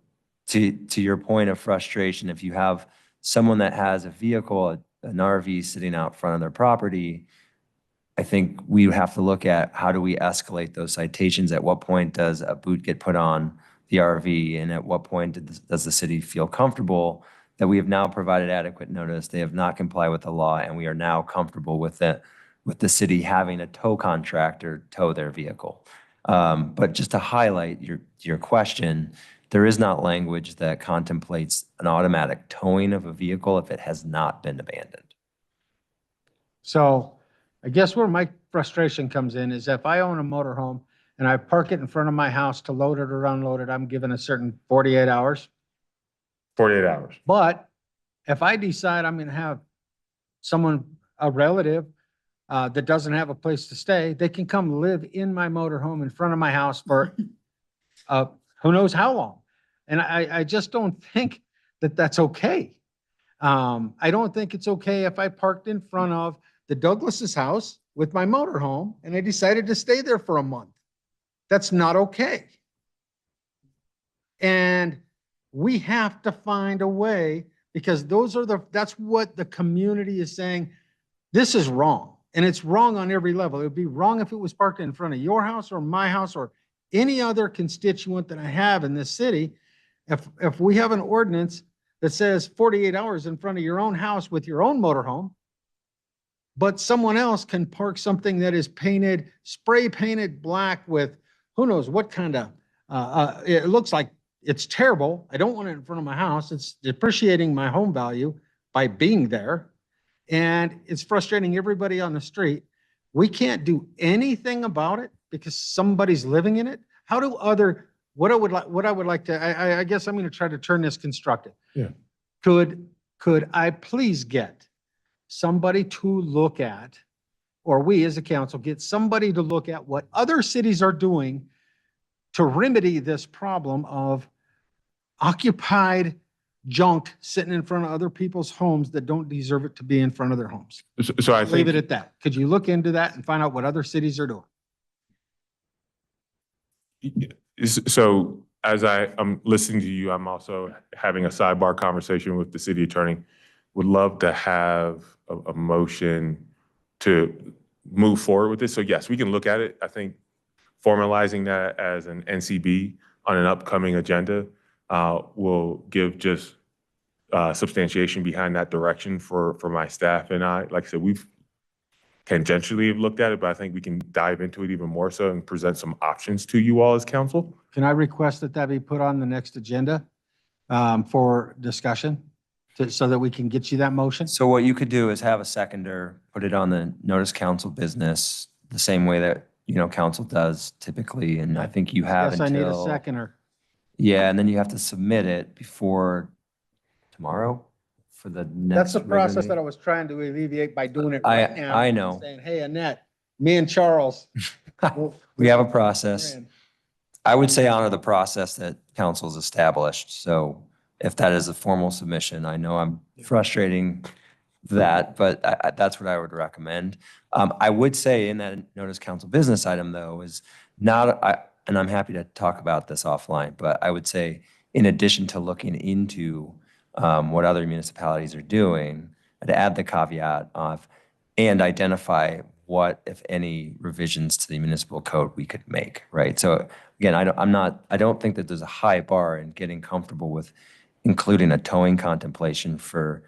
[SPEAKER 11] to your point of frustration, if you have someone that has a vehicle, an RV sitting out front of their property, I think we have to look at how do we escalate those citations? At what point does a boot get put on the RV? And at what point does the city feel comfortable that we have now provided adequate notice? They have not complied with the law, and we are now comfortable with the city having a tow contractor tow their vehicle. But just to highlight your question, there is not language that contemplates an automatic towing of a vehicle if it has not been abandoned.
[SPEAKER 4] So I guess where my frustration comes in is if I own a motorhome and I park it in front of my house to load it or unload it, I'm given a certain 48 hours.
[SPEAKER 10] 48 hours.
[SPEAKER 4] But if I decide I'm going to have someone, a relative, that doesn't have a place to stay, they can come live in my motorhome in front of my house for who knows how long. And I just don't think that that's okay. I don't think it's okay if I parked in front of the Douglas's house with my motorhome and I decided to stay there for a month. That's not okay. And we have to find a way, because that's what the community is saying. This is wrong. And it's wrong on every level. It would be wrong if it was parked in front of your house or my house or any other constituent that I have in this city. If we have an ordinance that says 48 hours in front of your own house with your own motorhome, but someone else can park something that is painted, spray painted black with who knows what kind of, it looks like it's terrible. I don't want it in front of my house. It's depreciating my home value by being there. And it's frustrating everybody on the street. We can't do anything about it because somebody's living in it. How do what I would like to, I guess I'm going to try to turn this constructive.
[SPEAKER 10] Yeah.
[SPEAKER 4] Could I please get somebody to look at, or we as a council get somebody to look at what other cities are doing to remedy this problem of occupied junk sitting in front of other people's homes that don't deserve it to be in front of their homes?
[SPEAKER 10] So I
[SPEAKER 4] Leave
[SPEAKER 10] think
[SPEAKER 4] it at that. Could you look into that and find out what other cities are doing?
[SPEAKER 10] So as I'm listening to you, I'm also having a sidebar conversation with the city attorney. Would love to have a motion to move forward with this. So yes, we can look at it. I think formalizing that as an NCB on an upcoming agenda will give just substantiation behind that direction for my staff and I. Like I said, we've tangentially have looked at it, but I think we can dive into it even more so and present some options to you all as council.
[SPEAKER 4] Can I request that that be put on the next agenda for discussion so that we can get you that motion?
[SPEAKER 11] So what you could do is have a seconder, put it on the notice council business, the same way that, council does typically. And I think you have
[SPEAKER 4] Yes, I need a
[SPEAKER 11] until,
[SPEAKER 4] seconder.
[SPEAKER 11] yeah, and then you have to submit it before tomorrow for the
[SPEAKER 4] That's
[SPEAKER 11] next.
[SPEAKER 4] the
[SPEAKER 11] regular
[SPEAKER 4] process that I
[SPEAKER 11] meeting?
[SPEAKER 4] was trying to alleviate by doing it
[SPEAKER 11] I-
[SPEAKER 4] right now.
[SPEAKER 11] I know.
[SPEAKER 4] Saying, hey, Annette, me and Charles.
[SPEAKER 11] We have a process.
[SPEAKER 4] Friend.
[SPEAKER 11] I would say honor the process that council's established. So if that is a formal submission, I know I'm frustrating that, but that's what I would recommend. I would say in that notice council business item though is and I'm happy to talk about this offline, but I would say in addition to looking into what other municipalities are doing, I'd add the caveat of, and identify what, if any, revisions to the municipal code we could make, right? So again, I don't think that there's a high bar in getting comfortable with including a towing contemplation for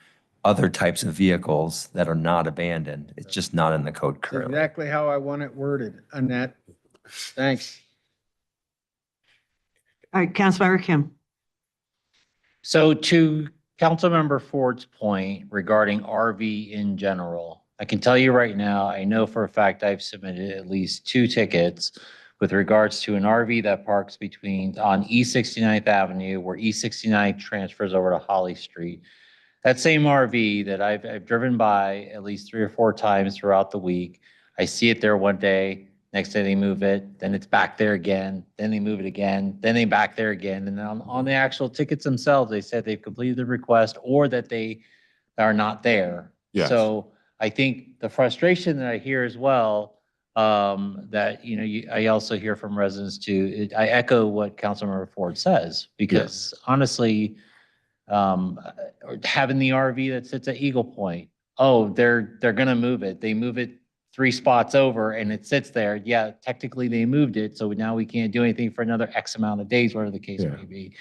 [SPEAKER 11] other types of vehicles that are not abandoned. It's just not in the code
[SPEAKER 4] That's
[SPEAKER 11] currently.
[SPEAKER 4] exactly how I want it worded, Annette. Thanks.
[SPEAKER 2] All right, Councilmember Kim.
[SPEAKER 8] So to Councilmember Ford's point regarding RV in general, I can tell you right now, I know for a fact I've submitted at least 2 tickets with regards to an RV that parks on East 69th Avenue, where East 69 transfers over to Holly Street. That same RV that I've driven by at least 3 or 4 times throughout the week. I see it there one day, next day they move it, then it's back there again, then they move it again, then they back there again. And then on the actual tickets themselves, they said they've completed the request or that they are not there.
[SPEAKER 10] Yes.
[SPEAKER 8] So I think the frustration that I hear as well, that, I also hear from residents too, I echo what Councilmember Ford says, because honestly, having the RV that sits at Eagle Point, they're gonna move it. They move it 3 spots over and it sits there. Yeah, technically they moved it, so now we can't do anything for another X amount of days, whatever the case may be.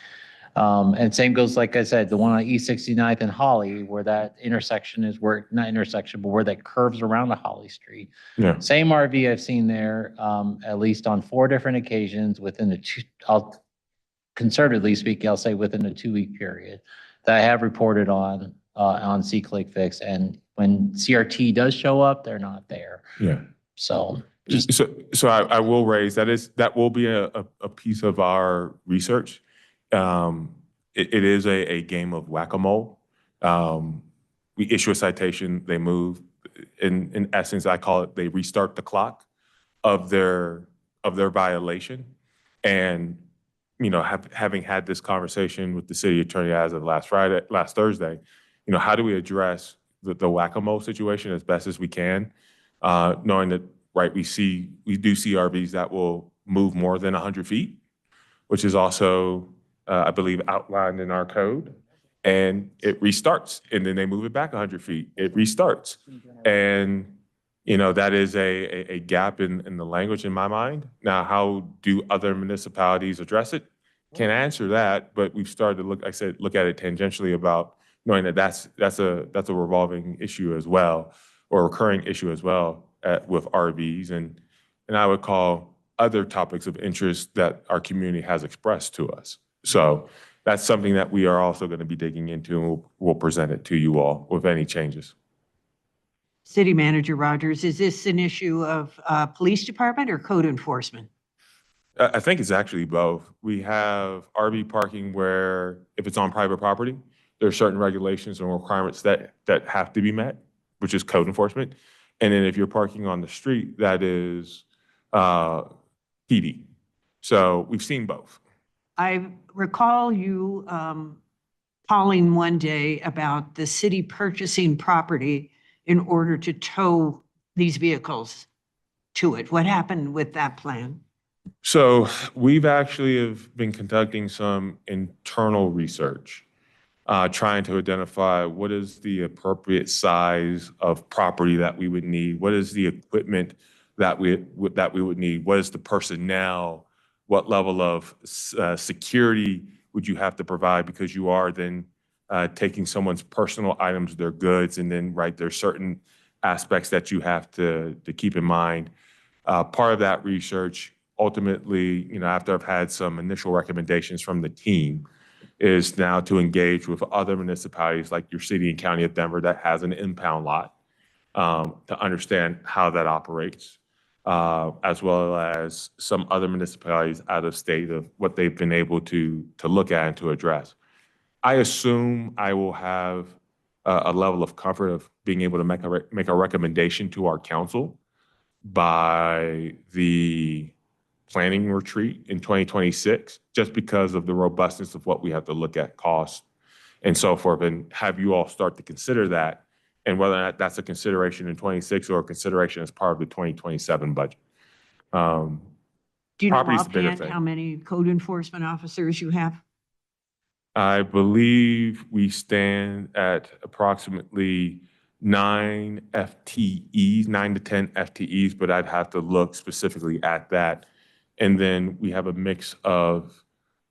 [SPEAKER 8] And same goes, like I said, the one on East 69th and Holly, where that intersection is not intersection, but where that curves around to Holly Street.
[SPEAKER 10] Yeah.
[SPEAKER 8] Same RV I've seen there, at least on 4 different occasions within conservatively speaking, I'll say within a 2-week period that I have reported on C-Click Fix. And when CRT does show up, they're not there.
[SPEAKER 10] Yeah.
[SPEAKER 8] So
[SPEAKER 10] So I will raise, that will be a piece of our research. It is a game of whack-a-mole. We issue a citation, they move. In essence, I call it, they restart the clock of their violation. And, having had this conversation with the city attorney as of last Thursday, how do we address the whack-a-mole situation as best as we can? Knowing that, right, we do see RVs that will move more than 100 feet, which is also, I believe, outlined in our code. And it restarts, and then they move it back 100 feet. It restarts. And, that is a gap in the language in my mind. Now, how do other municipalities address it? Can't answer that, but we've started to look at it tangentially about knowing that that's a revolving issue as well, or a recurring issue as well with RVs. And I would call other topics of interest that our community has expressed to us. So that's something that we are also going to be digging into, and we'll present it to you all with any changes.
[SPEAKER 2] City Manager Rogers, is this an issue of police department or code enforcement?
[SPEAKER 10] I think it's actually both. We have RV parking where if it's on private property, there are certain regulations and requirements that have to be met, which is code enforcement. And then if you're parking on the street, that is PD. So we've seen both.
[SPEAKER 2] I recall you calling one day about the city purchasing property in order to tow these vehicles to it. What happened with that plan?
[SPEAKER 10] So we've actually have been conducting some internal research, trying to identify what is the appropriate size of property that we would need, what is the equipment that we would need, what is the personnel, what level of security would you have to provide, because you are then taking someone's personal items, their goods, and then, right, there's certain aspects that you have to keep in mind. Part of that research, ultimately, after I've had some initial recommendations from the team, is now to engage with other municipalities like your city and county of Denver that has an impound lot, to understand how that operates, as well as some other municipalities out of state of what they've been able to look at and to address. I assume I will have a level of comfort of being able to make a recommendation to our council by the planning retreat in 2026, just because of the robustness of what we have to look at, cost and so forth, and have you all start to consider that, and whether or not that's a consideration in 26 or a consideration as part of the 2027 budget.
[SPEAKER 2] Do you know
[SPEAKER 10] Property's the bigger
[SPEAKER 2] offhand
[SPEAKER 10] thing.
[SPEAKER 2] how many code enforcement officers you have?
[SPEAKER 10] I believe we stand at approximately 9 FTEs, 9 to 10 FTEs, but I'd have to look specifically at that. And then we have a mix of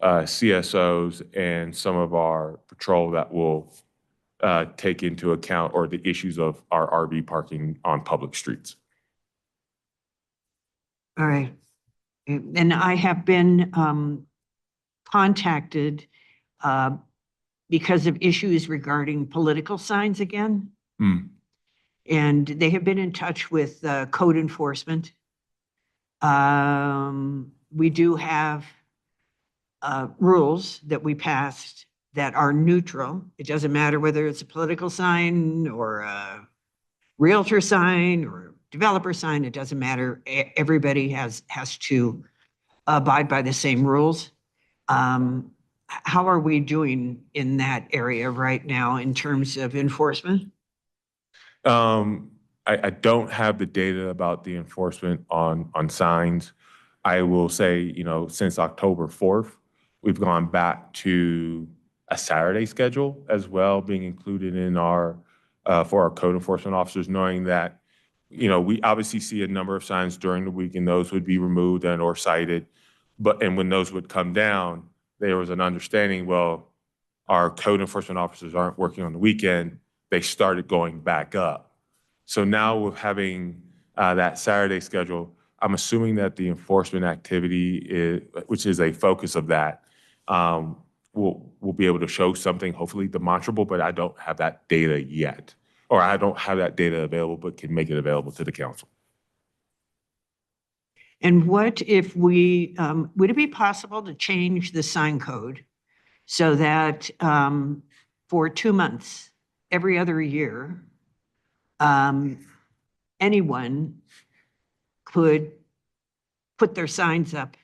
[SPEAKER 10] CSOs and some of our patrol that will take into account or the issues of our RV parking on public streets.
[SPEAKER 2] All right. And I have been contacted because of issues regarding political signs again.
[SPEAKER 10] Hmm.
[SPEAKER 2] And they have been in touch with code enforcement. We do have rules that we passed that are neutral. It doesn't matter whether it's a political sign or a realtor sign or developer sign. It doesn't matter. Everybody has to abide by the same rules. How are we doing in that area right now in terms of enforcement?
[SPEAKER 10] I don't have the data about the enforcement on signs. I will say, you know, since October 4th, we've gone back to a Saturday schedule as well, being included in our, for our code enforcement officers, knowing that, you know, we obviously see a number of signs during the week and those would be removed and or cited. And when those would come down, there was an understanding, well, our code enforcement officers aren't working on the weekend. They started going back up. So now with having that Saturday schedule, I'm assuming that the enforcement activity, which is a focus of that, we'll be able to show something hopefully demonstrable, but I don't have that data yet. Or I don't have that data available, but can make it available to the council.
[SPEAKER 2] And what if we, would it be possible to change the sign code so that for 2 months, every other year, anyone could put their signs up?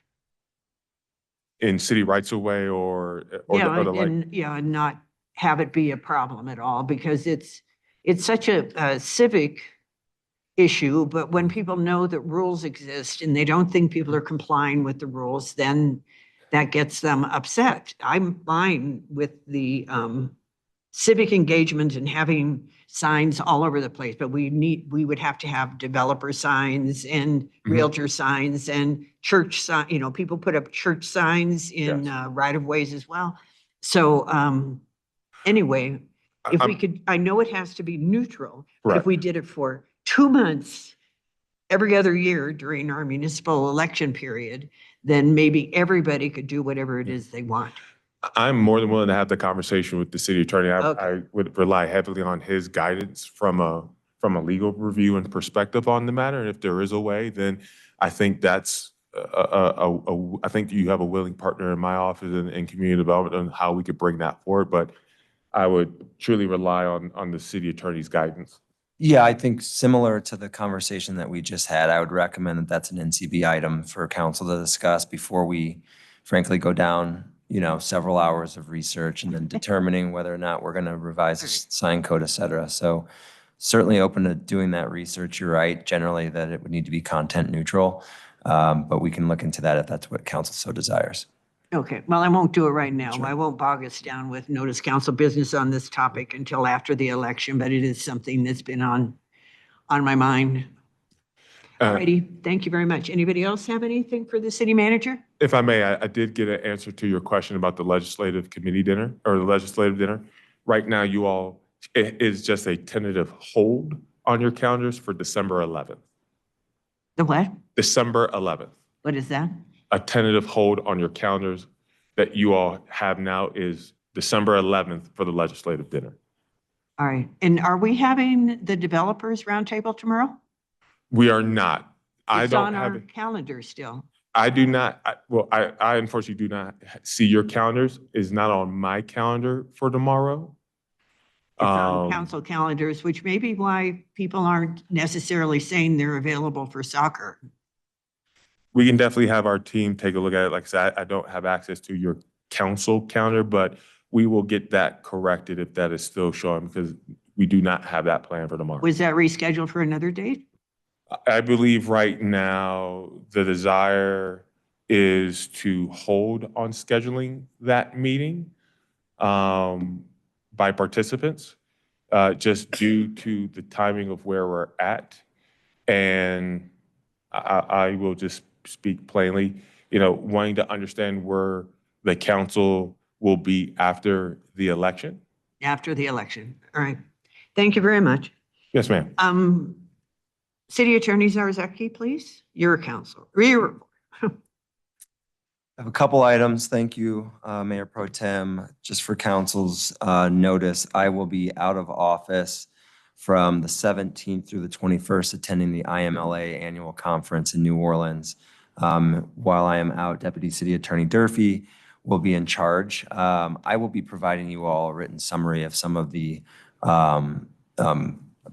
[SPEAKER 10] In city rights of way or the like?
[SPEAKER 2] And not have it be a problem at all, because it's such a civic issue, but when people know that rules exist and they don't think people are complying with the rules, then that gets them upset. I'm fine with the civic engagement and having signs all over the place, but we would have to have developer signs and realtor signs and church sign, you know, people put up church signs in right of ways as well. So anyway, if we could, I know it has to be neutral, but if we did it for 2 months, every other year during our municipal election period, then maybe everybody could do whatever it is they want.
[SPEAKER 10] I'm more than willing to have the conversation with the city attorney.
[SPEAKER 2] Okay.
[SPEAKER 10] I would rely heavily on his guidance from a legal review and perspective on the matter. And if there is a way, then I think that's I think you have a willing partner in my office and community development on how we could bring that forward. But I would truly rely on the city attorney's guidance.
[SPEAKER 11] Yeah, I think similar to the conversation that we just had, I would recommend that that's an NCB item for council to discuss before we frankly go down, you know, several hours of research and then determining whether or not we're going to revise the sign code, et cetera. So certainly open to doing that research. You're right, generally that it would need to be content neutral, but we can look into that if that's what council so desires.
[SPEAKER 2] Okay, well, I won't do it right now. I won't bog us down with notice council business on this topic until after the election, but it is something that's been on my mind. Alrighty, thank you very much. Anybody else have anything for the city manager?
[SPEAKER 10] If I may, I did get an answer to your question about the legislative committee dinner or the legislative dinner. Right now, you all, it is just a tentative hold on your calendars for December 11th.
[SPEAKER 2] The what?
[SPEAKER 10] December 11th.
[SPEAKER 2] What is that?
[SPEAKER 10] A tentative hold on your calendars that you all have now is December 11th for the legislative dinner.
[SPEAKER 2] All right, and are we having the developers roundtable tomorrow?
[SPEAKER 10] We are not. I
[SPEAKER 2] It's
[SPEAKER 10] don't
[SPEAKER 2] on
[SPEAKER 10] have
[SPEAKER 2] our
[SPEAKER 10] it.
[SPEAKER 2] calendar still.
[SPEAKER 10] I do not, I unfortunately do not see your calendars. It's not on my calendar for tomorrow.
[SPEAKER 2] It's on
[SPEAKER 10] Um,
[SPEAKER 2] council calendars, which may be why people aren't necessarily saying they're available for soccer.
[SPEAKER 10] We can definitely have our team take a look at it. Like I said, I don't have access to your council calendar, but we will get that corrected if that is still showing, because we do not have that plan for tomorrow.
[SPEAKER 2] Was that rescheduled for another date?
[SPEAKER 10] I believe right now, the desire is to hold on scheduling that meeting by participants, just due to the timing of where we're at. And I will just speak plainly, wanting to understand where the council will be after the election.
[SPEAKER 2] After the election. All right. Thank you very much.
[SPEAKER 10] Yes, ma'am.
[SPEAKER 2] City Attorney Zarzaki, please. Your counsel. Your
[SPEAKER 11] I have a couple items. Thank you, Mayor Pro Tem. Just for council's notice, I will be out of office from the 17th through the 21st, attending the IMLA annual conference in New Orleans. While I am out, Deputy City Attorney Durfee will be in charge. I will be providing you all a written summary of some of the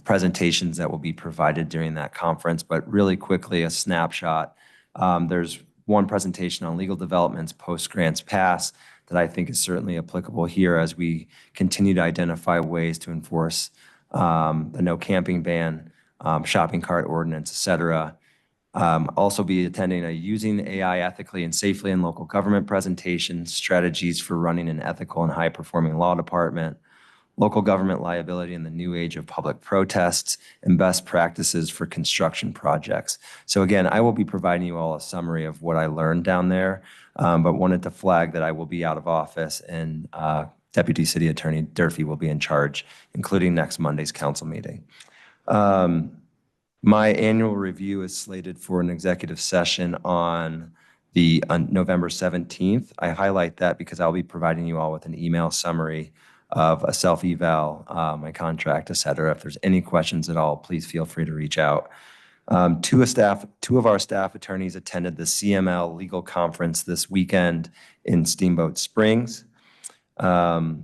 [SPEAKER 11] presentations that will be provided during that conference, but really quickly, a snapshot. There's one presentation on legal developments post grants pass that I think is certainly applicable here as we continue to identify ways to enforce the no camping ban, shopping cart ordinance, et cetera. Also be attending a Using AI Ethically and Safely in Local Government presentation, strategies for running an ethical and high-performing law department, local government liability in the new age of public protests, and best practices for construction projects. So again, I will be providing you all a summary of what I learned down there, but wanted to flag that I will be out of office and Deputy City Attorney Durfee will be in charge, including next Monday's council meeting. My annual review is slated for an executive session on November 17th. I highlight that because I'll be providing you all with an email summary of a self-eval, my contract, et cetera. If there's any questions at all, please feel free to reach out. Two of our staff attorneys attended the CML legal conference this weekend in Steamboat Springs. Next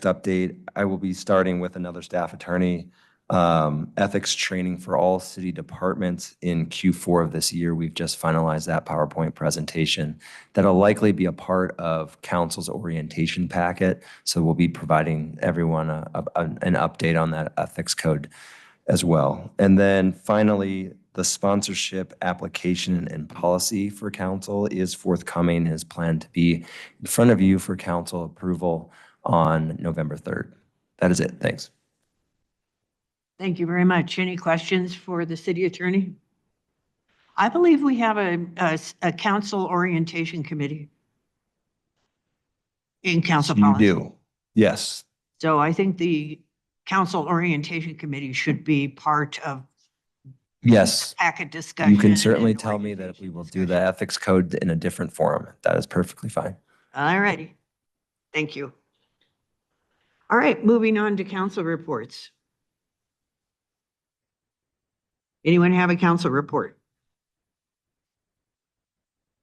[SPEAKER 11] update, I will be starting with another staff attorney, ethics training for all city departments in Q4 of this year. We've just finalized that PowerPoint presentation. That'll likely be a part of council's orientation packet. So we'll be providing everyone an update on that ethics code as well. And then finally, the sponsorship application and policy for council is forthcoming, is planned to be in front of you for council approval on November 3rd. That is it. Thanks.
[SPEAKER 2] Thank you very much. Any questions for the city attorney? I believe we have a council orientation committee in council
[SPEAKER 11] You
[SPEAKER 2] policy.
[SPEAKER 11] do. Yes.
[SPEAKER 2] So I think the council orientation committee should be part of
[SPEAKER 11] Yes.
[SPEAKER 2] packet discussion.
[SPEAKER 11] You can certainly
[SPEAKER 2] and
[SPEAKER 11] tell me that we
[SPEAKER 2] orientation
[SPEAKER 11] will do the
[SPEAKER 2] discussion.
[SPEAKER 11] ethics code in a different forum. That is perfectly fine.
[SPEAKER 2] All righty. Thank you. All right, moving on to council reports. Anyone have a council report?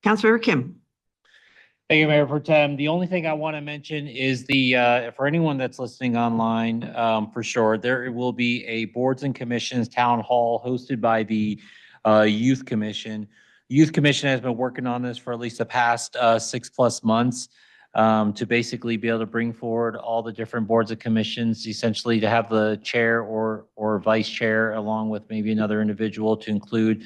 [SPEAKER 2] Councilor Kim.
[SPEAKER 8] Thank you, Mayor Pro Tem. The only thing I want to mention is for anyone that's listening online, for sure, there will be a boards and commissions town hall hosted by the Youth Commission. Youth Commission has been working on this for at least the past 6+ months to basically be able to bring forward all the different boards and commissions, essentially to have the chair or vice chair along with maybe another individual to include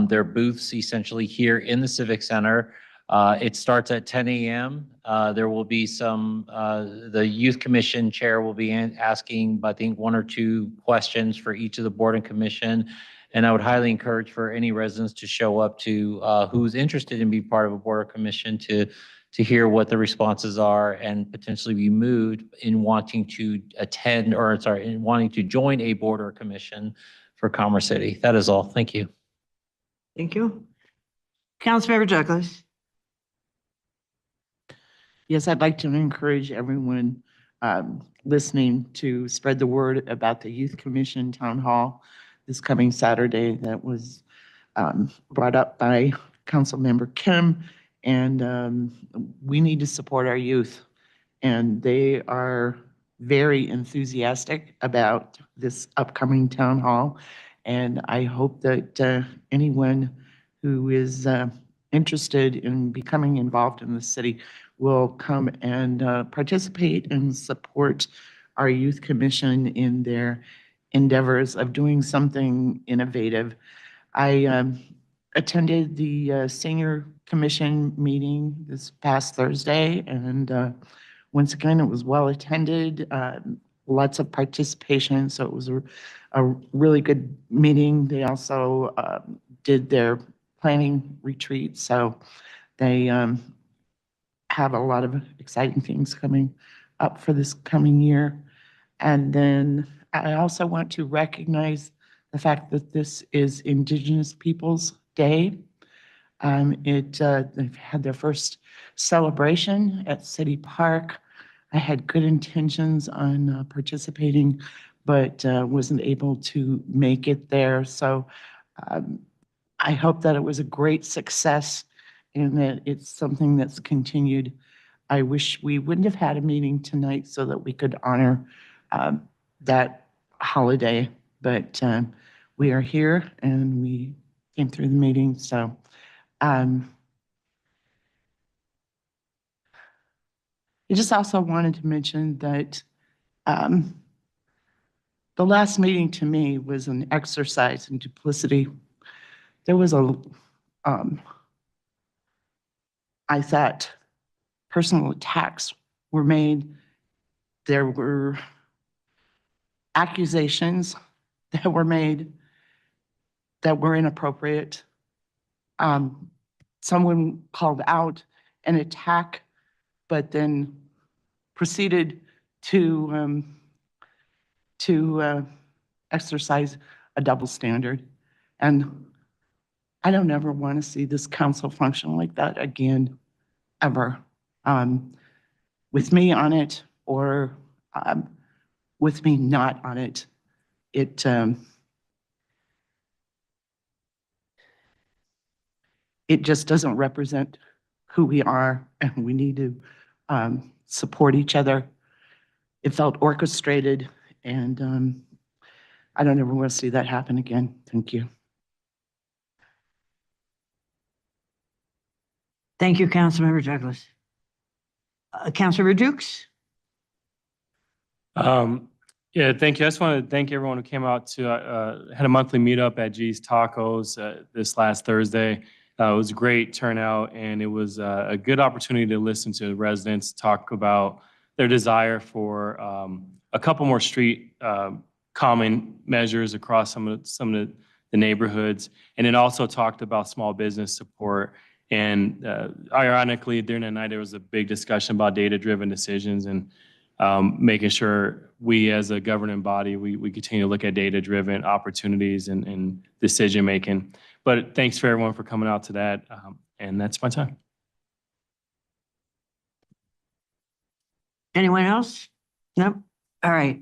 [SPEAKER 8] their booths essentially here in the Civic Center. It starts at 10 a.m. There will be the Youth Commission chair will be asking, I think, 1 or 2 questions for each of the board and commission. And I would highly encourage for any residents to show up to who's interested in being part of a board or commission to hear what the responses are and potentially be moved in wanting to attend in wanting to join a board or commission for Commerce City. That is all. Thank you.
[SPEAKER 2] Thank you. Councilmember Douglas.
[SPEAKER 7] Yes, I'd like to encourage everyone listening to spread the word about the Youth Commission Town Hall this coming Saturday. That was brought up by Councilmember Kim. And we need to support our youth. And they are very enthusiastic about this upcoming town hall. And I hope that anyone who is interested in becoming involved in the city will come and participate and support our youth commission in their endeavors of doing something innovative. I attended the senior commission meeting this past Thursday, and once again, it was well attended, lots of participation, so it was a really good meeting. They also did their planning retreat, so they have a lot of exciting things coming up for this coming year. And then I also want to recognize the fact that this is Indigenous Peoples Day. They've had their first celebration at City Park. I had good intentions on participating, but wasn't able to make it there. So I hope that it was a great success and that it's something that's continued. I wish we wouldn't have had a meeting tonight so that we could honor that holiday, but we are here and we came through the meeting. So I just also wanted to mention that the last meeting to me was an exercise in duplicity. There was I thought personal attacks were made. There were accusations that were made that were inappropriate. Someone called out an attack, but then proceeded to exercise a double standard. And I don't ever want to see this council function like that again, ever. With me on it or with me not on it, it just doesn't represent who we are, and we need to support each other. It felt orchestrated, and I don't ever want to see that happen again. Thank you.
[SPEAKER 2] Thank you, Councilmember Douglas. Councilmember Dukes?
[SPEAKER 3] Yeah, thank you. I just want to thank everyone who came out to, had a monthly meetup at G's Tacos this last Thursday. It was a great turnout, and it was a good opportunity to listen to residents talk about their desire for a couple more street calming measures across some of the neighborhoods. And it also talked about small business support. And ironically, during the night, there was a big discussion about data-driven decisions and making sure we as a governing body, we continue to look at data-driven opportunities and decision-making. But thanks for everyone for coming out to that. And that's my time.
[SPEAKER 2] Anyone else? No? All right.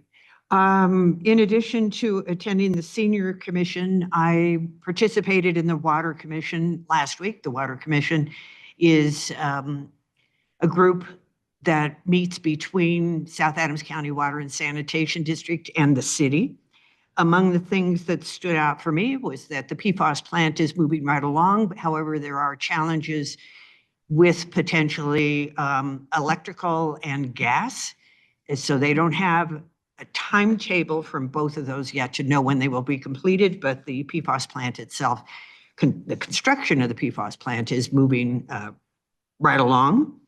[SPEAKER 2] In addition to attending the Senior Commission, I participated in the Water Commission last week. The Water Commission is a group that meets between South Adams County Water and Sanitation District and the city. Among the things that stood out for me was that the PFAS plant is moving right along. However, there are challenges with potentially electrical and gas. And so they don't have a timetable from both of those yet to know when they will be completed, but the PFAS plant itself, the construction of the PFAS plant is moving right along.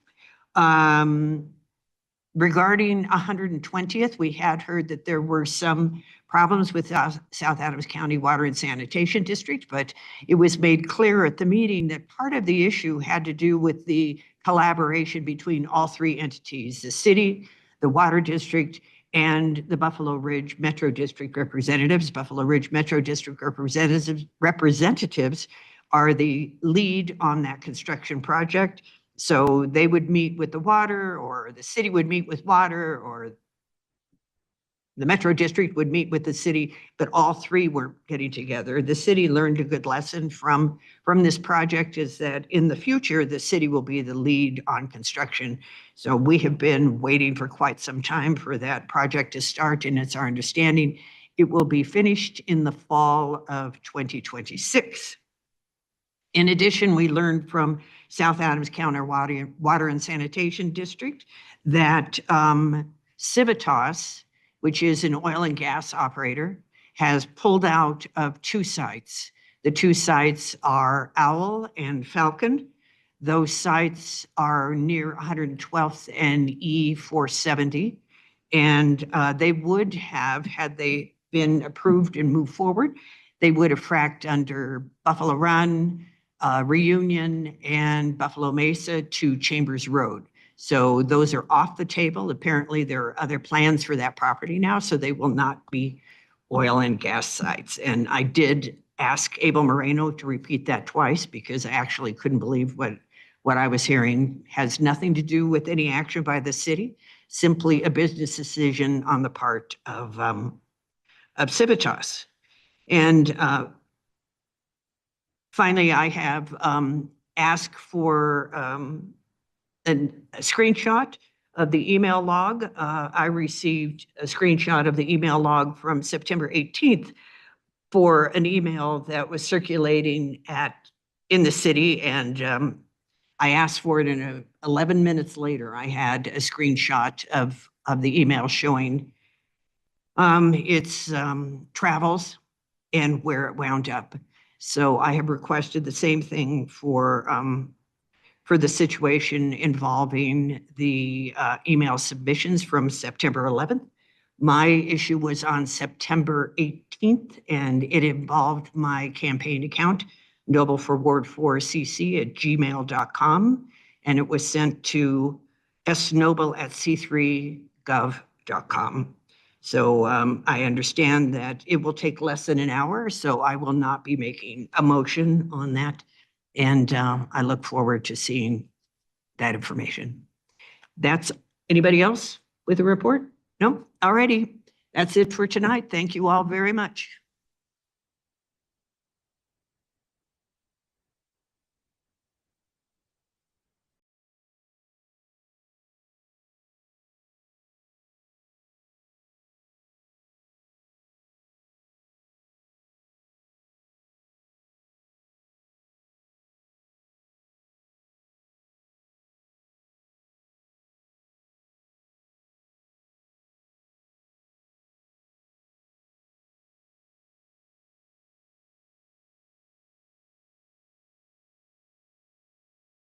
[SPEAKER 2] Regarding 120th, we had heard that there were some problems with South Adams County Water and Sanitation District, but it was made clear at the meeting that part of the issue had to do with the collaboration between all three entities, the city, the water district, and the Buffalo Ridge Metro District representatives. Buffalo Ridge Metro District representatives are the lead on that construction project. So they would meet with the water, or the city would meet with water, or the Metro District would meet with the city, but all three were getting together. The city learned a good lesson from this project is that in the future, the city will be the lead on construction. So we have been waiting for quite some time for that project to start, and it's our understanding it will be finished in the fall of 2026. In addition, we learned from South Adams County Water and Sanitation District that Civitas, which is an oil and gas operator, has pulled out of 2 sites. The 2 sites are Owl and Falcon. Those sites are near 112th and E470. And they would have, had they been approved and moved forward, they would have fracked under Buffalo Run, Reunion, and Buffalo Mesa to Chambers Road. So those are off the table. Apparently, there are other plans for that property now, so they will not be oil and gas sites. And I did ask Abel Moreno to repeat that twice because I actually couldn't believe what I was hearing. Has nothing to do with any action by the city, simply a business decision on the part of Civitas. And finally, I have asked for a screenshot of the email log. I received a screenshot of the email log from September 18th for an email that was circulating in the city, and I asked for it, and 11 minutes later, I had a screenshot of the email showing its travels and where it wound up. So I have requested the same thing for the situation involving the email submissions from September 11th. My issue was on September 18th, and it involved my campaign account, Noble for Ward 4 CC at gmail.com, and it was sent to snoble@c3gov.com. So I understand that it will take less than an hour, so I will not be making a motion on that. And I look forward to seeing that information. That's, anybody else with a report? No? All righty. That's it for tonight. Thank you all very much.